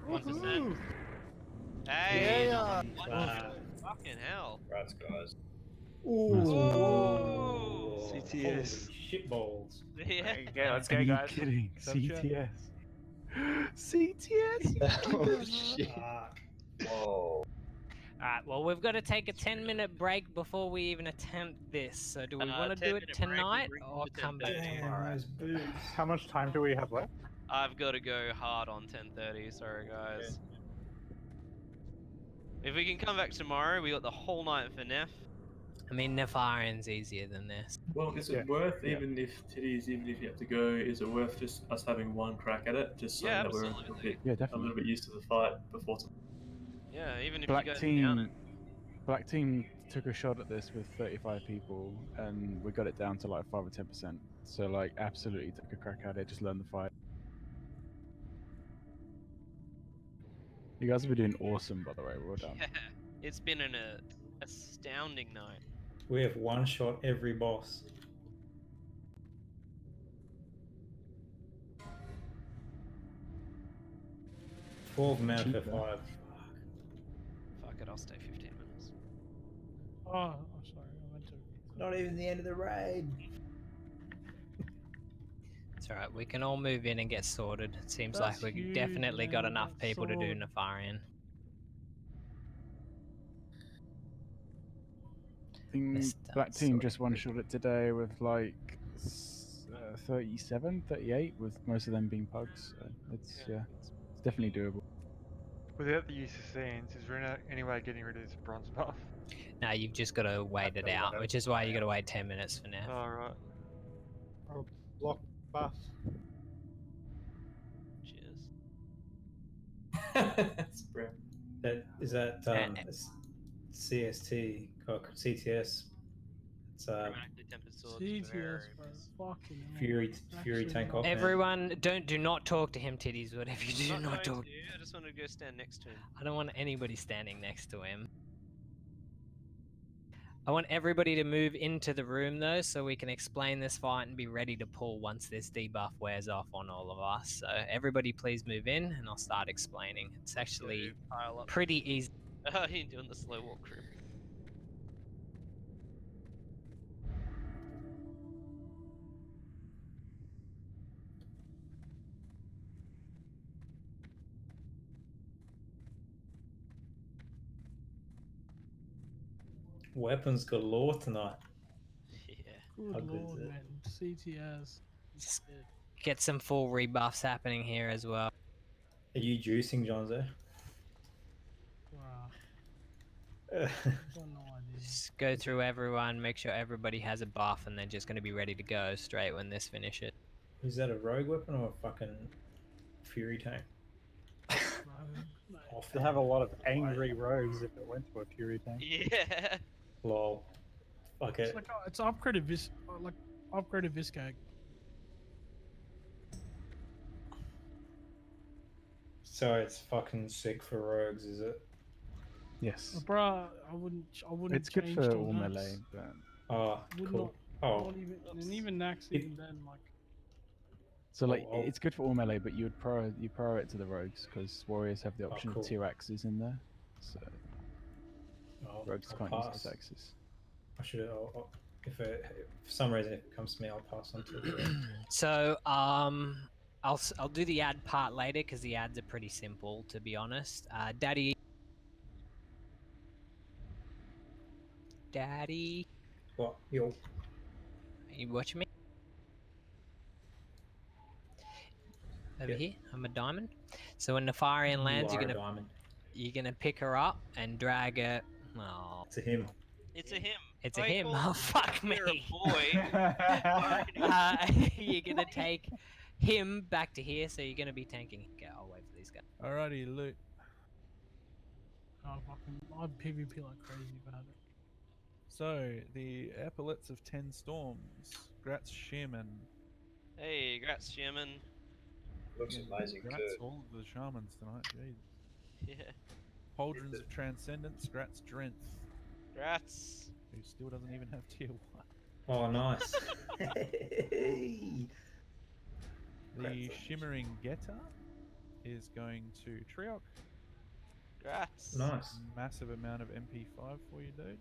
1%. Hey! Yeah. Fucking hell. Rats, guys. Ooh. Holy shit balls. Yeah. Yeah, let's go, Are you guys. kidding? Subchat. CTS. CTS. Oh shit. Whoa. Alright, well, we've got to take a 10-minute break before we even attempt this. So, do we want to do it 10-minute break, we'll tonight bring or you to come back 10:30. tomorrow? How much time do we have left? I've got to go hard on 10:30. Sorry, guys. If we can come back tomorrow, we got the whole night for Neff. I mean, Nefarian's easier than this. Well, is it worth, even if you have to go, is it worth just us having one crack at it, just so Yeah, that we're absolutely. a little bit used to the fight before? Yeah, even if Black you guys are down it. Black team took a shot at this with 35 people, and we got it down to like 5 or 10%. So like, absolutely took a crack at it. Just learn the fight. You guys have been doing awesome, by the way. Well done. Yeah, it's been an astounding night. We have one shot every boss. Four men for 5. Fuck it, I'll stay 15 minutes. Oh, sorry, I meant to. Not even the end of the raid. It's alright, we can all move in and get sorted. It seems That's like we huge, definitely got man, enough that people to do sword. Nefarian. Black team just one-shot it today with like 37, 38, with most of them being pugs. So it's it's definitely doable. Without the use of sands, is there any way of getting rid of this bronze buff? No, you've just got to wait it out, which is why you got to wait 10 minutes for now. Alright. I'll block buff. Cheers. That's brilliant. Is that CST or CTS? It's Dramatically tempered swords. CTS, bro. Fucking hell. Fury tank off. Everyone, do not talk to him, titties. Whatever you do, I'm not not going talk. to. I just want to go stand next to him. I don't want anybody standing next to him. I want everybody to move into the room though, so we can explain this fight and be ready to pull once this debuff wears off on all of us. So everybody please move in and I'll start explaining. It's actually Pile up. pretty easy. Oh, you're doing the slow walk crew. Weapons galore tonight. Yeah. Good How good is lord, it? man. CTS. Just get some full rebuffs happening here as well. Are you juicing, Jonzo? Wow. Uh, Got no idea. Just go through everyone, make sure everybody has a buff, and they're just going to be ready to go straight when this finishes. Is that a rogue weapon or a fucking fury tank? To have a lot of angry rogues if it went to a fury tank. Yeah. Lol. Fuck It's it. like it's upgraded upgraded Viscag. So it's fucking sick for rogues, is it? Yes. Bruh, I wouldn't. It's good change for to all Nax. melee, but Oh, Would cool. not even, and even Nax, even then, like. so like it's good for all melee, but you pro it to the rogues because warriors have the option cool. of 2 axes in there. So rogues can't use those pass. axes. I should. If for some reason if it comes to me, I'll pass on to it. So, I'll do the ad part later because the ads are pretty simple, to be honest. Daddy. What? Yo. Are you watching me? Over here, I'm a diamond. So when Nefarian lands, You are you're a gonna diamond. pick her up and drag her. Oh, It's a him. It's a him. it's a Oh, he him. calls Oh fuck me. You're a boy. You're gonna take him back to here, so you're gonna be tanking. Okay, I'll wait for these guys. Alrighty, loot. Oh, fucking. I'd PvP like crazy about it. So, the epaulets of 10 storms. Grats Shaman. Hey, grats, Shaman. Looks amazing Grats too. all of the shamans tonight, jeez. Yeah. Pauldrons of Transcendence, Grats Drenth. Grats. Who still doesn't even have tier 1. Oh, nice. The Shimmering Getter is going to Triok. Congrats. Nice. Massive amount of MP5 for you, dude.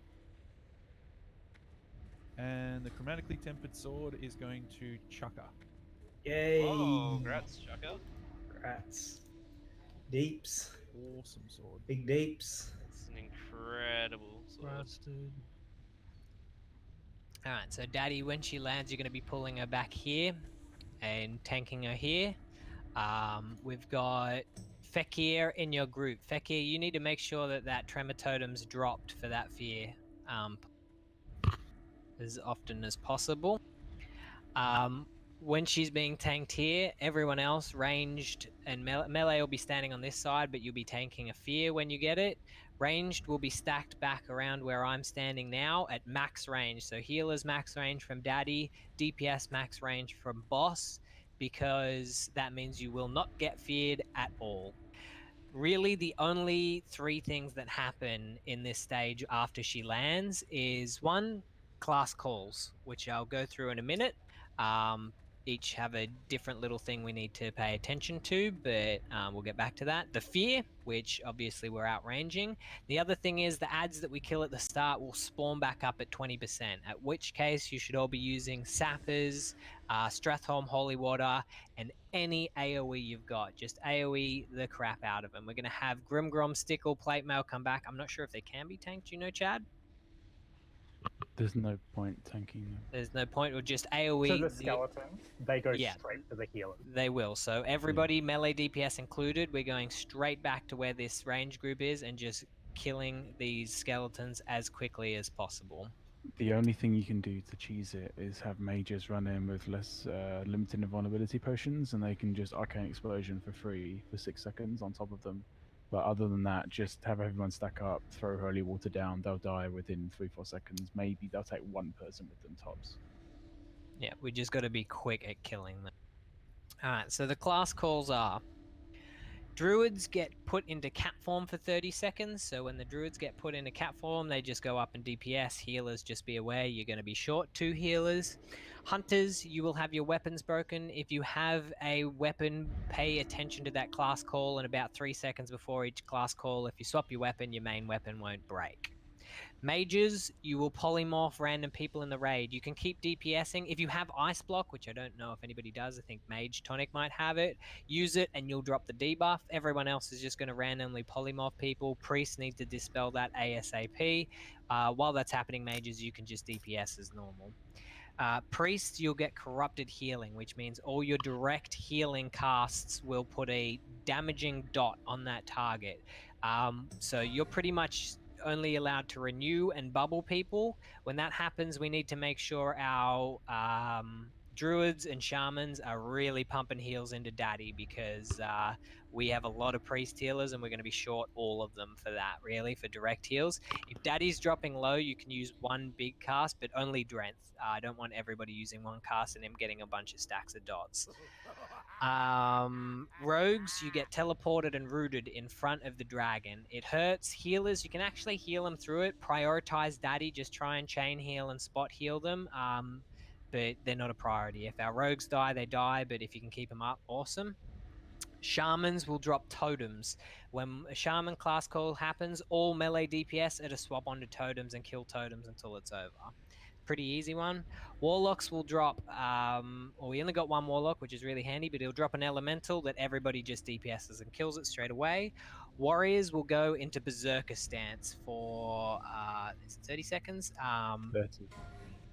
And the chromatically tempered sword is going to Chucker. Yay! Oh, congrats, Chucker. Congrats. Deeps. Awesome sword. Big deeps. It's an incredible sword. Dude. Alright, so Daddy, when she lands, you're going to be pulling her back here and tanking her here. We've got Fekir in your group. Fekir, you need to make sure that that tremor totem's dropped for that fear as often as possible. When she's being tanked here, everyone else, ranged and melee will be standing on this side, but you'll be tanking a fear when you get it. Ranged will be stacked back around where I'm standing now at max range. So healers max range from Daddy, DPS max range from Boss, because that means you will not get feared at all. Really, the only three things that happen in this stage after she lands is one, class calls, which I'll go through in a minute. Each have a different little thing we need to pay attention to, but we'll get back to that. The fear, which obviously we're outranging. The other thing is the ads that we kill at the start will spawn back up at 20%, at which case you should all be using Sappers, Strathholm Holy Water, and any AoE you've got. Just AoE the crap out of them. We're going to have Grimgrom, Stickle, Plate Mail come back. I'm not sure if they can be tanked. Do you know, Chad? There's no point tanking them. There's no point. We'll just AoE. So the skeletons, they go straight to the healers. They will. So everybody, melee DPS included, we're going straight back to where this range group is and just killing these skeletons as quickly as possible. The only thing you can do to cheese it is have mages run in with less limited invulnerability potions, and they can just Arcane Explosion for free for 6 seconds on top of them. But other than that, just have everyone stack up, throw Holy Water down, they'll die within 3-4 seconds. Maybe they'll take one person with them tops. Yeah, we just got to be quick at killing them. Alright, so the class calls are... Druids get put into cat form for 30 seconds, so when the druids get put into cat form, they just go up in DPS. Healers, just be aware, you're going to be short 2 healers. Hunters, you will have your weapons broken. If you have a weapon, pay attention to that class call, and about 3 seconds before each class call, if you swap your weapon, your main weapon won't break. Mages, you will polymorph random people in the raid. You can keep DPSing. If you have Ice Block, which I don't know if anybody does, I think Mage Tonic might have it, use it and you'll drop the debuff. Everyone else is just going to randomly polymorph people. Priests need to dispel that ASAP. While that's happening, mages, you can just DPS as normal. Priests, you'll get Corrupted Healing, which means all your direct healing casts will put a damaging dot on that target. So you're pretty much only allowed to renew and bubble people. When that happens, we need to make sure our druids and shamans are really pumping heals into Daddy, because we have a lot of priest healers and we're going to be short all of them for that, really, for direct heals. If Daddy's dropping low, you can use one big cast, but only Drenth. I don't want everybody using one cast and him getting a bunch of stacks of dots. Rogues, you get teleported and rooted in front of the dragon. It hurts. Healers, you can actually heal them through it. Prioritize Daddy, just try and chain heal and spot heal them. But they're not a priority. If our rogues die, they die, but if you can keep them up, awesome. Shamans will drop totems. When a shaman class call happens, all melee DPS are to swap onto totems and kill totems until it's over. Pretty easy one. Warlocks will drop, we only got one Warlock, which is really handy, but he'll drop an Elemental that everybody just DPSs and kills it straight away. Warriors will go into Berserker stance for 30 seconds. 30.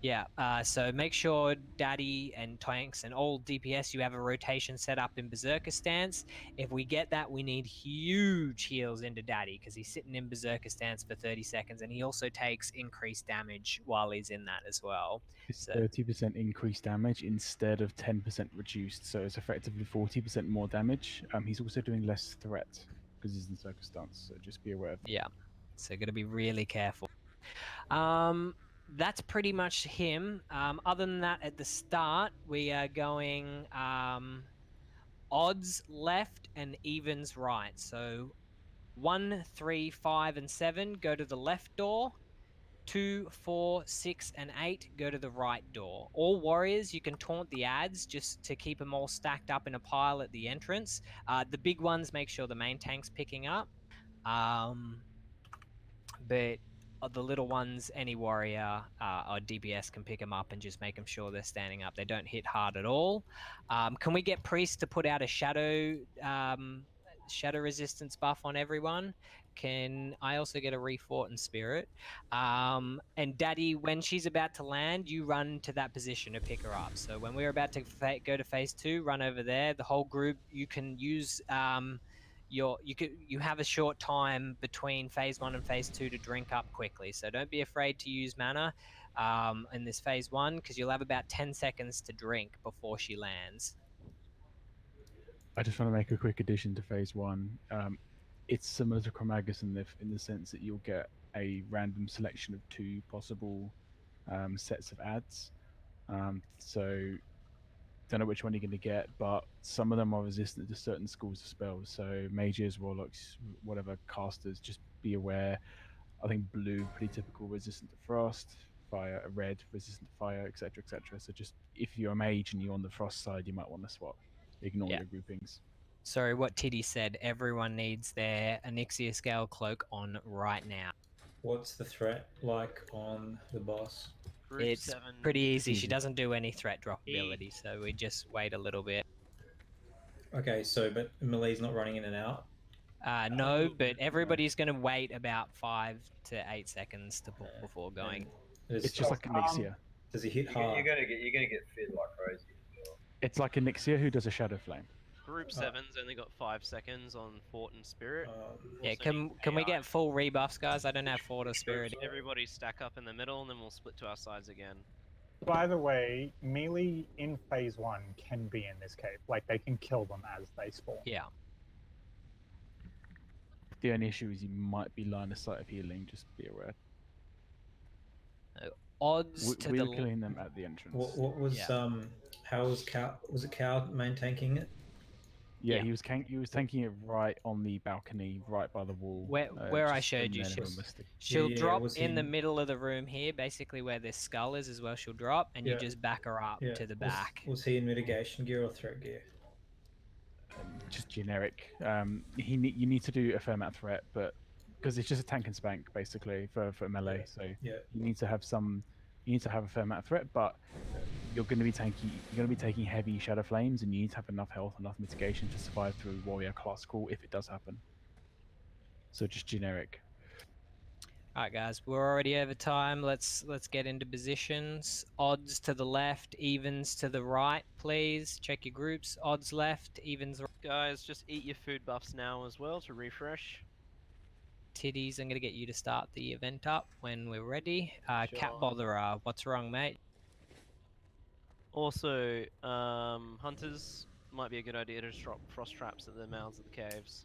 Yeah, so make sure Daddy and tanks and all DPS, you have a rotation set up in Berserker stance. If we get that, we need huge heals into Daddy, because he's sitting in Berserker stance for 30 seconds, and he also takes increased damage while he's in that as well. It's 30% increased damage instead of 10% reduced, so it's effectively 40% more damage. He's also doing less threat, because he's in Berserker stance, so just be aware of that. Yeah, so got to be really careful. That's pretty much him. Other than that, at the start, we are going odds left and evens right. So 1, 3, 5, and 7 go to the left door. 2, 4, 6, and 8 go to the right door. All warriors, you can taunt the ads just to keep them all stacked up in a pile at the entrance. The big ones, make sure the main tank's picking up. But the little ones, any warrior or DPS can pick them up and just make them sure they're standing up. They don't hit hard at all. Can we get Priest to put out a shadow resistance buff on everyone? Can I also get a refort and spirit? And Daddy, when she's about to land, you run to that position to pick her up. So when we're about to go to phase 2, run over there. The whole group, you can use you have a short time between phase 1 and phase 2 to drink up quickly. So don't be afraid to use mana in this phase 1 because you'll have about 10 seconds to drink before she lands. I just want to make a quick addition to phase 1. It's similar to Chromagus in the sense that you'll get a random selection of 2 possible sets of ads. So don't know which one you're going to get, but some of them are resistant to certain schools of spells. So mages, warlocks, whatever casters, just be aware. I think blue, pretty typical, resistant to frost. Fire, red, resistant to fire, etc., etc. So just if you're a mage and you're on the frost side, you might want to swap. Ignore your groupings. Sorry, what Tiddy said, everyone needs their Onyxia Scale Cloak on right now. What's the threat like on the boss? Group It's 7. pretty easy. She doesn't do any threat drop ability, so we just wait a little bit. Okay, so but melee's not running in and out. No, but everybody's going to wait about 5 to 8 seconds to before going. It's just like Onyxia. Does he hit You're hard? gonna get fit like crazy. It's like Onyxia who does a Shadow Flame. Group 7's only got 5 seconds on Fort and Spirit. Yeah, can we get full rebuffs, guys? I don't have Fort or Spirit. Everybody stack up in the middle, and then we'll split to our sides again. By the way, melee in phase 1 can be in this cave. Like, they can kill them as they spawn. Yeah. The only issue is you might be line of sight of healing, just be aware. Odds to we're the killing them at the entrance. What was how was Cow? Was it Cow main tanking it? Yeah, he was tanking it right on the balcony, right by the wall. Where I just showed you, in there she'll Yeah, drop was in the he- middle of the room here, basically where this skull is as well. She'll drop, and you Yeah. just back her up to the back. Was he in mitigation gear or threat gear? just generic. You need to do a fair amount of threat, but because it's just a tank and spank basically for melee, so Yeah. you need to have a fair amount of threat, but you're going to be taking heavy shadow flames, and you need to have enough health, enough mitigation to survive through warrior classical if it does happen. So just generic. All right, guys, we're already over time. Let's get into positions. Odds to the left, evens to the right, please. Check your groups. Odds left, evens right. Guys, just eat your food buffs now as well to refresh. Titties, I'm gonna get you to start the event up when we're ready. Cat Botherer, what's wrong, mate? Also, hunters might be a good idea to just drop frost traps at the mouths of the caves.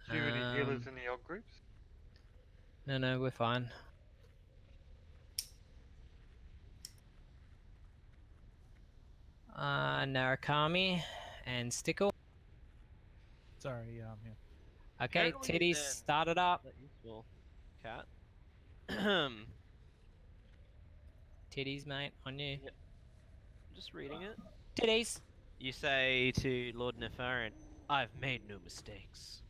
Do you have any healers in the odd groups? No, we're fine. Narakami and Stickle. Sorry, yeah, I'm here. Okay, Apparently Titties, then- start it up. That useful. Cat. Titties, mate, on you. Yep. Just reading it. Titties. You say to Lord Nefarin, I've made no mistakes.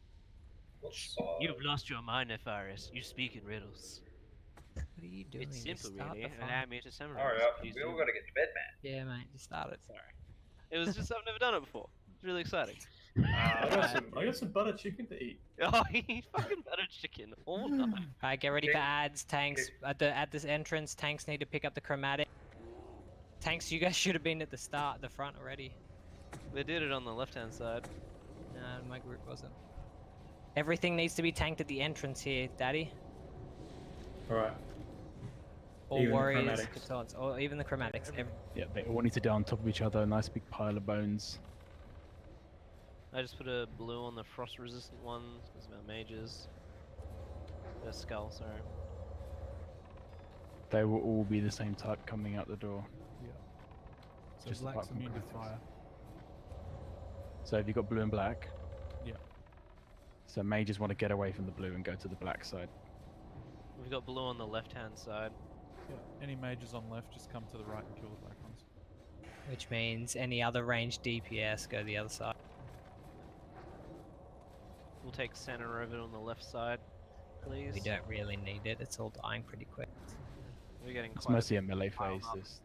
You've lost your mind, Nefarius. You speak in riddles. What are you doing? It's Just simple, start really. the fight. Allow me to summarize. Alright, Please we all do. gotta get to bed, man. Yeah, mate, just start it. Sorry. It was just I've never done it before. It's really exciting. I got some butter chicken to eat. Oh, he fucking butter chicken all night. Alright, get ready for ads. Tanks at this entrance. Tanks need to pick up the chromatic. Tanks, you guys should have been at the front already. They did it on the left-hand side. No, my group wasn't. Everything needs to be tanked at the entrance here, Daddy. Alright. All Even the warriors, chromatics. Katons, or even the chromatics. Yeah, they all need to die on top of each other. A nice big pile of bones. I just put a blue on the frost-resistant ones because of our mages. A skull, sorry. They will all be the same type coming out the door. Yeah. So Just black's apart from immune to chromatics. fire. So have you got blue and black? Yeah. So mages want to get away from the blue and go to the black side. We've got blue on the left-hand side. Yeah. Any mages on left, just come to the right and kill the black ones. Which means any other ranged DPS go the other side. We'll take center over on the left side, please. We don't really need it. It's all dying pretty quick. We're getting It's quite mostly a bit melee piled phase. up This.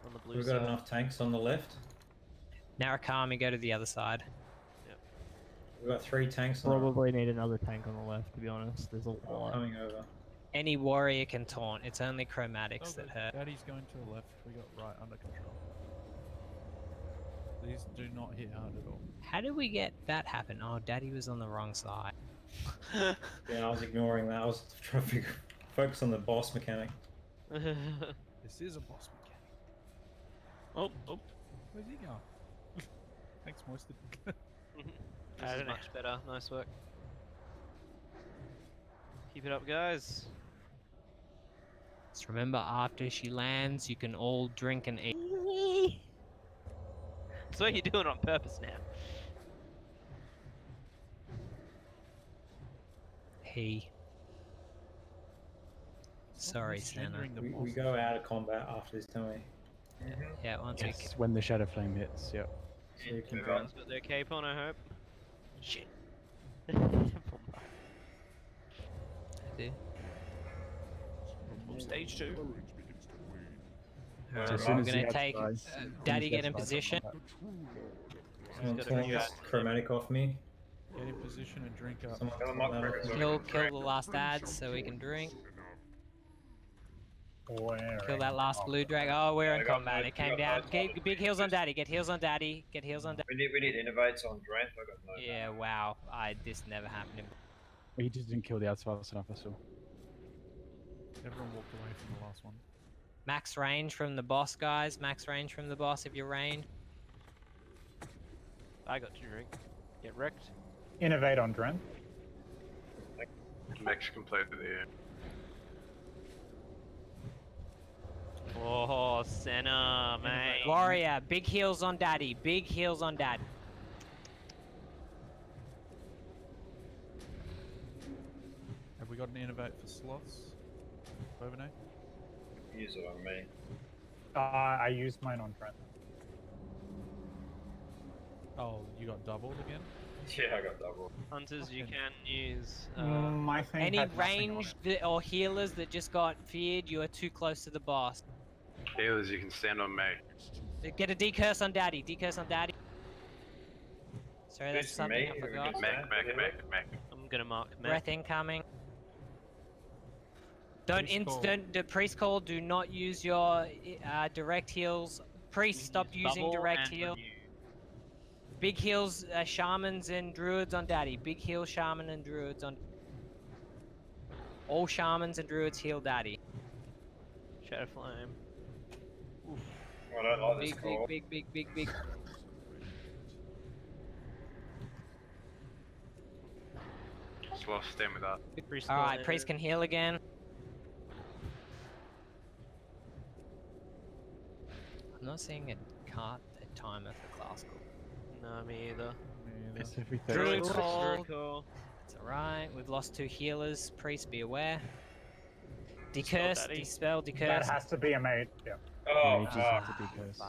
on the blue We've side. got enough tanks on the left. Narakami, go to the other side. We've got 3 tanks on the Probably need another tank on the left, to be honest. There's a lot. coming over. Any warrior can taunt. It's only chromatics that hurt. Daddy's going to the left. We got right under control. These do not hit hard at all. How did we get that happen? Oh, Daddy was on the wrong side. Yeah, I was ignoring that. I was trying to focus on the boss mechanic. This is a boss mechanic. Oh, where's he going? Thanks, Moisted. This is much better. Nice work. Keep it up, guys. Just remember, after she lands, you can all drink and eat. So you're doing it on purpose now. Sorry, Santa. We go out of combat after this, don't we? Yeah, once Yes, when the Shadow Flame hits, yep. So you can Everyone's got their cape on, I hope. Shit. I do. Stage 2. So as we're soon as gonna the take guys- Daddy, as get in guys position. Someone got a killing few this chromatic off me. Get in position and drink up. Someone kill that. Kill the last ads so we can drink. Kill that last blue drag. Oh, we're in combat. It came down. Get big heals on Daddy. Get heals on Daddy. Get heals on Daddy. We need innovates on Dranth. I got no. Yeah, wow. This never happened. He just didn't kill the ads fast enough, I saw. Everyone walked away from the last one. Max range from the boss, guys. Max range from the boss if you're range. I got to drink. Get wrecked. Innovate on Dren. Max completed the Oh, Senna, mate. Warrior, big heals on Daddy. Big heals on Daddy. Have we got an innovate for sloths? Bovine? Use it on me. I used mine on Dren. Oh, you got doubled again? Yeah, I got double. Hunters, you can use. My thing Any had nothing on ranged or healers that just got feared, you are too close to the boss. healers. You can stand on me. Get a decurse on Daddy. Decurse on Daddy. Sorry, that's This something me, I we forgot. can Mac. I'm gonna mark Mac. Breath incoming. Don't Priest call. instant the priest call. Do not use your direct heals. Priest, stop using direct heal. Big heals, shamans and druids on Daddy. Big heal, shaman and druids on. All shamans and druids heal Daddy. Shadow Flame. I don't like this Big, call. big. Sloth, stand with that. All right, priest can heal again. I'm not seeing a timer for classical. No, me either. It's every 30 Druid seconds. call. It's alright. We've lost 2 healers. Priest, be aware. Decurse, Daddy. dispel, That decurse. has to be a mate. Yeah. Oh, Mages fuck. have to be cursed.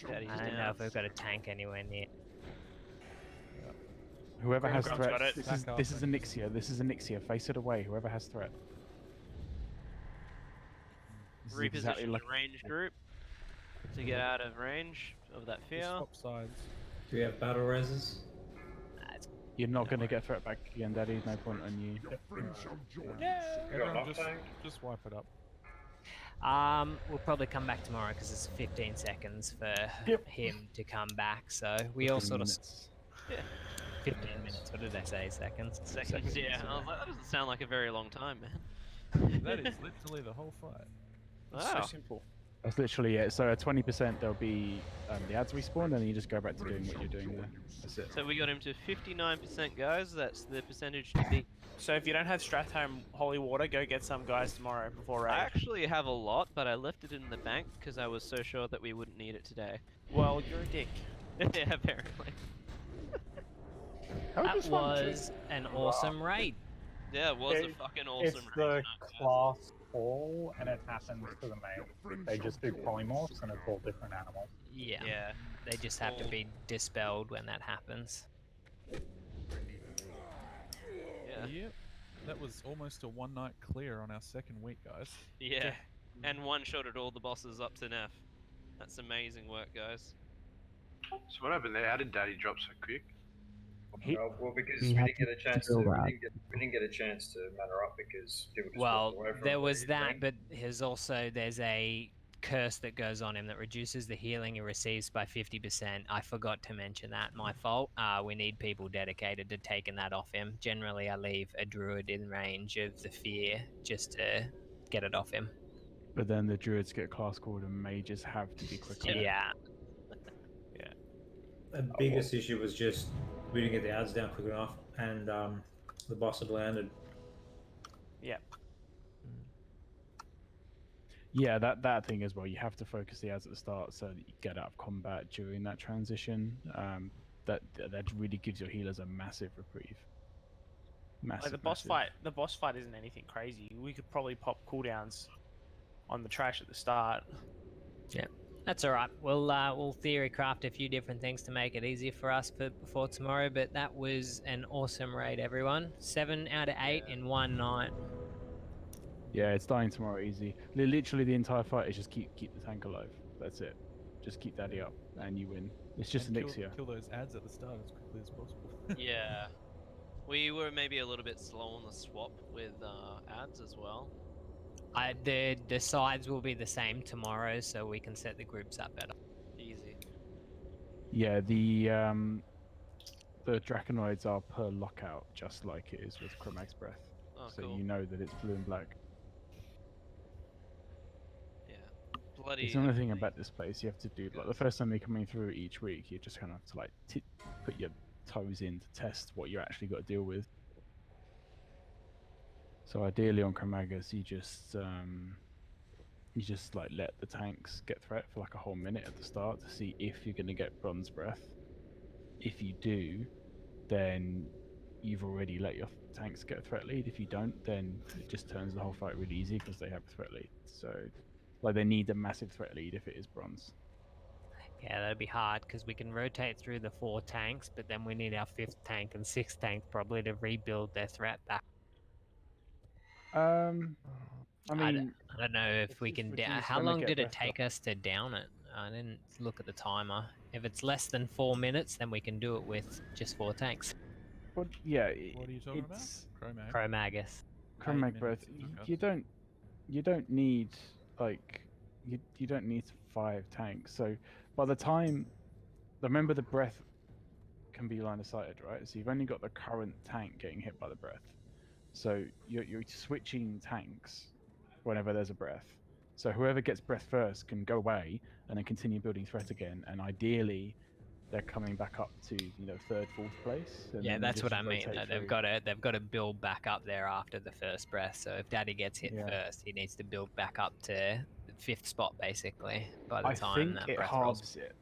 Daddy's I don't know down. if we've got a tank anywhere near. Whoever has Grim's got threat, it. this is Anixia. This is Anixia. Face it away. Whoever has threat. This is Reposition exactly the like range group to get out of range of that Just fear. swap sides. Do we have battle reses? you're not going to get threat back again, Daddy. No point on you. You got Everyone enough just, tank? just wipe it up. We'll probably come back tomorrow because it's 15 seconds for him to come back. So we all 15 sort of. minutes. Yeah. 15 minutes. What did I say? Seconds. Seconds, yeah. I was like, that doesn't sound like a very long time, man. That is literally the whole fight. It's Wow. so simple. That's literally it. So at 20%, there'll be the ads respawn, and then you just go back to doing what you're doing there. That's it. So we got him to 59%, guys. That's the percentage to beat. So if you don't have Strathholm Holy Water, go get some, guys, tomorrow before raid. I actually have a lot, but I left it in the bank because I was so sure that we wouldn't need it today. Well, you're a dick. Yeah, apparently. That was an awesome raid. Yeah, it was a It- fucking awesome It's raid. the class call, and it happens to the mage. They just do polymorphs, and it's all different animals. Yeah. Yeah. They just have to be dispelled when that happens. Yeah. Yep. That was almost a one-night clear on our second week, guys. Yeah. And one-shotted all the bosses up to Neff. That's amazing work, guys. So what happened there? How did Daddy drop so quick? Well, because we didn't get a chance to. We didn't get a chance to manner up because people just Well, walked away from there the was that, ring. but there's a curse that goes on him that reduces the healing he receives by 50%. I forgot to mention that. My fault. We need people dedicated to taking that off him. Generally, I leave a druid in range of the fear just to get it off him. But then the druids get class called and mages have to be quick on it. Yeah. Yeah. The biggest issue was just we didn't get the ads down quick enough, and the boss had landed. Yep. Yeah, that thing as well. You have to focus the ads at the start so that you get out of combat during that transition. That really gives your healers a massive reprieve. Massive. Like the boss fight isn't anything crazy. We could probably pop cooldowns on the trash at the start. Yeah. That's all right. We'll theory craft a few different things to make it easier for us before tomorrow. But that was an awesome raid, everyone. 7 out of 8 in one night. Yeah, it's dying tomorrow easy. Literally the entire fight is just keep the tank alive. That's it. Just keep Daddy up and you win. It's just And an elixir. kill those ads at the start as quickly as possible. Yeah. We were maybe a little bit slow on the swap with ads as well. The sides will be the same tomorrow, so we can set the groups up better. Easy. Yeah, the Draconoids are per lockout, just like it is with Chromag's Breath. Oh, so cool. you know that it's blue and black. Yeah. Bloody. It's another thing about this place. You have to do like the first time you're coming through each week, you just kind of have to like put your toes in to test what you actually got to deal with. So ideally on Chromagus, you just like let the tanks get threat for like a whole minute at the start to see if you're going to get Bronze Breath. If you do, then you've already let your tanks get a threat lead. If you don't, then it just turns the whole fight really easy because they have a threat lead. So like they need a massive threat lead if it is bronze. Yeah, that'd be hard because we can rotate through the 4 tanks, but then we need our 5th tank and 6th tank probably to rebuild their threat back. I mean, I don't know if we can. How long did it take us to down it? I didn't look at the timer. If it's less than 4 minutes, then we can do it with just 4 tanks. But yeah, What are you talking about? Chromag. Chromagus. Chromag Breath. You don't need like you don't need 5 tanks. So by the time, remember the breath can be line of sighted, right? So you've only got the current tank getting hit by the breath. So you're switching tanks whenever there's a breath. So whoever gets breath first can go away and then continue building threat again. And ideally, they're coming back up to 3rd, 4th place. And Yeah, then that's just what I mean. rotate They've through. got to build back up there after the first breath. So if Daddy gets hit first, he needs to build back up to the 5th spot basically. By the I time think that it breath rolls. halves it.